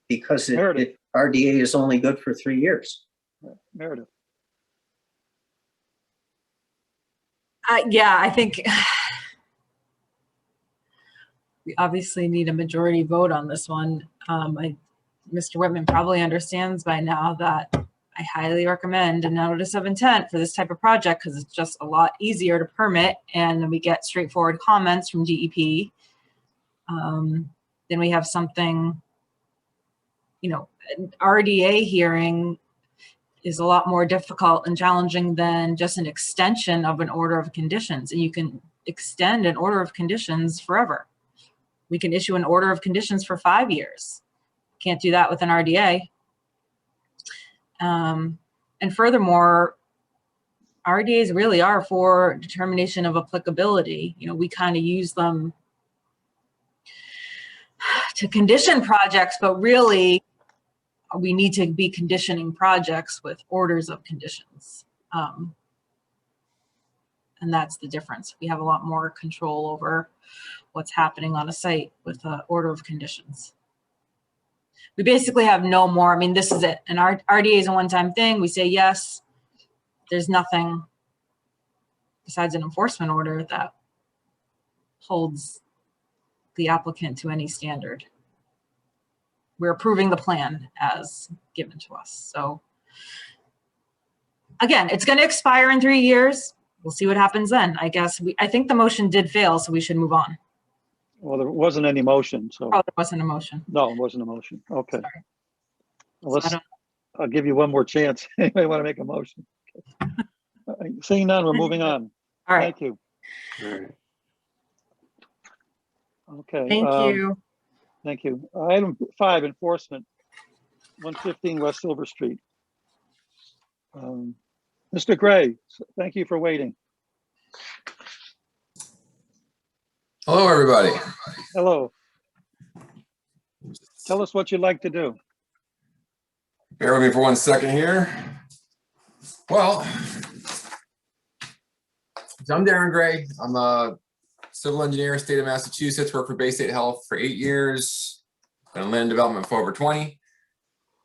Because Meredith. RDA is only good for 3 years. Meredith. Yeah, I think we obviously need a majority vote on this one. Mr. Whitman probably understands by now that I highly recommend a notice of intent for this type of project because it's just a lot easier to permit, and we get straightforward comments from DEP. Then we have something, an RDA hearing is a lot more difficult and challenging than just an extension of an order of conditions. And you can extend an order of conditions forever. We can issue an order of conditions for 5 years. Can't do that with an RDA. And furthermore, RDAs really are for determination of applicability. We kind of use them to condition projects, but really we need to be conditioning projects with orders of conditions. And that's the difference. We have a lot more control over what's happening on a site with an order of conditions. We basically have no more, I mean, this is it. An RDA is a one-time thing. We say yes. There's nothing besides an enforcement order that holds the applicant to any standard. We're approving the plan as given to us. So again, it's going to expire in 3 years. We'll see what happens then. I guess I think the motion did fail, so we should move on. Well, there wasn't any motion, so, Oh, there wasn't a motion. no, it wasn't a motion. Okay. Sorry. Well, So I don't- I'll give you one more chance. Anybody want to make a motion? Seeing none, we're moving on. All right. Thank you. All right. Okay. Thank you. Thank you. Item 5, enforcement, 115 West Silver Street. Mr. Gray, thank you for waiting. Hello, everybody. Hello. Tell us what you'd like to do. Bear with me for 1 second here. Well, so I'm Darren Gray. I'm a civil engineer, state of Massachusetts, worked for Bay State Health for 8 years, been in land development for over 20.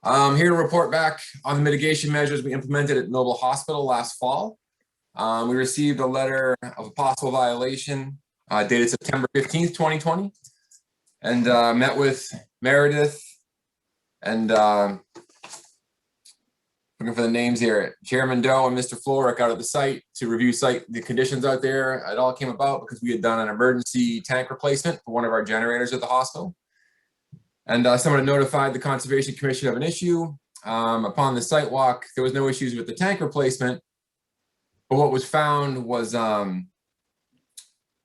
I'm here to report back on the mitigation measures we implemented at Noble Hospital last fall. We received a letter of a possible violation dated September 15th, 2020, and met with Meredith and looking for the names here, Chairman Doe and Mr. Floric out at the site to review the conditions out there. It all came about because we had done an emergency tank replacement for one of our generators at the hospital. And someone had notified the Conservation Commission of an issue. Upon the site walk, there was no issues with the tank replacement. But what was found was the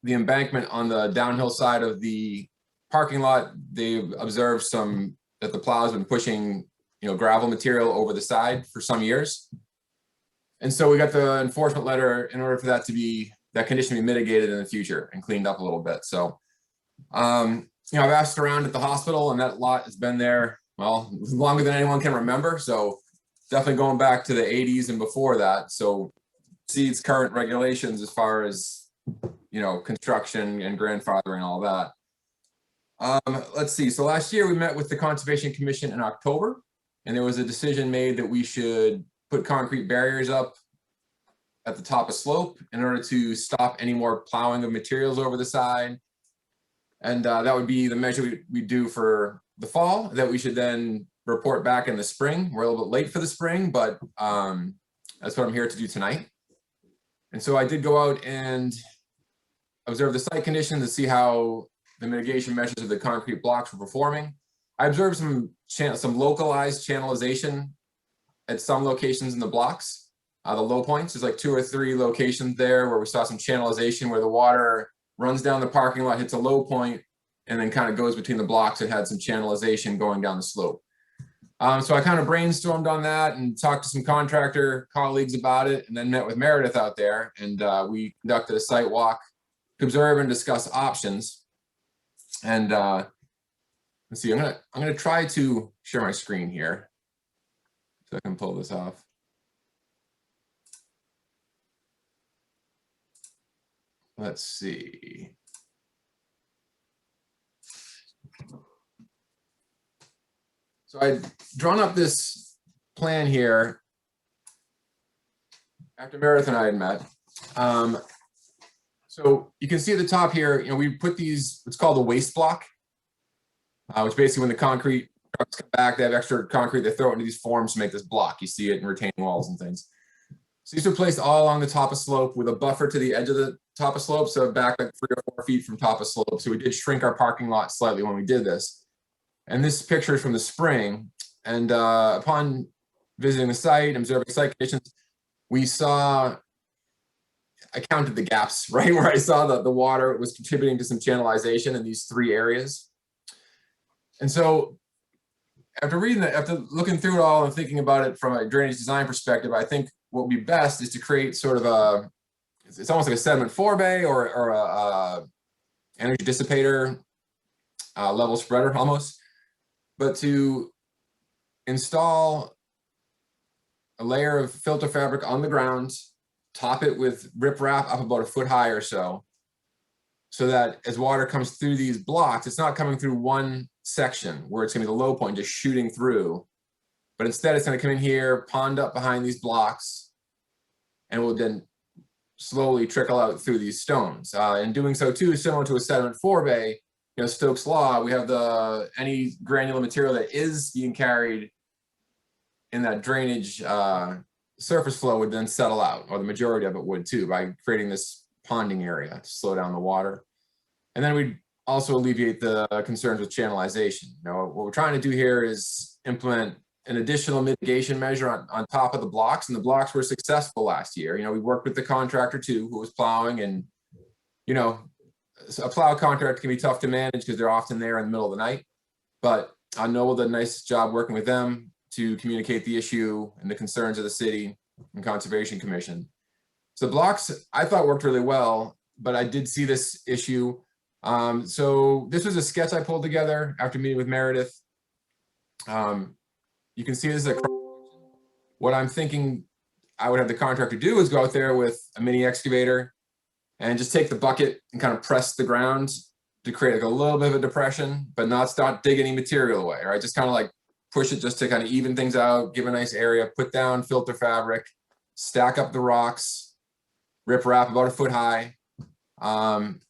embankment on the downhill side of the parking lot. They observed that the plow has been pushing gravel material over the side for some years. And so we got the enforcement letter in order for that condition to be mitigated in the future and cleaned up a little bit. So, I've asked around at the hospital, and that lot has been there, well, longer than anyone can remember. So definitely going back to the 80s and before that. So exceeds current regulations as far as, construction and grandfathering and all that. Let's see. So last year we met with the Conservation Commission in October, and there was a decision made that we should put concrete barriers up at the top of slope in order to stop any more plowing of materials over the side. And that would be the measure we do for the fall, that we should then report back in the spring. We're a little bit late for the spring, but that's what I'm here to do tonight. And so I did go out and observe the site conditions to see how the mitigation measures of the concrete blocks were performing. I observed some localized channelization at some locations in the blocks. The low points, there's like 2 or 3 locations there where we saw some channelization where the water runs down the parking lot, hits a low point, and then kind of goes between the blocks and had some channelization going down the slope. So I kind of brainstormed on that and talked to some contractor colleagues about it, and then met with Meredith out there, and we conducted a site walk to observe and discuss options. And let's see, I'm gonna try to share my screen here so I can pull this off. Let's see. So I'd drawn up this plan here after Meredith and I had met. So you can see at the top here, we put these, it's called a waste block, which basically when the concrete trucks come back, they have extra concrete, they throw it into these forms to make this block. You see it in retaining walls and things. So these are placed all along the top of slope with a buffer to the edge of the top of slope, so back like 3 or 4 feet from top of slope. So we did shrink our parking lot slightly when we did this. And this picture is from the spring. And upon visiting the site, observing site conditions, we saw, I counted the gaps, right, where I saw that the water was contributing to some channelization in these 3 areas. And so after reading that, after looking through it all and thinking about it from a drainage design perspective, I think what would be best is to create sort of it's almost like a sediment forebay or a energy dissipator level spreader almost, but to install a layer of filter fabric on the ground top it with riprap up about a foot high or so. So that as water comes through these blocks, it's not coming through one section where it's gonna be the low point, just shooting through. But instead it's gonna come in here, pond up behind these blocks, and will then slowly trickle out through these stones. And doing so too, similar to a sediment forebay, Stokes Law, we have any granular material that is being carried in that drainage surface flow would then settle out, or the majority of it would too, by creating this ponding area to slow down the water. And then we'd also alleviate the concerns with channelization. What we're trying to do here is implement an additional mitigation measure on top of the blocks, and the blocks were successful last year. We worked with the contractor too, who was plowing, and a plow contractor can be tough to manage because they're often there in the middle of the night. But I know did a nice job working with them to communicate the issue and the concerns of the city and Conservation Commission. So the blocks I thought worked really well, but I did see this issue. So this was a sketch I pulled together after meeting with Meredith. You can see this is what I'm thinking I would have the contractor do is go out there with a mini excavator and just take the bucket and kind of press the ground to create like a little bit of a depression, but not start digging any material away, right? Just kind of like push it just to kind of even things out, give a nice area, put down filter fabric, stack up the rocks, rip wrap about a foot high,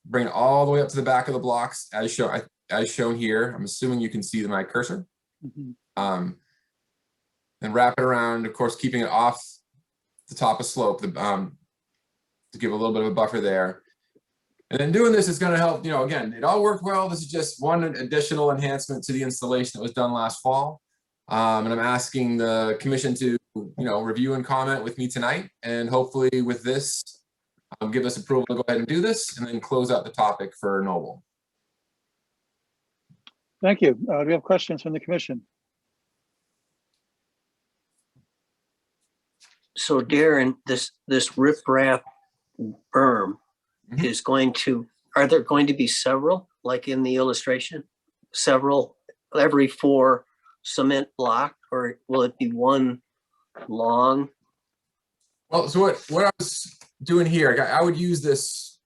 bring it all the way up to the back of the blocks as shown here. I'm assuming you can see my cursor. Mhm. Then wrap it around, of course, keeping it off the top of slope to give a little bit of a buffer there. And then doing this is going to help, again, it all worked well. This is just one additional enhancement to the installation that was done last fall. And I'm asking the commission to, review and comment with me tonight. And hopefully with this, give us approval to go ahead and do this and then close out the topic for Noble. Thank you. Do we have questions from the commission? So Darren, this riprap berm is are there going to be several, like in the illustration? Several, every 4 cement block, or will it be one long? Well, so what I was doing here, I would use this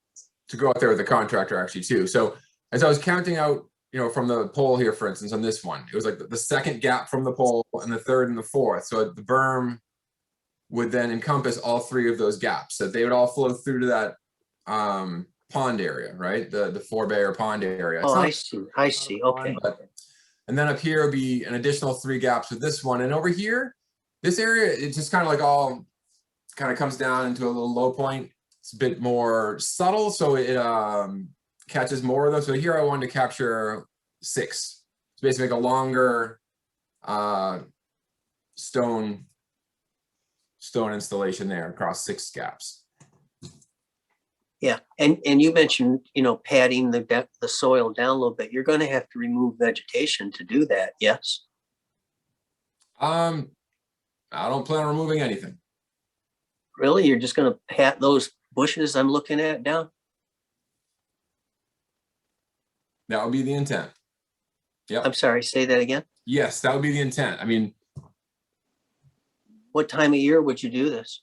to go out there with the contractor actually too. So as I was counting out, from the pole here, for instance, on this one, it was like the second gap from the pole and the third and the fourth. So the berm would then encompass all 3 of those gaps. So they would all flow through to that pond area, right? The forebay or pond area. Oh, I see. Okay. And then up here would be an additional 3 gaps with this one. And over here, this area, it just kind of like all kind of comes down into a little low point. It's a bit more subtle, so it catches more of them. So here I wanted to capture 6. It's basically like a longer stone installation there across 6 gaps. Yeah, and you mentioned, padding the soil down a little bit. You're going to have to remove vegetation to do that, yes? I don't plan on removing anything. Really? You're just going to pat those bushes I'm looking at down? That would be the intent. Yep. I'm sorry, say that again? Yes, that would be the intent. I mean, what time of year would you do this?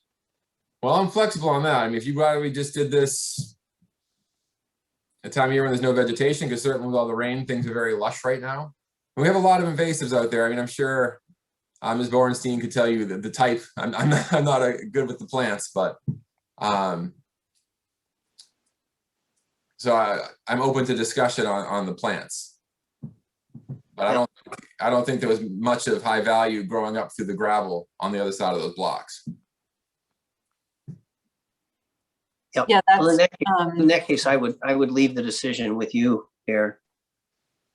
well, I'm flexible on that. I mean, if you we just did this a time of year when there's no vegetation, because certainly with all the rain, things are very lush right now. And we have a lot of invasives out there. I mean, I'm sure Ms. Borenstein could tell you that the type. I'm not good with the plants, but so I'm open to discussion on the plants. But I don't think there was much of high value growing up through the gravel on the other side of those blocks. Yep. Yeah, Well, in that's, that case, I would leave the decision with you here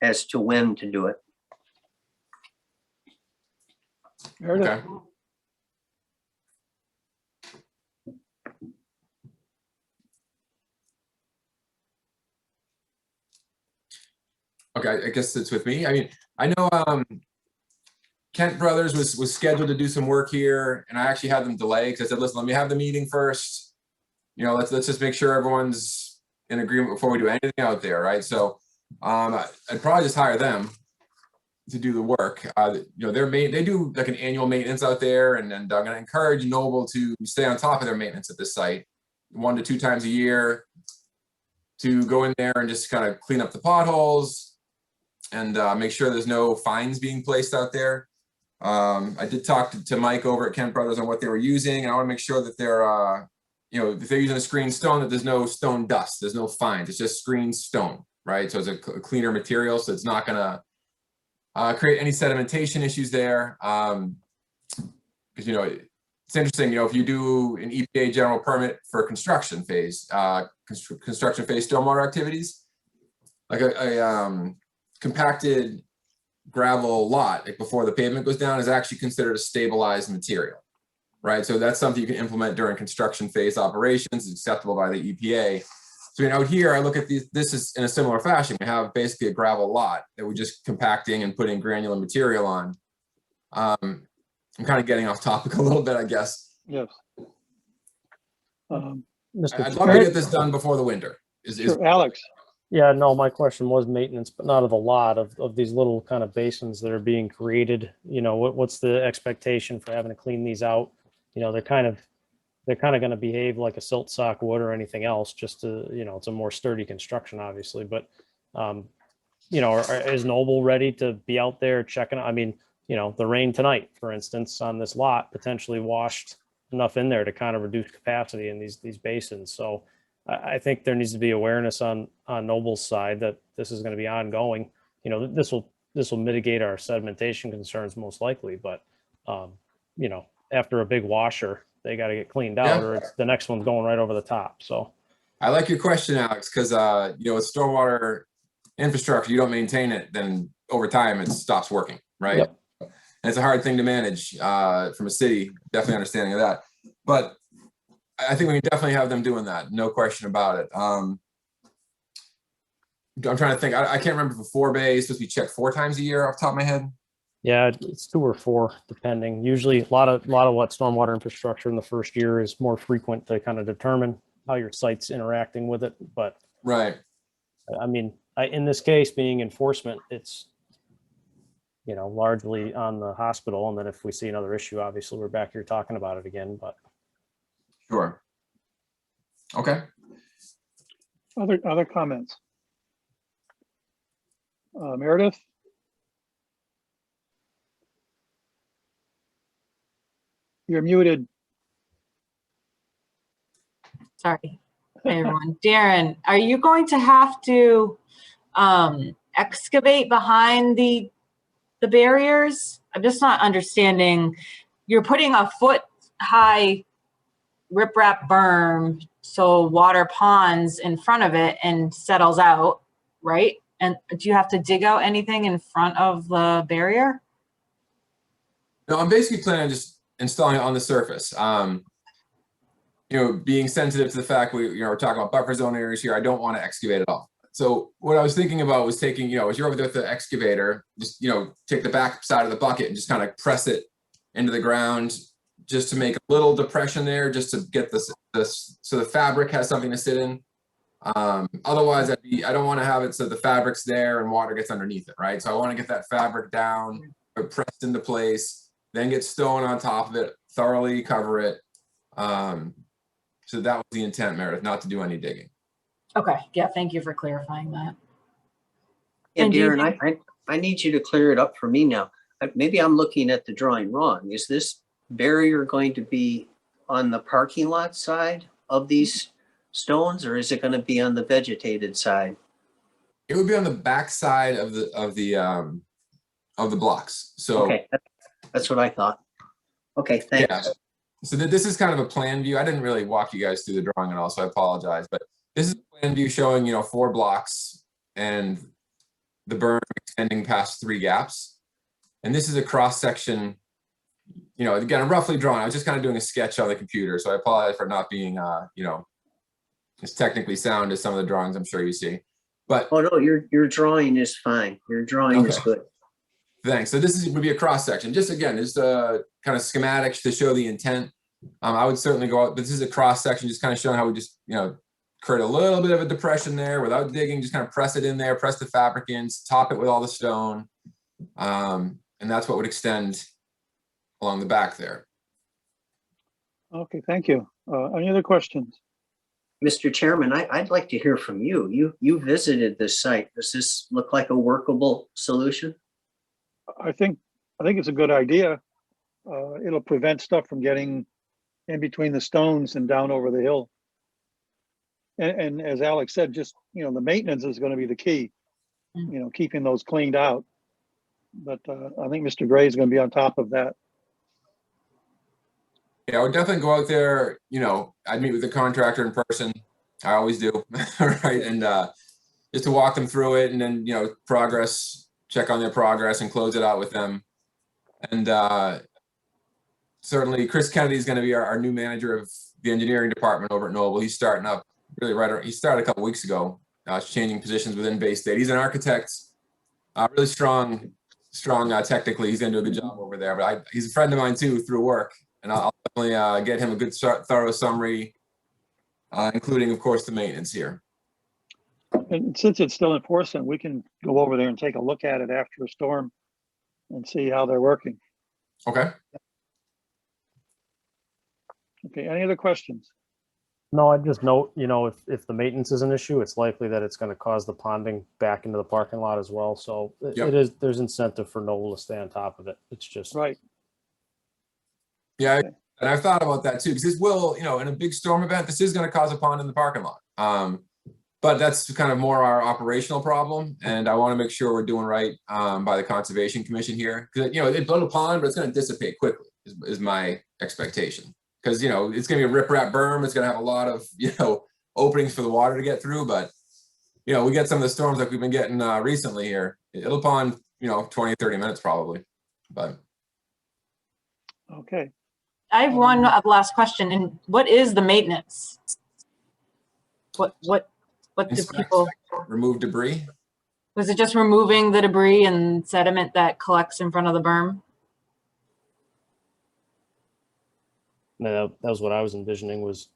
as to when to do it. Meredith? Okay, I guess it's with me. I mean, I know Kent Brothers was scheduled to do some work here, and I actually had them delay because I said, listen, let me have the meeting first. Let's just make sure everyone's in agreement before we do anything out there, right? So I'd probably just hire them. to do the work. They do like an annual maintenance out there, and I'm going to encourage Noble to stay on top of their maintenance at this site 1 to 2 times a year, to go in there and just kind of clean up the potholes and make sure there's no fines being placed out there. I did talk to Mike over at Kent Brothers on what they were using, and I want to make sure that they're, if they're using a screened stone, that there's no stone dust, there's no fines, it's just screened stone, right? So it's a cleaner material, so it's not gonna create any sedimentation issues there. Because, it's interesting, if you do an EPA general permit for construction phase stormwater activities, like a compacted gravel lot, like before the pavement goes down, is actually considered a stabilized material, right? So that's something you can implement during construction phase operations. It's acceptable by the EPA. So out here, I look at this is in a similar fashion. We have basically a gravel lot that we're just compacting and putting granular material on. I'm kind of getting off topic a little bit, I guess. Yes. I'd love to get this done before the winter. Sure, Alex. Yeah, no, my question was maintenance, but not of the lot, of these little kind of basins that are being created. What's the expectation for having to clean these out? They're kind of going to behave like a silt sock would or anything else, just to, it's a more sturdy construction, obviously. But, is Noble ready to be out there checking? I mean, the rain tonight, for instance, on this lot potentially washed enough in there to kind of reduce capacity in these basins. So I think there needs to be awareness on Noble's side that this is going to be ongoing. This will mitigate our sedimentation concerns most likely, but after a big washer, they got to get cleaned out, or the next one's going right over the top. So I like your question, Alex, because with stormwater infrastructure, you don't maintain it, then over time it stops working, right? Yep. And it's a hard thing to manage from a city, definitely understanding of that. But I think we can definitely have them doing that, no question about it. I'm trying to think. I can't remember if a 4-bay is supposed to be checked 4 times a year off the top of my head. Yeah, it's 2 or 4, depending. Usually, a lot of what stormwater infrastructure in the first year is more frequent to kind of determine how your site's interacting with it. But right, I mean, in this case, being enforcement, it's largely on the hospital. And then if we see another issue, obviously we're back here talking about it again. But sure. Okay. Other comments? Meredith? You're muted. Sorry, hey everyone. Darren, are you going to have to excavate behind the barriers? I'm just not understanding. You're putting a foot-high riprap berm so water ponds in front of it and settles out, right? And do you have to dig out anything in front of the barrier? No, I'm basically planning on just installing it on the surface. Being sensitive to the fact we're talking about buffer zone areas here, I don't want to excavate at all. So what I was thinking about was taking, as you're over there with the excavator, just, take the back side of the bucket and just kind of press it into the ground, just to make a little depression there, just to get this so the fabric has something to sit in. Otherwise, I don't want to have it so the fabric's there and water gets underneath it, right? So I want to get that fabric down, pressed into place, then get stone on top of it, thoroughly cover it. So that was the intent, Meredith, not to do any digging. Okay, yeah, thank you for clarifying that. Yeah, And do you Darren, I need you to clear it up for me now. Maybe I'm looking at the drawing wrong. Is this barrier going to be on the parking lot side of these stones, or is it going to be on the vegetated side? It would be on the back side of the blocks. So okay, that's what I thought. Okay, thanks. Yeah. So this is kind of a plan view. I didn't really walk you guys through the drawing at all, so I apologize. But this is a plan view showing 4 blocks and the berm extending past 3 gaps. And this is a cross section. Again, I'm roughly drawing. I was just kind of doing a sketch on the computer, so I apologize for not being as technically sound as some of the drawings I'm sure you see. But oh no, your drawing is fine. Your drawing is good. Thanks. So this would be a cross section. Just again, just kind of schematics to show the intent. I would certainly go out, but this is a cross section, just kind of showing how we just create a little bit of a depression there without digging. Just kind of press it in there, press the fabric in, top it with all the stone, And that's what would extend along the back there. Okay, thank you. Any other questions? Mr. Chairman, I'd like to hear from you. You visited this site. Does this look like a workable solution? I think it's a good idea. It'll prevent stuff from getting in between the stones and down over the hill. And as Alex said, just, you know, the maintenance is going to be the key, you know, keeping those cleaned out. But I think Mr. Gray is going to be on top of that. Yeah, I would definitely go out there, you know, I'd meet with the contractor in person. I always do, right? And just to walk them through it and then, you know, check on their progress and close it out with them. And certainly Chris Kennedy is going to be our new manager of the engineering department over at Noble. He's starting up really he started a couple weeks ago, changing positions within Bay State. He's an architect, really strong technically. He's going to do a good job over there, but he's a friend of mine too through work. And I'll definitely get him a good thorough summary, including, of course, the maintenance here. And since it's still enforcement, we can go over there and take a look at it after a storm and see how they're working. Okay. Okay, any other questions? No, I'd just note, you know, if the maintenance is an issue, it's likely that it's going to cause the ponding back into the parking lot as well. So there's incentive for Noble to stay on top of it. It's just right. Yeah, and I've thought about that too, because this will, you know, in a big storm event, this is going to cause a pond in the parking lot. But that's kind of more our operational problem, and I want to make sure we're doing right by the Conservation Commission here, because, you know, it's a little pond, but it's going to dissipate quickly is my expectation. Because, you know, it's going to be a riprap berm. It's going to have a lot of, you know, openings for the water to get through. But, you know, we get some of the storms like we've been getting recently here. It'll pond, you know, 20, 30 minutes probably. But okay. I have one last question. And what is the maintenance? What do inspect, people, remove debris. was it just removing the debris and sediment that collects in front of the berm? that was what I was envisioning, was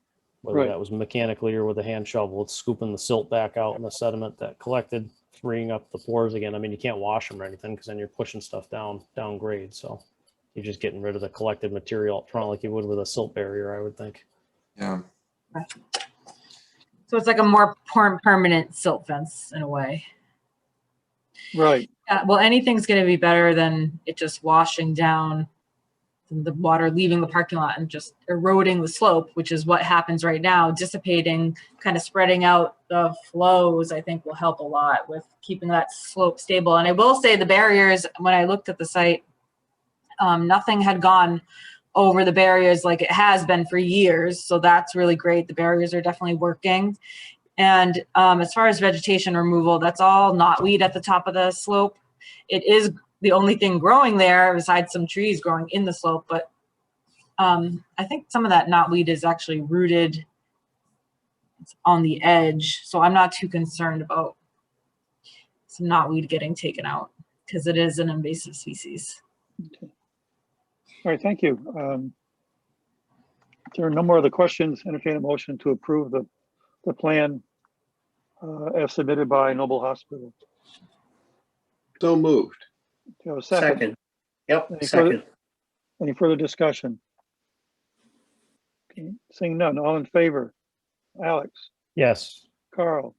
whether Right. that was mechanically or with a hand shovel. It's scooping the silt back out and the sediment that collected, freeing up the pores again. I mean, you can't wash them or anything because then you're pushing stuff down grade. So you're just getting rid of the collected material up front like you would with a silt barrier, I would think. Yeah. So it's like a more permanent silt fence in a way. Right. Well, anything's going to be better than it just washing down, the water leaving the parking lot and just eroding the slope, which is what happens right now. Dissipating, kind of spreading out the flows, I think will help a lot with keeping that slope stable. And I will say the barriers, when I looked at the site, nothing had gone over the barriers like it has been for years. So that's really great. The barriers are definitely working. And as far as vegetation removal, that's all knotweed at the top of the slope. It is the only thing growing there besides some trees growing in the slope. But I think some of that knotweed is actually rooted on the edge. So I'm not too concerned about some knotweed getting taken out because it is an invasive species. Okay. All right, thank you. If there are no more other questions, entertain a motion to approve the plan as submitted by Noble Hospital. So moved. Do you have a second? Second. Yep, Any second. Any further discussion? Okay, seeing none, all in favor? Alex, Yes. Carl,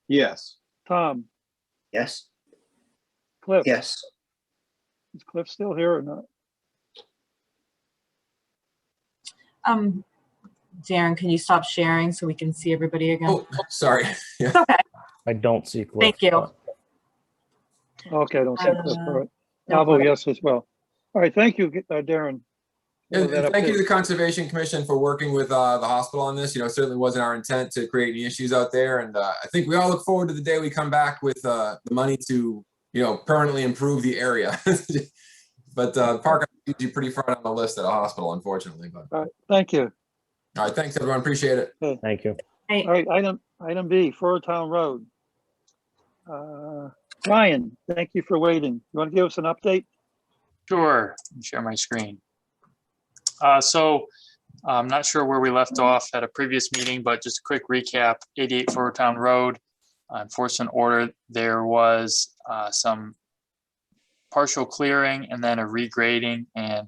Yes. Tom, Yes, Cliff. yes. Is Cliff still here or not? Darren, can you stop sharing so we can see everybody again? Oh, sorry. Yeah. It's okay. I don't see Cliff. Thank you. but- Okay, I don't see Cliff. All right. No I'll vote problem. yes as well. All right, thank you, Darren. And That thank you to update. the Conservation Commission for working with the hospital on this. You know, it certainly wasn't our intent to create any issues out there. And I think we all look forward to the day we come back with the money to, you know, permanently improve the area. But park is usually pretty far on the list at a hospital, unfortunately. But All right, thank you. all right, thanks everyone. Appreciate it. Thank you. All right, item B, Fur Town Road. Ryan, thank you for waiting. You want to give us an update? Sure, let me share my screen. So I'm not sure where we left off at a previous meeting, but just a quick recap, 88 Fur Town Road, enforcement order. There was some partial clearing and then a regrading and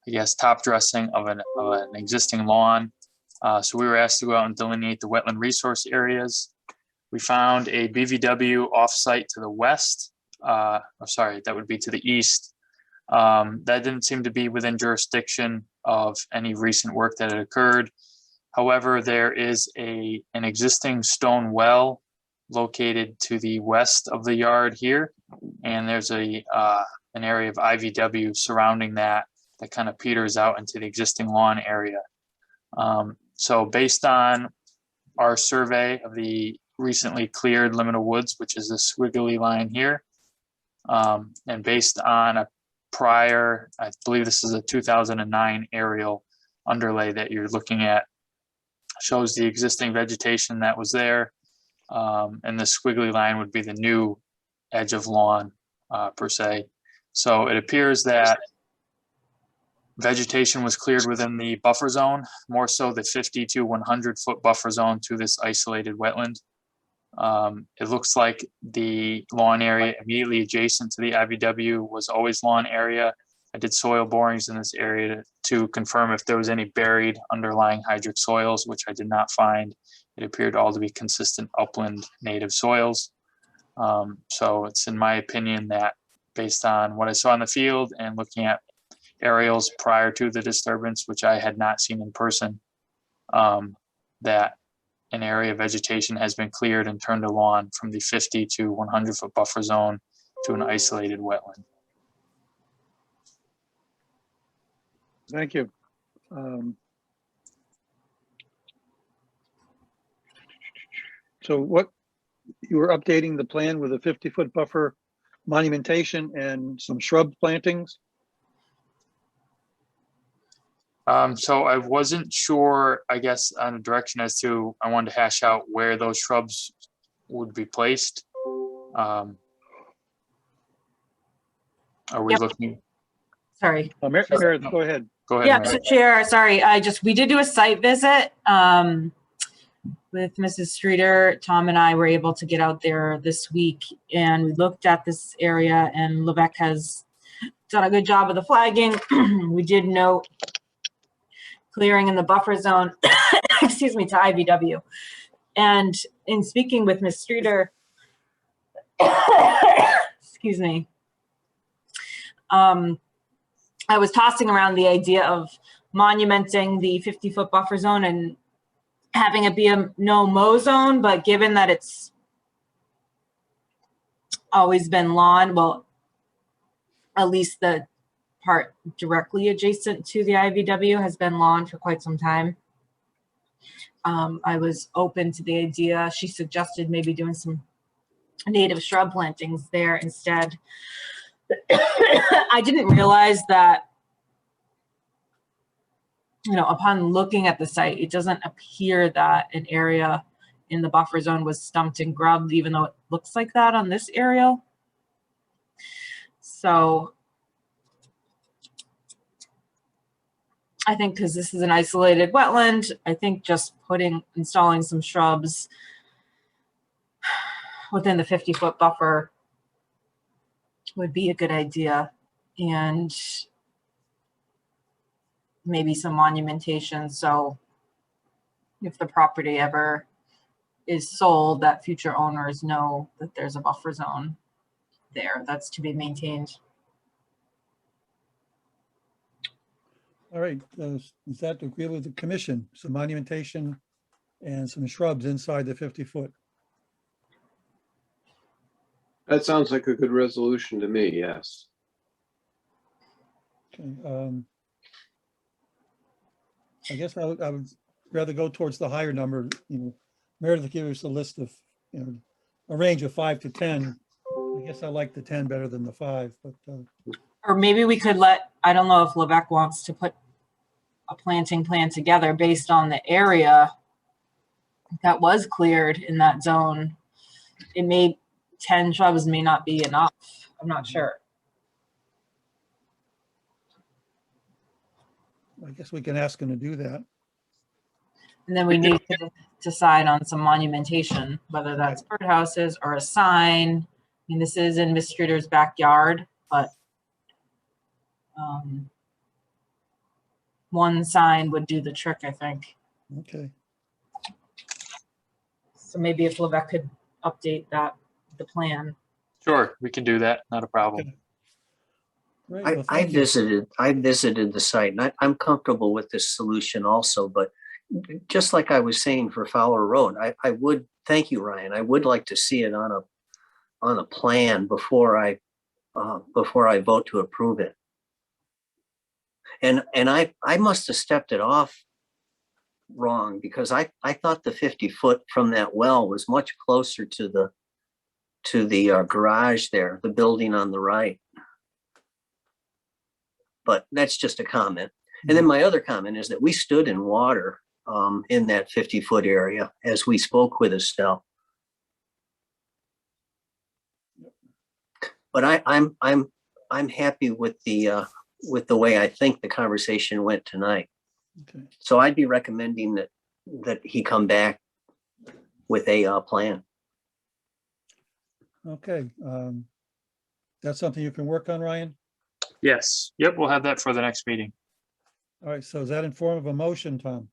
I guess top dressing of an existing lawn. So we were asked to go out and delineate the wetland resource areas. We found a BVW offsite to the west. Sorry, that would be to the east. That didn't seem to be within jurisdiction of any recent work that had occurred. However, there is an existing stone well located to the west of the yard here, and there's an area of IVW surrounding that kind of peters out into the existing lawn area. So based on our survey of the recently cleared limit of woods, which is this squiggly line here, and based on a prior, I believe this is a 2009 aerial underlay that you're looking at, shows the existing vegetation that was there. And the squiggly line would be the new edge of lawn per se. So it appears that vegetation was cleared within the buffer zone, more so the 50 to 100 foot buffer zone to this isolated wetland. It looks like the lawn area immediately adjacent to the IVW was always lawn area. I did soil borings in this area to confirm if there was any buried underlying hydric soils, which I did not find. It appeared all to be consistent upland native soils. So it's in my opinion that based on what I saw in the field and looking at aerials prior to the disturbance, which I had not seen in person, that an area of vegetation has been cleared and turned to lawn from the 50 to 100 foot buffer zone to an isolated wetland. Thank you. So what, you were updating the plan with a 50-foot buffer monumentation and some shrub plantings? So I wasn't sure, I guess, on the direction as to, I wanted to hash out where those shrubs would be placed. Are we Yep. looking? Sorry. Meredith, go ahead. Go ahead. Yeah, Mary. Mr. Chair, sorry, we did do a site visit with Mrs. Streeter. Tom and I were able to get out there this week and we looked at this area, and Levesque has done a good job of the flagging. We did note clearing in the buffer zone, excuse me, to IVW. And in speaking with Ms. Streeter, excuse me, I was tossing around the idea of monumenting the 50-foot buffer zone and having it be a no-mow zone, but given that it's always been lawn, well, at least the part directly adjacent to the IVW has been lawn for quite some time. I was open to the idea. She suggested maybe doing some native shrub plantings there instead. I didn't realize that, you know, upon looking at the site, it doesn't appear that an area in the buffer zone was stumped and grubbed, even though it looks like that on this aerial. So I think because this is an isolated wetland, I think just installing some shrubs within the 50-foot buffer would be a good idea. And maybe some monumentation, so if the property ever is sold, that future owners know that there's a buffer zone there that's to be maintained. All right, is that agree with the commission? Some monumentation and some shrubs inside the 50-foot. That sounds like a good resolution to me, yes. Okay, I guess I would rather go towards the higher number. You know, Meredith gave us a list of, you know, a range of 5 to 10. I guess I like the 10 better than the 5, but Or maybe we could I don't know if Levesque wants to put a planting plan together based on the area that was cleared in that zone. 10 shrubs may not be enough. I'm not sure. I guess we can ask him to do that. And then we need to decide on some monumentation, whether that's birdhouses or a sign. I mean, this is in Ms. Streeter's backyard, but One sign would do the trick, I think. Okay. So maybe if Levesque could update the plan. Sure, we can do that. Not a problem. Okay. Great. I, Well, I thank you. visited the site and I'm comfortable with this solution also, but just like I was saying for Fowler Road, I would, thank you, Ryan. I would like to see it on a plan before I vote to approve it. And I must have stepped it off wrong because I thought the 50 foot from that well was much closer to the garage there, the building on the right. But that's just a comment. And then my other comment is that we stood in water in that 50 foot area as we spoke with Estelle. But I'm happy with the way I think the conversation went tonight. Okay. So I'd be recommending that he come back with a plan. Okay. That's something you can work on, Ryan? Yes. Yep. We'll have that for the next meeting. All right. So is that in form of a motion, Tom?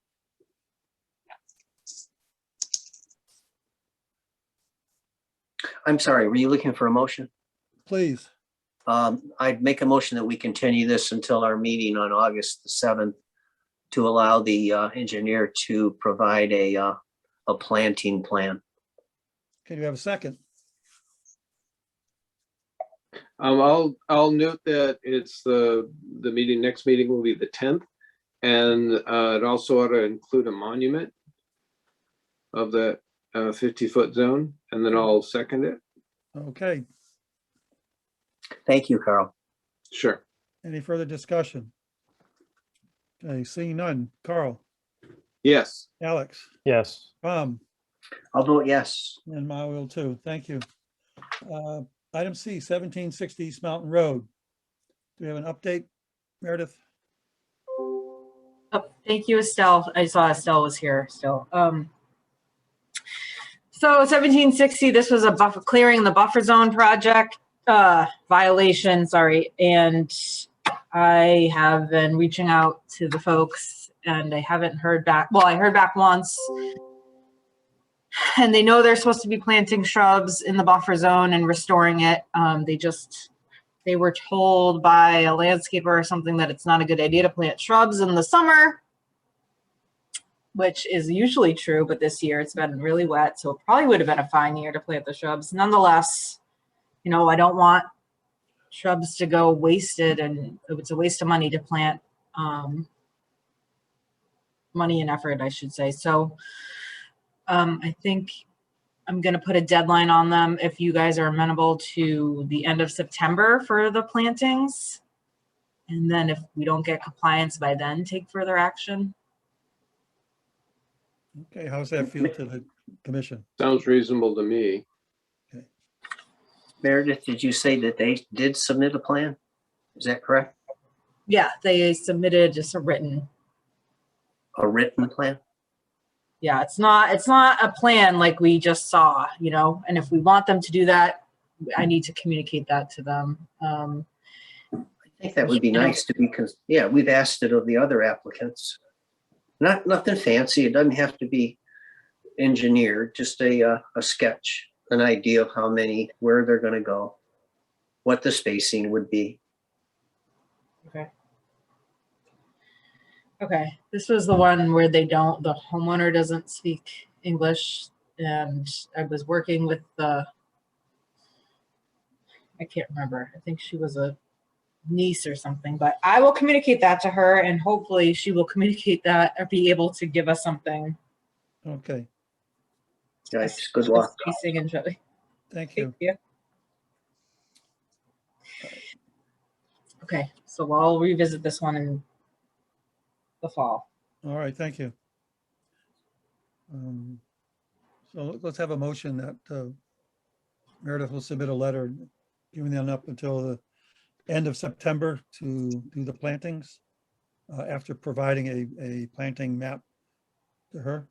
I'm sorry, were you looking for a motion? Please. I'd make a motion that we continue this until our meeting on August the 7th to allow the engineer to provide a planting plan. Can you have a second? I'll note that it's the next meeting will be the 10th. And it also ought to include a monument of the 50-foot zone, and then I'll second it. Okay. Thank you, Carl. Sure. Any further discussion? Okay, seeing none. Carl, Yes. Alex, Yes. Tom, I'll vote yes. and I will too. Thank you. Item C, 1760 East Mountain Road. Do we have an update, Meredith? Oh, thank you, Estelle. I saw Estelle was here still. So 1760, this was a buffer clearing the buffer zone project violation, sorry. And I have been reaching out to the folks and I haven't heard back. Well, I heard back once and they know they're supposed to be planting shrubs in the buffer zone and restoring it. They were told by a landscaper or something that it's not a good idea to plant shrubs in the summer, which is usually true, but this year it's been really wet, so it probably would have been a fine year to plant the shrubs. Nonetheless, you know, I don't want shrubs to go wasted, and it's a waste of money to plant, money and effort, I should say. So I think I'm going to put a deadline on them if you guys are amenable to the end of September for the plantings. And then if we don't get compliance by then, take further action. Okay, how's that feel to the commission? Sounds reasonable to me. Meredith, did you say that they did submit a plan? Is that correct? Yeah, they submitted just a written. A written plan? Yeah, it's not a plan like we just saw, you know, and if we want them to do that, I need to communicate that to them. I think that would be nice to, because, yeah, we've asked it of the other applicants. Nothing fancy. It doesn't have to be engineered, just a sketch, an idea of how many, where they're going to go, what the spacing would be. Okay, this was the one where the homeowner doesn't speak English, and I was working with I can't remember. I think she was a niece or something, but I will communicate that to her and hopefully she will communicate that or be able to give us something. Okay, Guys, good luck. Spacing and Joey. thank you. Thank you. Okay, so I'll revisit this one in the fall. All right, thank you. So let's have a motion that Meredith will submit a letter giving them up until the end of September to do the plantings after providing a planting map to her.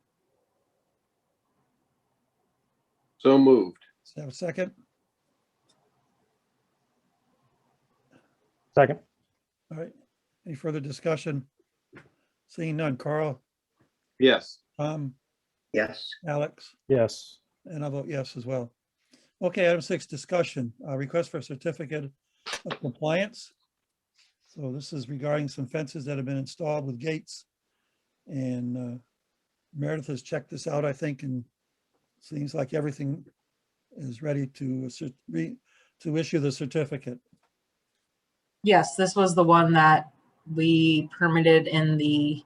So moved. Does that have a second? Second. All right. Any further discussion? Seeing none. Carl, Yes. Tom, Yes. Alex, Yes. and I'll vote yes as well. Okay, item 6, discussion, request for a certificate of compliance. So this is regarding some fences that have been installed with gates. And Meredith has checked this out, I think, and seems like everything is ready to issue the certificate. Yes, this was the one that we permitted in the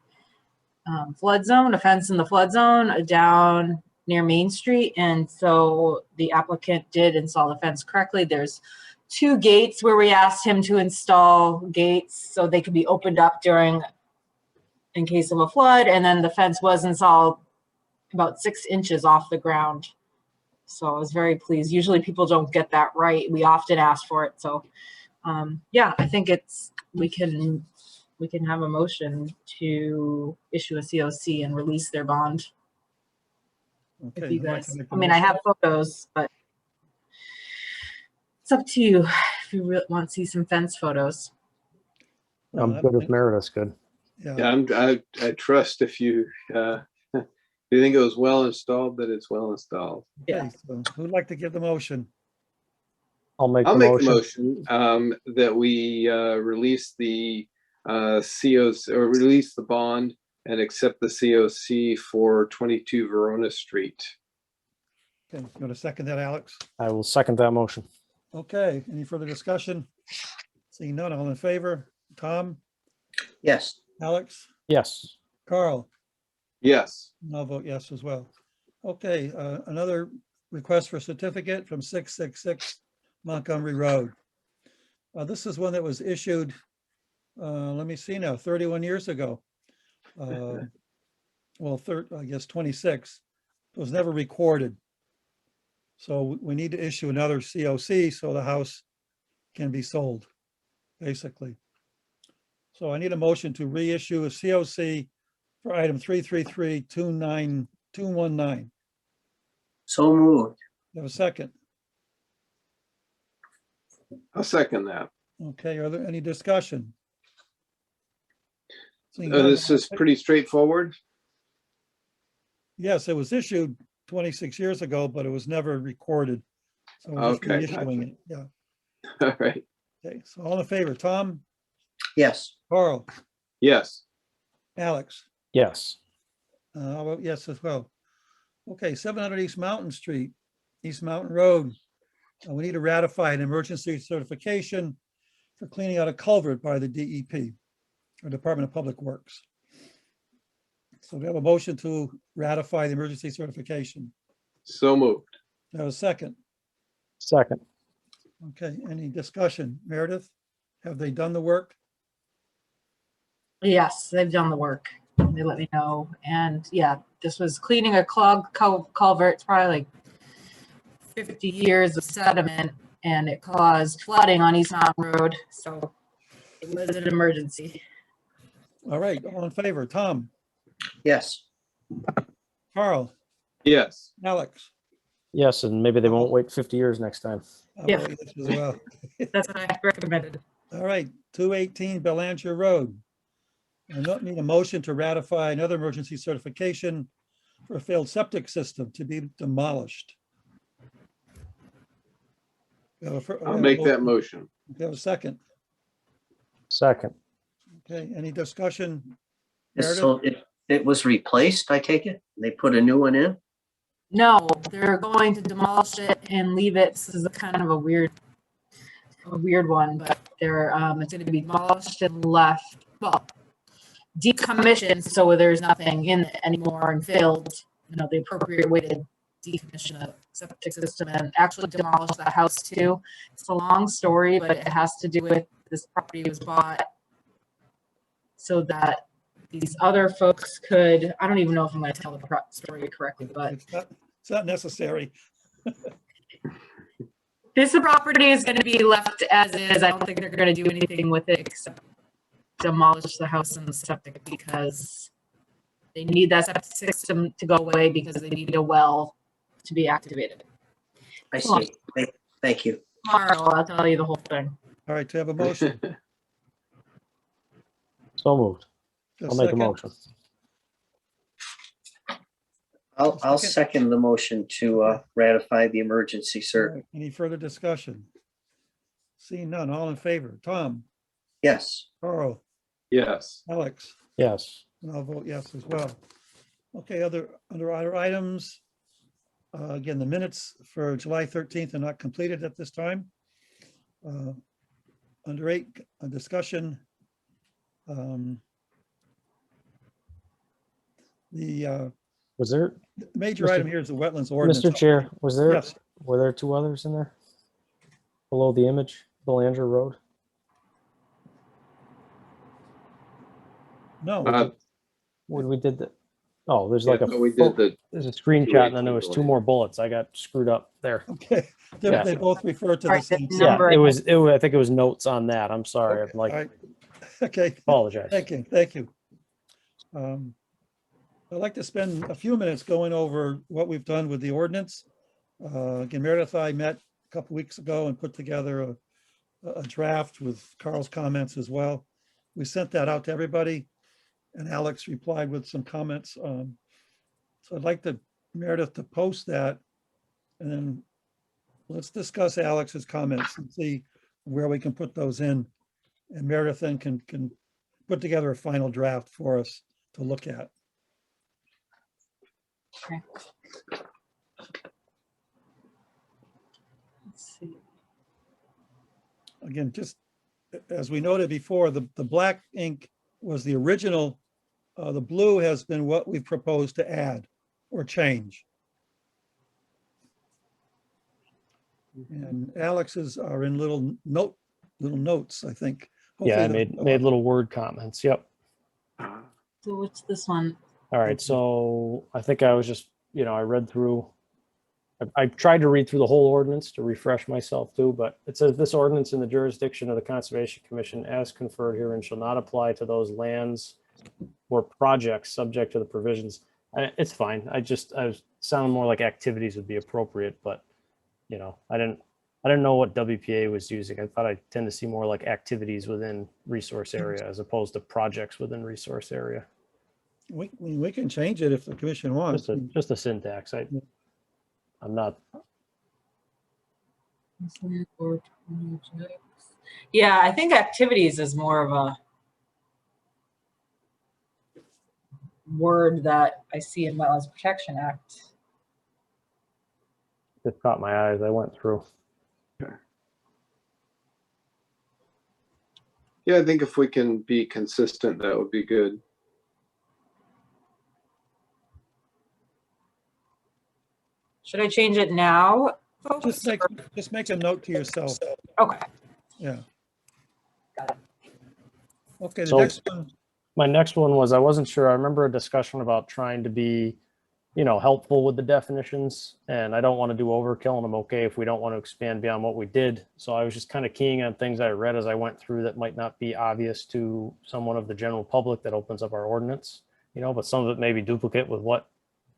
flood zone, a fence in the flood zone down near Main Street. And so the applicant did install the fence correctly. There's 2 gates where we asked him to install gates so they could be opened up in case of a flood. And then the fence was installed about 6 inches off the ground. So I was very pleased. Usually people don't get that right. We often ask for it. So yeah, I think we can have a motion to issue a COC and release their bond. If Okay. you I'd like guys, to make the I mean, I motion. have photos, but it's up to you if you really want to see some fence photos. I'm good if Meredith's good. Yeah, I trust if you think it was well installed, that it's well installed. Yeah. okay, so who'd like to give the motion? I'll make I'll the make the motion. motion that we release the COC, or release the bond and accept the COC for 22 Verona Street. Okay, you want to second that, Alex? I will second that motion. Okay, any further discussion? Seeing none, all in favor? Tom, Yes. Alex, Yes. Carl? Yes. And I'll vote yes as well. Okay, another request for certificate from 666 Montgomery Road. This is one that was issued, let me see now, 31 years ago. Well, I guess 26. It was never recorded. So we need to issue another COC so the house can be sold, basically. So I need a motion to reissue a COC for item 333-219. So moved. You have a second? I'll second that. Okay, are there any discussion? Seeing none, This is pretty straightforward. yes, it was issued 26 years ago, but it was never recorded. So we're just Okay, reissuing it. Yeah. All right. Okay, so all in favor, Tom, Yes. Carl, Yes. Alex? Yes. I'll vote yes as well. Okay, 700 East Mountain Street, East Mountain Road. We need to ratify an emergency certification for cleaning out a culvert by the DEP, or Department of Public Works. So we have a motion to ratify the emergency certification. So moved. Do I have a second? Second. Okay, any discussion? Meredith, have they done the work? Yes, they've done the work. They let me know. And yeah, this was cleaning a clogged culvert. It's probably like 50 years of sediment, and it caused flooding on East Mountain Road. So it was an emergency. All right, all in favor, Tom, Yes. Carl, Yes. Alex? Yes, and maybe they won't wait 50 years next time. I'll Yeah. vote yes as well. That's what I recommended. All right, 218 Belanger Road. I don't need a motion to ratify another emergency certification for a failed septic system to be demolished. I'll make that motion. We have a second. Second. Okay, any discussion? So it was replaced, I take it? They put a new one in? No, they're going to demolish it and leave it. This is a kind of a weird one, but they're it's going to be demolished and left, well, decommissioned, so there's nothing in it anymore and filled. You know, the appropriate way to decommission a septic system and actually demolish the house too. It's a long story, but it has to do with this property was bought so that these other folks could, I don't even know if I'm going to tell the story correctly, but It's not necessary. this property is going to be left as is. I don't think they're going to do anything with it except demolish the house and the septic because they need that septic system to go away because they need a well to be activated. I see. Thank you. Tomorrow, I'll tell you the whole thing. All right, to have a motion. So moved. A I'll make a second? motion. I'll Second. second the motion to ratify the emergency, All sir. right, any further discussion? Seeing none, all in favor? Tom, Yes. Carl, Yes. Alex, Yes. and I'll vote yes as well. Okay, under other items, again, the minutes for July 13th are not completed at this time. Under 8, a discussion. The Was there, major Mr. item here is the wetlands ordinance. Mr. Chair, was there, Yes, were there 2 others in there? Below the image, Belanger Road? no, When we did the, oh, there's Yeah, like a, but we did the, there's a screenshot and then there was 2 more bullets. I got screwed up there. okay, Yeah. they both refer to the Right, the same. Yeah, number. I think it was notes on that. I'm sorry. I'm Okay, all like, right. Okay, apologize. thank you. I'd like to spend a few minutes going over what we've done with the ordinance. Again, Meredith and I met a couple weeks ago and put together a draft with Carl's comments as well. We sent that out to everybody, and Alex replied with some comments. So I'd like Meredith to post that, and then let's discuss Alex's comments and see where we can put those in. And Meredith then can put together a final draft for us to look at. Okay. Let's see. Again, just as we noted before, the black ink was the original. The blue has been what we've proposed to add or change. And Alex's are in little notes, I think. Yeah, I Hopefully made little word comments. Yep. So what's this one? All right. So I think I was just, I read through, I tried to read through the whole ordinance to refresh myself too, but it says this ordinance in the jurisdiction of the Conservation Commission as conferred herein shall not apply to those lands or projects subject to the provisions. It's fine. I was sounding more like activities would be appropriate, but I didn't know what WPA was using. I thought I tend to see more like activities within resource area as opposed to projects within resource area. We can change it if the commission wants. Just a syntax. I'm not. Yeah, I think activities is more of a word that I see in Wetlands Protection Act. It caught my eyes. I went through. yeah, I think if we can be consistent, that would be good. Should I change it now, folks? Just make a note to yourself. Okay. Yeah. Got it. Okay, the So- next one, My next one was, I wasn't sure. I remember a discussion about trying to be, helpful with the definitions, and I don't want to do overkill, and I'm okay if we don't want to expand beyond what we did. So I was just kind of keying on things I read as I went through that might not be obvious to someone of the general public that opens up our ordinance, but some of it may be duplicate with what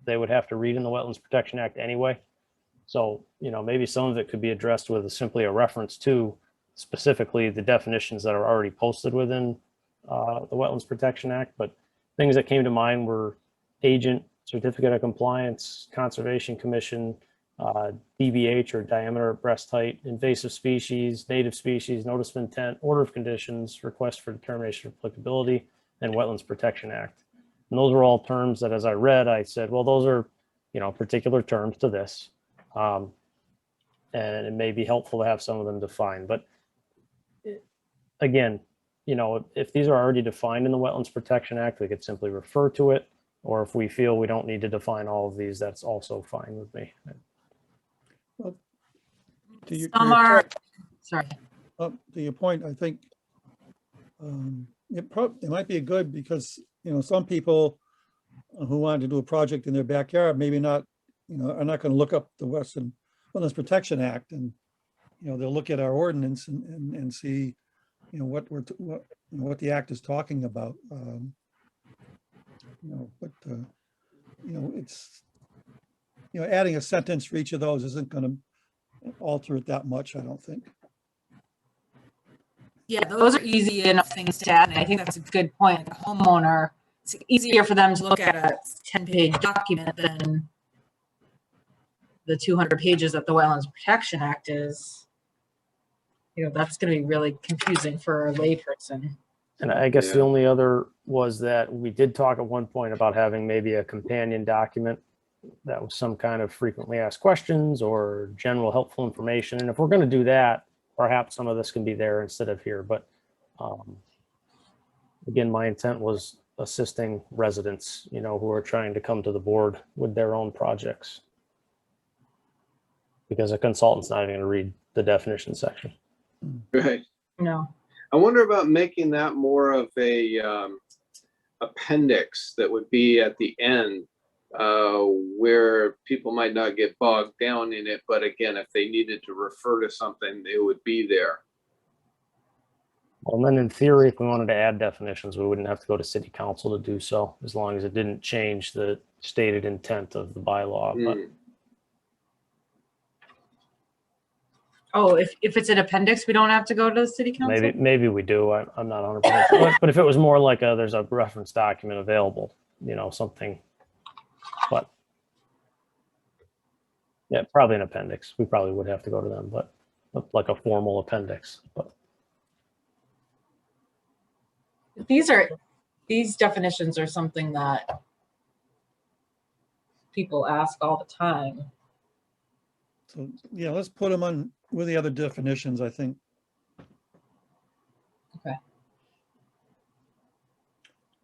they would have to read in the Wetlands Protection Act anyway. So, maybe some of it could be addressed with simply a reference to specifically the definitions that are already posted within the Wetlands Protection Act, but things that came to mind were agent, certificate of compliance, conservation commission, DBH or diameter breast height, invasive species, native species, notice of intent, order of conditions, request for determination of applicability, and Wetlands Protection Act. And those were all terms that, as I read, I said, well, those are, particular terms to this. And it may be helpful to have some of them defined, but again, if these are already defined in the Wetlands Protection Act, we could simply refer to it. Or if we feel we don't need to define all of these, that's also fine with me. Some are, sorry. to your point, I think it might be good because, some people who want to do a project in their backyard, maybe not, are not going to look up the Wetlands Protection Act, and, they'll look at our ordinance and see, what the act is talking about. It's, adding a sentence for each of those isn't going to alter it that much, I don't think. Yeah, those are easy enough things to add, and I think that's a good point. The homeowner, it's easier for them to look at a 10-page document than the 200 pages that the Wetlands Protection Act is. You know, that's gonna be really confusing for a layperson. And I guess the Yeah. only other was that we did talk at one point about having maybe a companion document that was some kind of frequently asked questions or general helpful information. And if we're going to do that, perhaps some of this can be there instead of here. But again, my intent was assisting residents, you know, who are trying to come to the board with their own projects. Because a consultant's not even going to read the definition section. Right. No. I wonder about making that more of a appendix that would be at the end, where people might not get bogged down in it, but again, if they needed to refer to something, it would be there. Well, and then in theory, if we wanted to add definitions, we wouldn't have to go to city council to do so, as long as it didn't change the stated intent of the bylaw. But Mm. Oh, if it's an appendix, we don't have to go to the city council? maybe we do. I'm not 100%. But if it was more like there's a reference document available, you know, something. But yeah, probably an appendix. We probably would have to go to them, but like a formal appendix. But These definitions are something that people ask all the time. So, yeah, let's put them on with the other definitions, I think. Okay.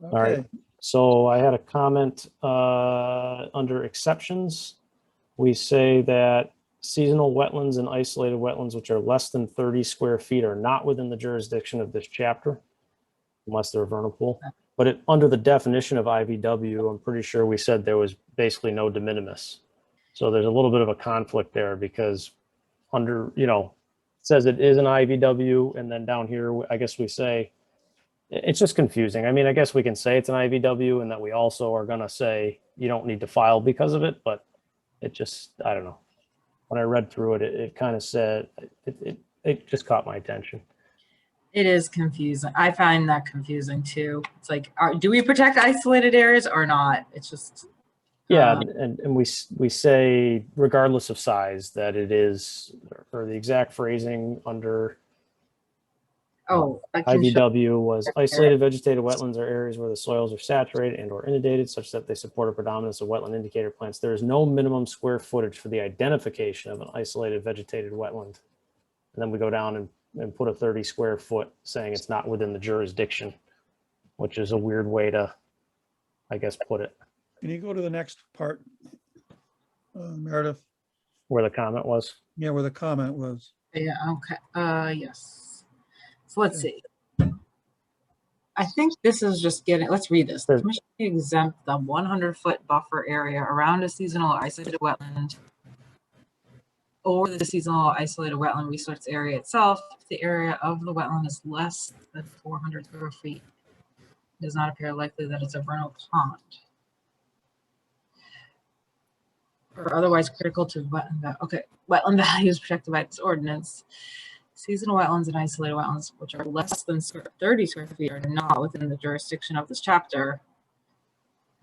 All right. So I had a comment under exceptions. We say that seasonal wetlands and isolated wetlands which are less than 30 square feet are not within the jurisdiction of this chapter, unless they're a vernal pool. But under the definition of IVW, I'm pretty sure we said there was basically no de minimis. So there's a little bit of a conflict there, because under, you know, it says it is an IVW, and then down here, I guess we say, it's just confusing. I mean, I guess we can say it's an IVW and that we also are going to say you don't need to file because of it, but it just, I don't know. When I read through it, it kind of said, it just caught my attention. It is confusing. I find that confusing too. It's like, do we protect isolated areas or not? It's just. Yeah, and we say regardless of size that it is, or the exact phrasing under I can show- IVW was isolated vegetated wetlands are areas where the soils are saturated and or inundated such that they support a predominance of wetland indicator plants. There is no minimum square footage for the identification of an isolated vegetated wetland. And then we go down and put a 30 square foot saying it's not within the jurisdiction, which is a weird way to, I guess, put it. Can you go to the next part, Meredith? Where the comment was? Yeah, where the comment was. Yeah, okay. Yes. So let's see. I think this is just let's read this. The commission may exempt the 100-foot buffer area around a seasonal isolated wetland or the seasonal isolated wetland resource area itself if the area of the wetland is less than 400 square feet. It does not appear likely that it's a vernal pond or otherwise critical to wetland values protected by this ordinance. Seasonal wetlands and isolated wetlands, which are less than 30 square feet, are not within the jurisdiction of this chapter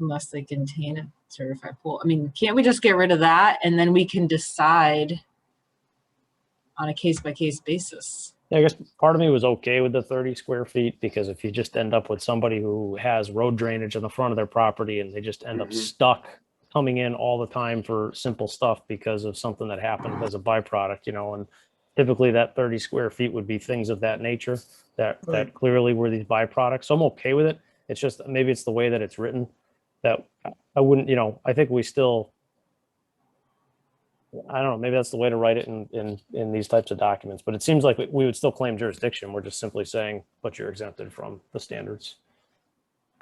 unless they contain a certified pool. I mean, can't we just get rid of that and then we can decide on a case-by-case basis? Yeah, I guess part of me was okay with the 30 square feet, because if you just end up with somebody who has road drainage in the front of their property and they just end up stuck coming in all the time for simple stuff because of something that happened as a byproduct, you know, and typically that 30 square feet would be things of that nature that clearly were these byproducts. So I'm okay with it. It's just, maybe it's the way that it's written that I wouldn't, you know, I think we still, I don't know, maybe that's the way to write it in these types of documents, but it seems like we would still claim jurisdiction. We're just simply saying, but you're exempted from the standards.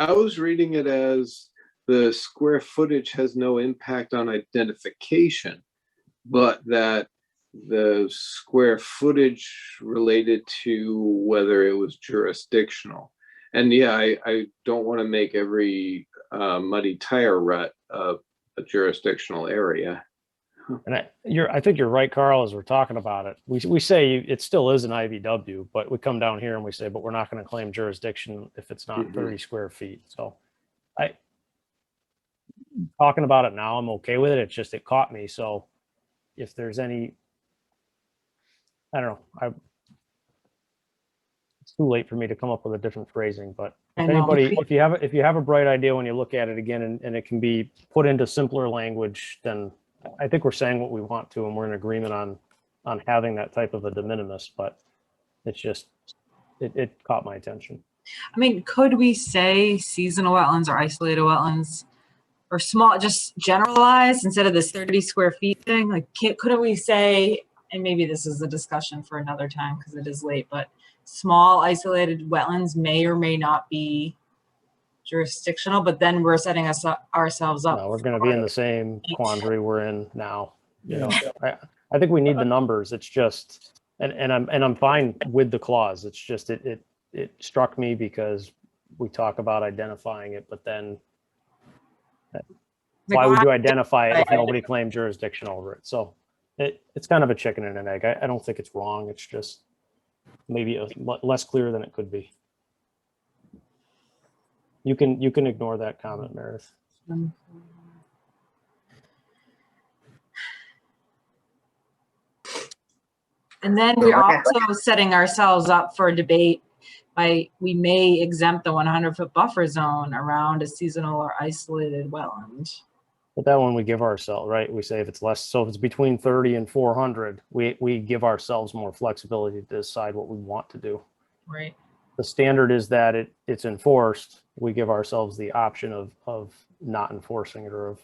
I was reading it as the square footage has no impact on identification, but that the square footage related to whether it was jurisdictional. And yeah, I don't want to make every muddy tire rut a jurisdictional area. And I think you're right, Carl, as we're talking about it. We say it still is an IVW, but we come down here and we say, but we're not going to claim jurisdiction if it's not 30 square feet. So talking about it now, I'm okay with it. It's just, it caught me. So if there's any, I don't know, it's too late for me to come up with a different phrasing, but I if know. anybody, if you have a bright idea when you look at it again and it can be put into simpler language, then I think we're saying what we want to, and we're in agreement on having that type of a de minimis, but it's just, it caught my attention. I mean, could we say seasonal wetlands or isolated wetlands or small, just generalized instead of this 30 square feet thing? Like, couldn't we say, and maybe this is a discussion for another time because it is late, but small isolated wetlands may or may not be jurisdictional, but then we're setting ourselves up. No, we're going to be in the same quandary we're in now. You know, I think we need the numbers. It's just, and I'm fine with the clause. It's just, it struck me because we talk about identifying it, but then why would you identify it if nobody claimed jurisdiction over it? So it's kind of a chicken and an egg. I don't think it's wrong. It's just maybe less clear than it could be. You can ignore that comment, Meredith. And then we're also setting ourselves up for a debate by, we may exempt the 100-foot buffer zone around a seasonal or isolated wetland. But that one we give ourselves, right? We say if it's less, so if it's between 30 and 400, we give ourselves more flexibility to decide what we want to do. Right. The standard is that it's enforced. We give ourselves the option of not enforcing it or of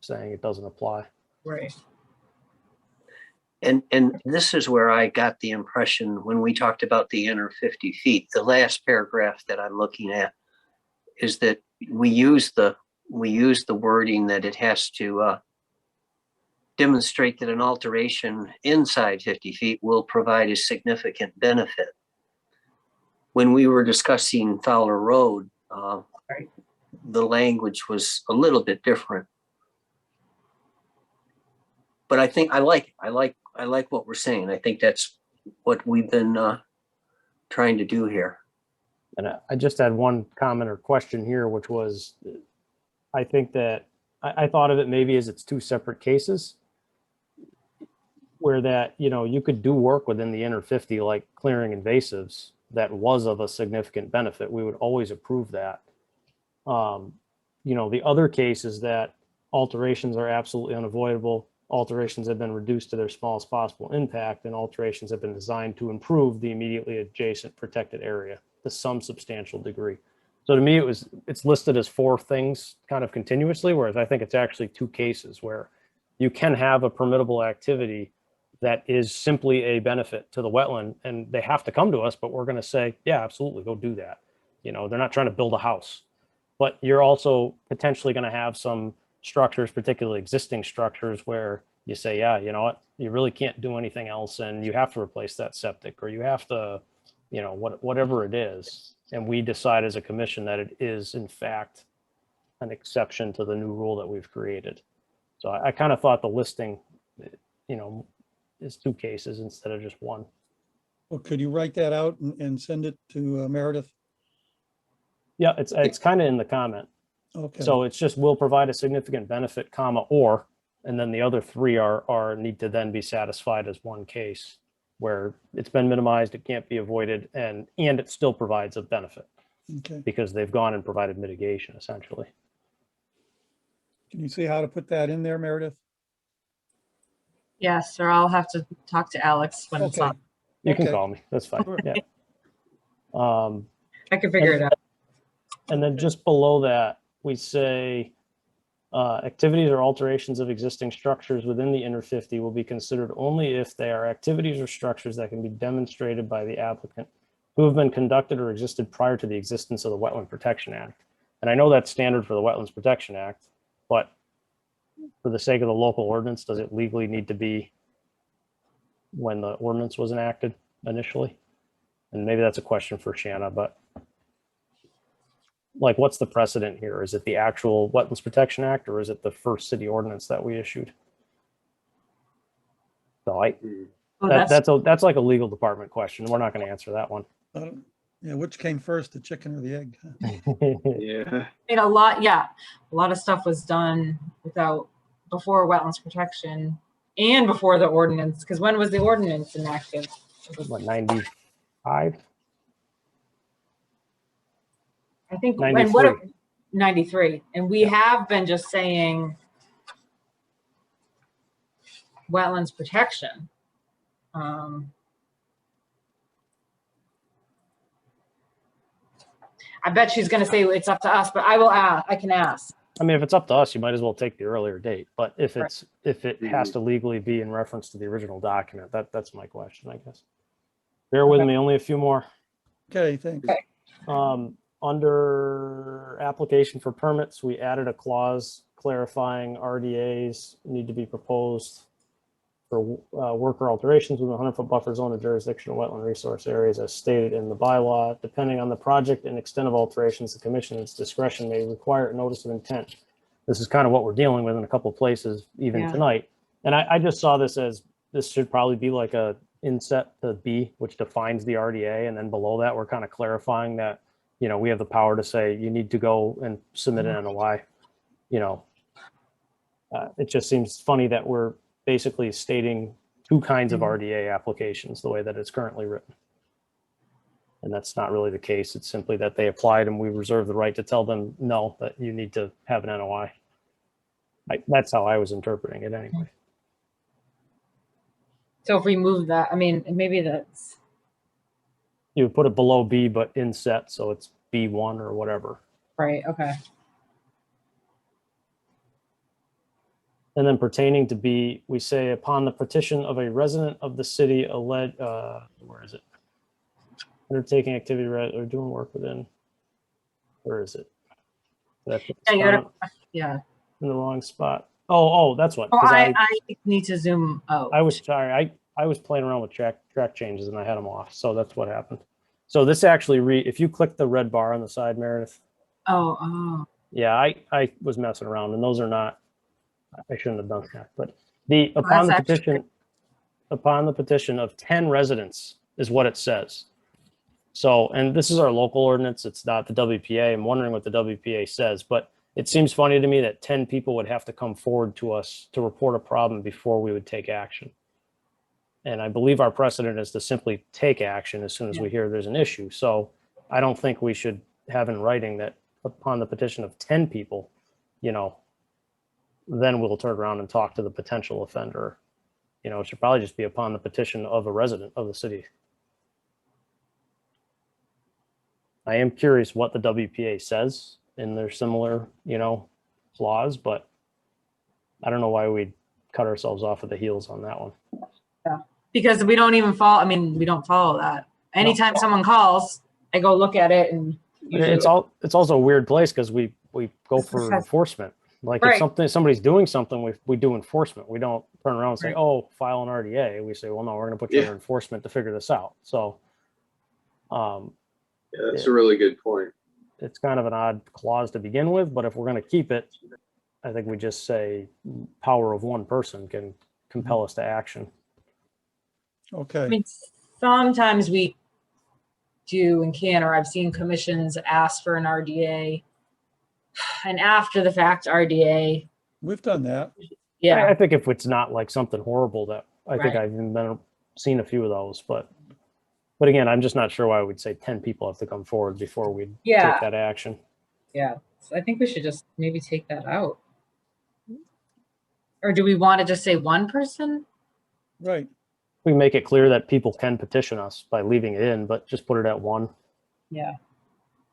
saying it doesn't apply. Right. And this is where I got the impression when we talked about the inner 50 feet, the last paragraph that I'm looking at is that we use the wording that it has to demonstrate that an alteration inside 50 feet will provide a significant benefit. When we were discussing Fowler Road, the language was a little bit different. But I think I like what we're saying. I think that's what we've been trying to do here. And I just had one comment or question here, which was, I think that I thought of it maybe as it's two separate cases where that, you know, you could do work within the inner 50, like clearing invasives that was of a significant benefit. We would always approve that. You know, the other case is that alterations are absolutely unavoidable. Alterations have been reduced to their smallest possible impact, and alterations have been designed to improve the immediately adjacent protected area to some substantial degree. So to me, it's listed as four things kind of continuously, whereas I think it's actually two cases where you can have a permittable activity that is simply a benefit to the wetland, and they have to come to us, but we're going to say, yeah, absolutely, go do that. You know, they're not trying to build a house, but you're also potentially going to have some structures, particularly existing structures, where you say, yeah, you know what, you really can't do anything else, and you have to replace that septic, or you have to, you know, whatever it is. And we decide as a commission that it is in fact an exception to the new rule that we've created. So I kind of thought the listing, you know, is two cases instead of just one. Well, could you write that out and send it to Meredith? Yeah, it's kind of in the comment. Okay. So it's just will provide a significant benefit, comma, or, and then the other three are need to then be satisfied as one case where it's been minimized, it can't be avoided, and it still provides a benefit Okay. because they've gone and provided mitigation essentially. Can you see how to put that in there, Meredith? Yes, or I'll have to talk to Alex when it's Okay. up. You can Okay. call me, that's fine, yeah. I can figure it out. And then just below that, we say activities or alterations of existing structures within the inner 50 will be considered only if they are activities or structures that can be demonstrated by the applicant who have been conducted or existed prior to the existence of the Wetland Protection Act. And I know that's standard for the Wetlands Protection Act, but for the sake of the local ordinance, does it legally need to be when the ordinance was enacted initially? And maybe that's a question for Shanna, but like, what's the precedent here? Is it the actual Wetlands Protection Act, or is it the first city ordinance that we issued? So I, Oh, that's like a legal department question. We're not going to answer that one. Yeah, which came first, the chicken or the egg? Yeah. I mean, a lot of stuff was done before wetlands protection and before the ordinance, because when was the ordinance enacted? What, 95? I think, 93. 93, and we have been just saying wetlands protection. I bet she's gonna say it's up to us, but I can ask. I mean, if it's up to us, you might as well take the earlier date. But if it has to legally be in reference to the original document, that's my question, I guess. Bear with me, only a few more. Okay, thanks. Okay. Under application for permits, we added a clause clarifying RDAs need to be proposed for worker alterations within a 100-foot buffer zone of jurisdiction of wetland resource areas as stated in the bylaw. Depending on the project and extent of alterations, the commission in its discretion may require a notice of intent. This is kind of what we're dealing with in a couple of places even Yeah. tonight. And I just saw this as, this should probably be like a inset to B, which defines the RDA. And then below that, we're kind of clarifying that, you know, we have the power to say you need to go and submit an NOI. You know, it just seems funny that we're basically stating two kinds of RDA applications the way that it's currently written. And that's not really the case. It's simply that they applied and we reserve the right to tell them, no, that you need to have an NOI. That's how I was interpreting it anyway. So if we move that, I mean, maybe that's, You would put it below B, but inset, so it's B1 or whatever. right, okay. And then pertaining to B, we say upon the petition of a resident of the city, where is it? Undertaking activity or doing work within, where is it? Did I put the Yeah, spot yeah. in the wrong spot? Oh, that's what. Oh, 'cause I need to zoom out. I was sorry. I was playing around with track changes and I had them off. So that's what happened. So this actually if you click the red bar on the side, Meredith. Oh. Yeah, I was messing around and those are not, I shouldn't have done that, but upon the petition of 10 residents is what it says. So, and this is our local ordinance. It's not the WPA. I'm wondering what the WPA says, but it seems funny to me that 10 people would have to come forward to us to report a problem before we would take action. And I believe our precedent is to simply take action as soon as we hear there's an issue. So I don't think we should have in writing that upon the petition of 10 people, you know, then we'll turn around and talk to the potential offender. You know, it should probably just be upon the petition of a resident of the city. I am curious what the WPA says in their similar, you know, clause, but I don't know why we'd cut ourselves off at the heels on that one. Yeah, because we don't even follow, I mean, we don't follow that. Anytime someone calls, I go look at it and. It's also a weird place because we go for enforcement. Like Right. if somebody's doing something, we do enforcement. We don't turn around and say, oh, file an RDA. We say, well, no, we're going to put you under enforcement to figure this out. So, Yeah, that's a really good point. it's kind of an odd clause to begin with, but if we're going to keep it, I think we just say power of one person can compel us to action. I Okay, mean, sometimes we do and can, or I've seen commissions ask for an RDA. And after the fact RDA, we've done that. yeah, I think if it's not like something horrible that I think Right. I've even seen a few of those, but again, I'm just not sure why we'd say 10 people have to come forward before we'd Yeah. take that action. yeah. So I think we should just maybe take that out. Or do we want to just say one person? Right. We make it clear that people can petition us by leaving it in, but just put it at one. Yeah.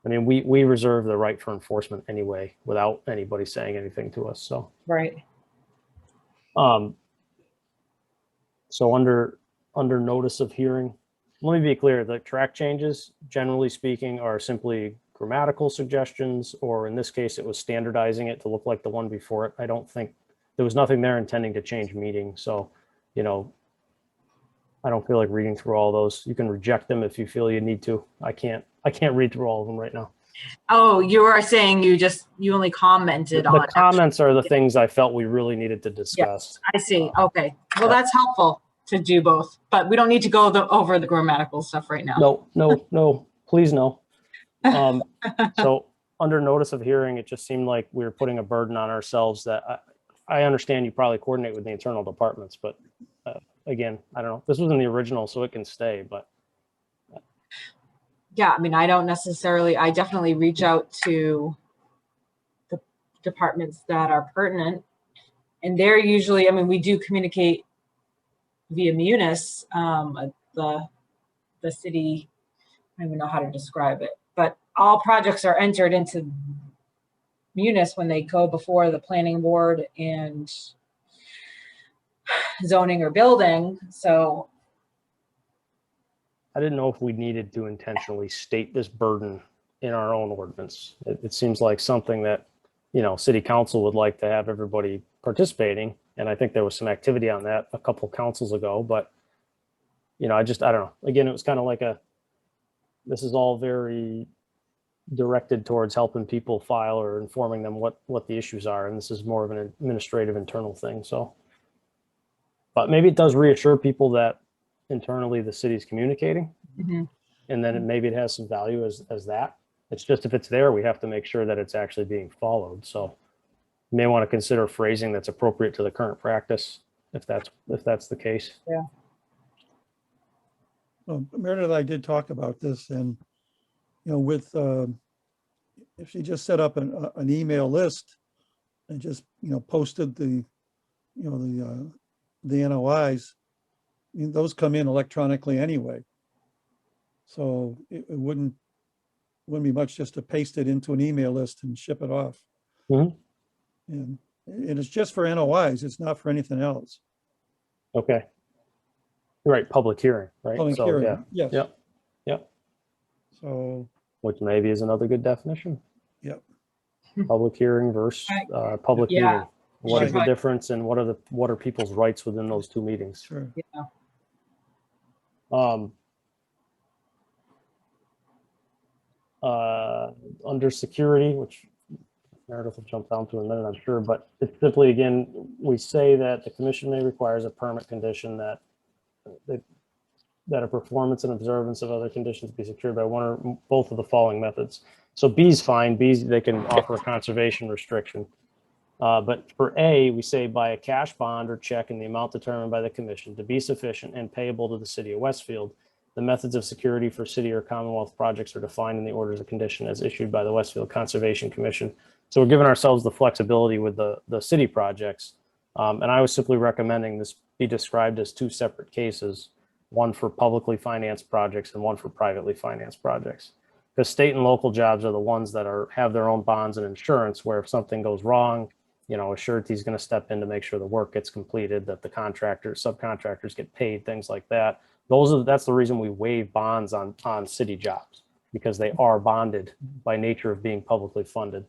I mean, we reserve the right for enforcement anyway, without anybody saying anything to us. So, Right. so under notice of hearing, let me be clear, the track changes, generally speaking, are simply grammatical suggestions, or in this case, it was standardizing it to look like the one before it. I don't think there was nothing there intending to change meaning. So, you know, I don't feel like reading through all those. You can reject them if you feel you need to. I can't read through all of them right now. Oh, you are saying you only commented on The it. comments are the things I felt we really needed to discuss. I see. Okay. Well, that's helpful. to do both, but we don't need to go over the grammatical stuff right now. No, please no. So under notice of hearing, it just seemed like we were putting a burden on ourselves that I understand you probably coordinate with the internal departments, but again, I don't know. This was in the original, so it can stay, but Yeah, I mean, I definitely reach out to the departments that are pertinent. And they're usually, I mean, we do communicate via Munis, the city, I don't even know how to describe it, but all projects are entered into Munis when they go before the planning board and zoning or building. So I didn't know if we needed to intentionally state this burden in our own ordinance. It seems like something that, city council would like to have everybody participating. And I think there was some activity on that a couple councils ago, but I don't know. Again, it was kind of like this is all very directed towards helping people file or informing them what the issues are. And this is more of an administrative internal thing. So, but maybe it does reassure people that internally the city's communicating, and then maybe it has some value as that. It's just, if it's there, we have to make sure that it's actually being followed. So you may want to consider phrasing that's appropriate to the current practice, if that's the case. Yeah. Well, Meredith, I did talk about this, and with if she just set up an email list and just posted the NOIs, I mean, those come in electronically anyway, so it wouldn't be much just to paste it into an email list and ship it off. And it's just for NOIs, it's not for anything else. Okay. Right, public hearing, right? Public So, hearing, yeah. yes. Yep. So, Which maybe is another good definition. yep. Public hearing versus public Yeah. meeting. What is the Right. difference, and what are people's rights within those two meetings? Sure. Under security, which Meredith will jump down to in a minute, I'm sure, but it's simply, again, we say that the commission may require as a permit condition that a performance and observance of other conditions be secured by one or both of the following methods. So B's fine. B's, they can offer a conservation restriction. But for A, we say by a cash bond or check in the amount determined by the commission to be sufficient and payable to the city of Westfield. The methods of security for city or Commonwealth projects are defined in the orders of condition as issued by the Westfield Conservation Commission. So we're giving ourselves the flexibility with the city projects. And I was simply recommending this be described as two separate cases, one for publicly financed projects and one for privately financed projects. Because state and local jobs are the ones that have their own bonds and insurance, where if something goes wrong, a surety is going to step in to make sure the work gets completed, that the subcontractors get paid, things like that. That's the reason we waive bonds on city jobs, because they are bonded by nature of being publicly funded.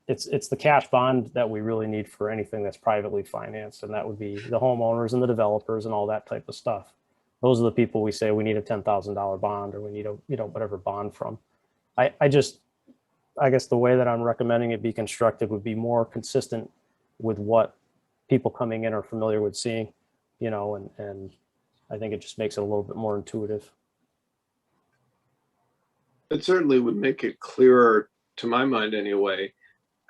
It's the cash bond that we really need for anything that's privately financed, and that would be the homeowners and the developers and all that type of stuff. Those are the people we say we need a $10,000 bond, or we need a whatever bond from. I guess the way that I'm recommending it be constructed would be more consistent with what people coming in are familiar with seeing, and I think it just makes it a little bit more intuitive. It certainly would make it clearer, to my mind anyway,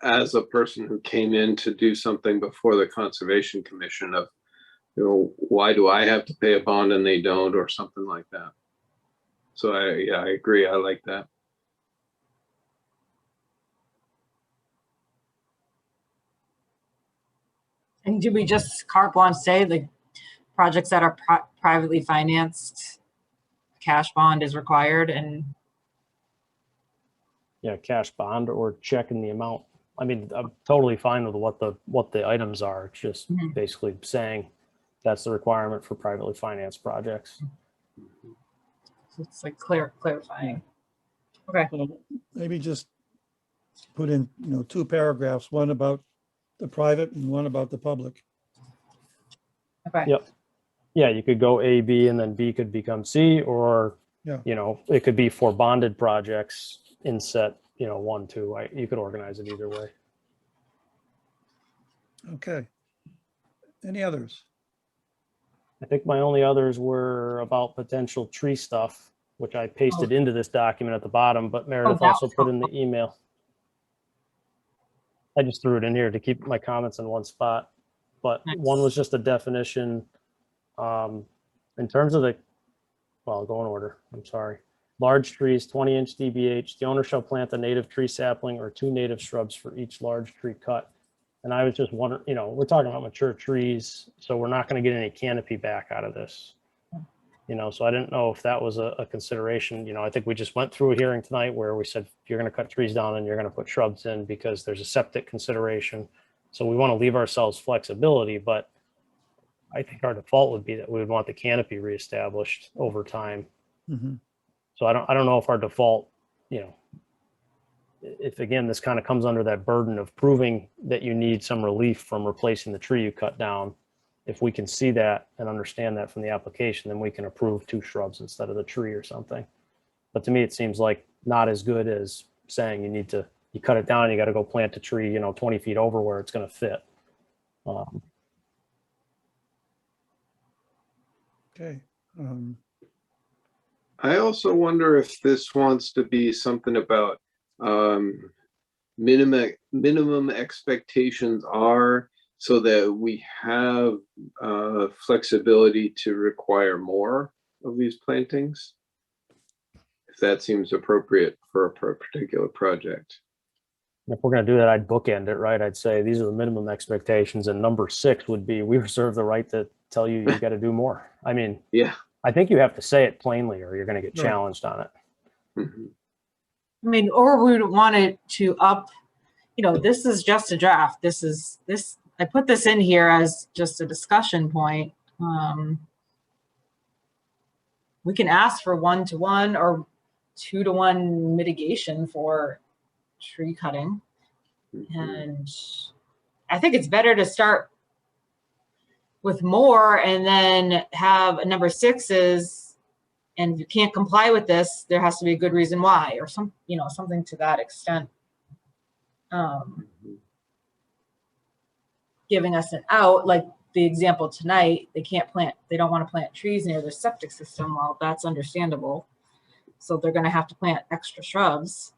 as a person who came in to do something before the Conservation Commission, of, why do I have to pay a bond and they don't, or something like that. So I agree. I like that. And do we just carte blanche say the projects that are privately financed, cash bond is required? And Yeah, cash bond or check in the amount. I mean, I'm totally fine with what the items are. It's just basically saying that's the requirement for privately financed projects. it's like clarifying. Okay. So maybe just put in, two paragraphs, one about the private and one about the public. Okay. Yep. Yeah, you could go A, B, and then B could become C, or, Yeah. It could be for bonded projects in set, 1, 2. You could organize it either way. Okay. Any others? I think my only others were about potential tree stuff, which I pasted into this document at the bottom, but Meredith that also was put in the email. I just threw it in here to keep my comments in one spot. But one was just a definition. In terms of well, I'll go in order. I'm sorry. Large trees, 20-inch DBH. The owner shall plant a native tree sapling or 2 native shrubs for each large tree cut. And I was just wondering, we're talking about mature trees, so we're not going to get any canopy back out of this. So I didn't know if that was a consideration. I think we just went through a hearing tonight where we said you're going to cut trees down and you're going to put shrubs in because there's a septic consideration. So we want to leave ourselves flexibility, but I think our default would be that we would want the canopy reestablished over time. Mhm. So I don't know if our default, if again, this kind of comes under that burden of proving that you need some relief from replacing the tree you cut down. If we can see that and understand that from the application, then we can approve 2 shrubs instead of the tree or something. But to me, it seems like not as good as saying you cut it down, you got to go plant a tree, 20 feet over where it's going to fit. Okay. I also wonder if this wants to be something about minimum expectations are so that we have flexibility to require more of these plantings. If that seems appropriate for a particular project. If we're going to do that, I'd bookend it, right? I'd say these are the minimum expectations, and number 6 would be we reserve the right to tell you got to do more. I mean, yeah, I think you have to say it plainly, or you're going to get Right. challenged on it. mm-hmm. I mean, or we would want it to up, this is just a draft. I put this in here as just a discussion point. We can ask for 1-to-1 or 2-to-1 mitigation for tree cutting. Mm-hmm. And I think it's better to start with more and then have a number 6 is, and you can't comply with this, there has to be a good reason why, or something to that extent. Giving us an out, like the example tonight, they don't want to plant trees near their septic system. Well, that's understandable. So they're going to have to plant extra shrubs.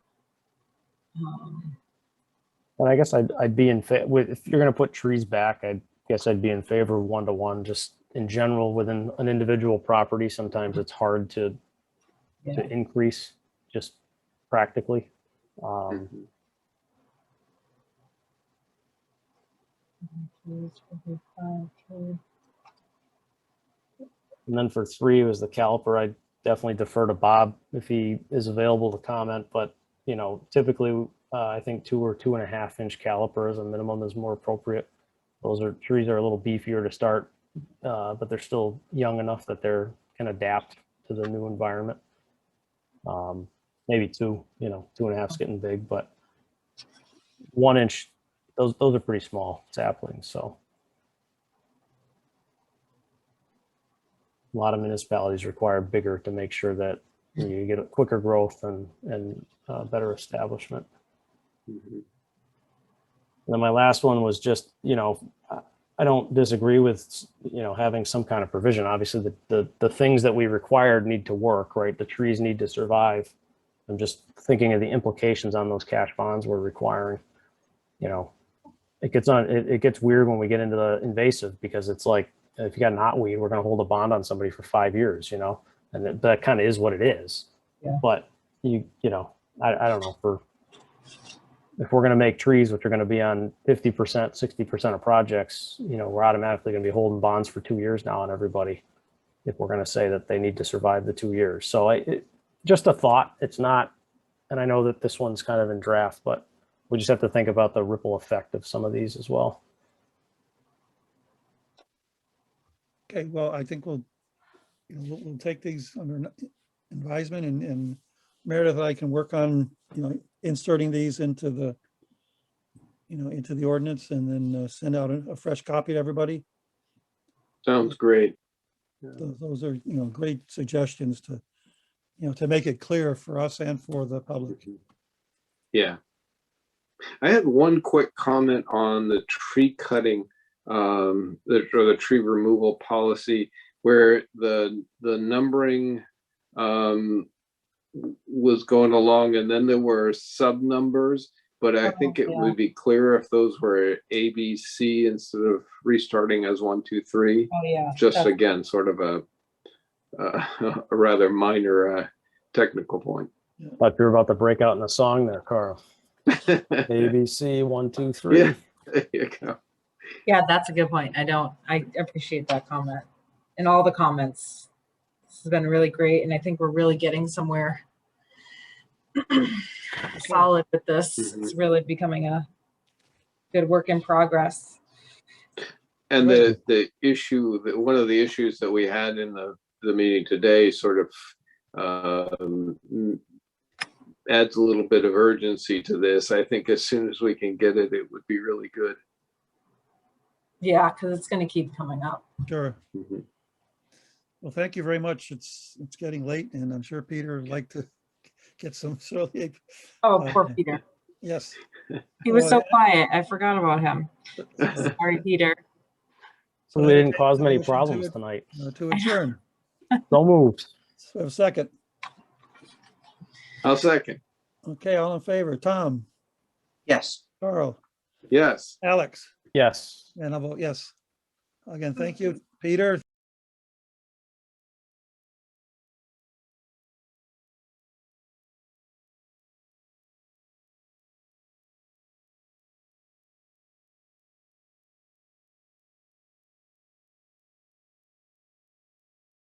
And I guess I'd be in favor if you're going to put trees back. I guess I'd be in favor of 1-to-1. Just in general, within an individual property, sometimes it's hard to increase just practically. And then for 3 was the caliper. I definitely defer to Bob if he is available to comment. But typically, I think 2 or 2.5-inch caliper as a minimum is more appropriate. Trees are a little beefier to start, but they're still young enough that they can adapt to the new environment. Maybe 2, 2.5's getting big, but 1-inch, those are pretty small saplings. So a lot of municipalities require bigger to make sure that you get a quicker growth and better establishment. Mm-hmm. And then my last one was just, I don't disagree with, having some kind of provision. Obviously, the things that we required need to work, right? The trees need to survive. I'm just thinking of the implications on those cash bonds we're requiring. It gets weird when we get into the invasive, because it's like, if you got knotweed, we're going to hold a bond on somebody for 5 years, and that kind of is what it is. Yeah. But I don't know, if we're going to make trees, which are going to be on 50%, 60% of projects, we're automatically going to be holding bonds for 2 years now on everybody, if we're going to say that they need to survive the 2 years. So just a thought. It's not, and I know that this one's kind of in draft, but we just have to think about the ripple effect of some of these as well. Okay, well, I think we'll take these under advisement, and Meredith and I can work on, inserting these into the, into the ordinance, and then send out a fresh copy to everybody. Sounds great. Those are, great suggestions to, to make it clear for us and for the public. Yeah. I had one quick comment on the tree cutting, the tree removal policy. where the numbering was going along, and then there were sub numbers, but I think it yeah. would be clearer if those were A, B, C instead of restarting as 1, 2, 3. Oh, yeah. Just that's- again, sort of a rather minor technical point. Thought you were about to break out in a song there, Carl. ABC 1, 2, 3. Yeah, there you go. Yeah, that's a good point. I appreciate that comment and all the comments. This has been really great. And I think we're really getting somewhere solid with this. It's really becoming a good work in progress. And the issue, one of the issues that we had in the meeting today sort of adds a little bit of urgency to this. I think as soon as we can get it, it would be really good. Yeah, because it's going to keep coming up. Sure. Mhm. Well, thank you very much. It's getting late, and I'm sure Peter would like to get some sleep. Oh, poor Peter. Yes. He was so Oh, quiet. I forgot about him. Sorry, Peter. So we didn't cause many Motion to- problems tonight. To adjourn. No moves. So a second. I'll second. Okay, all in favor. Tom, Yes. Carl, Yes. Alex, Yes. and I'll vote yes. Again, thank you, Peter.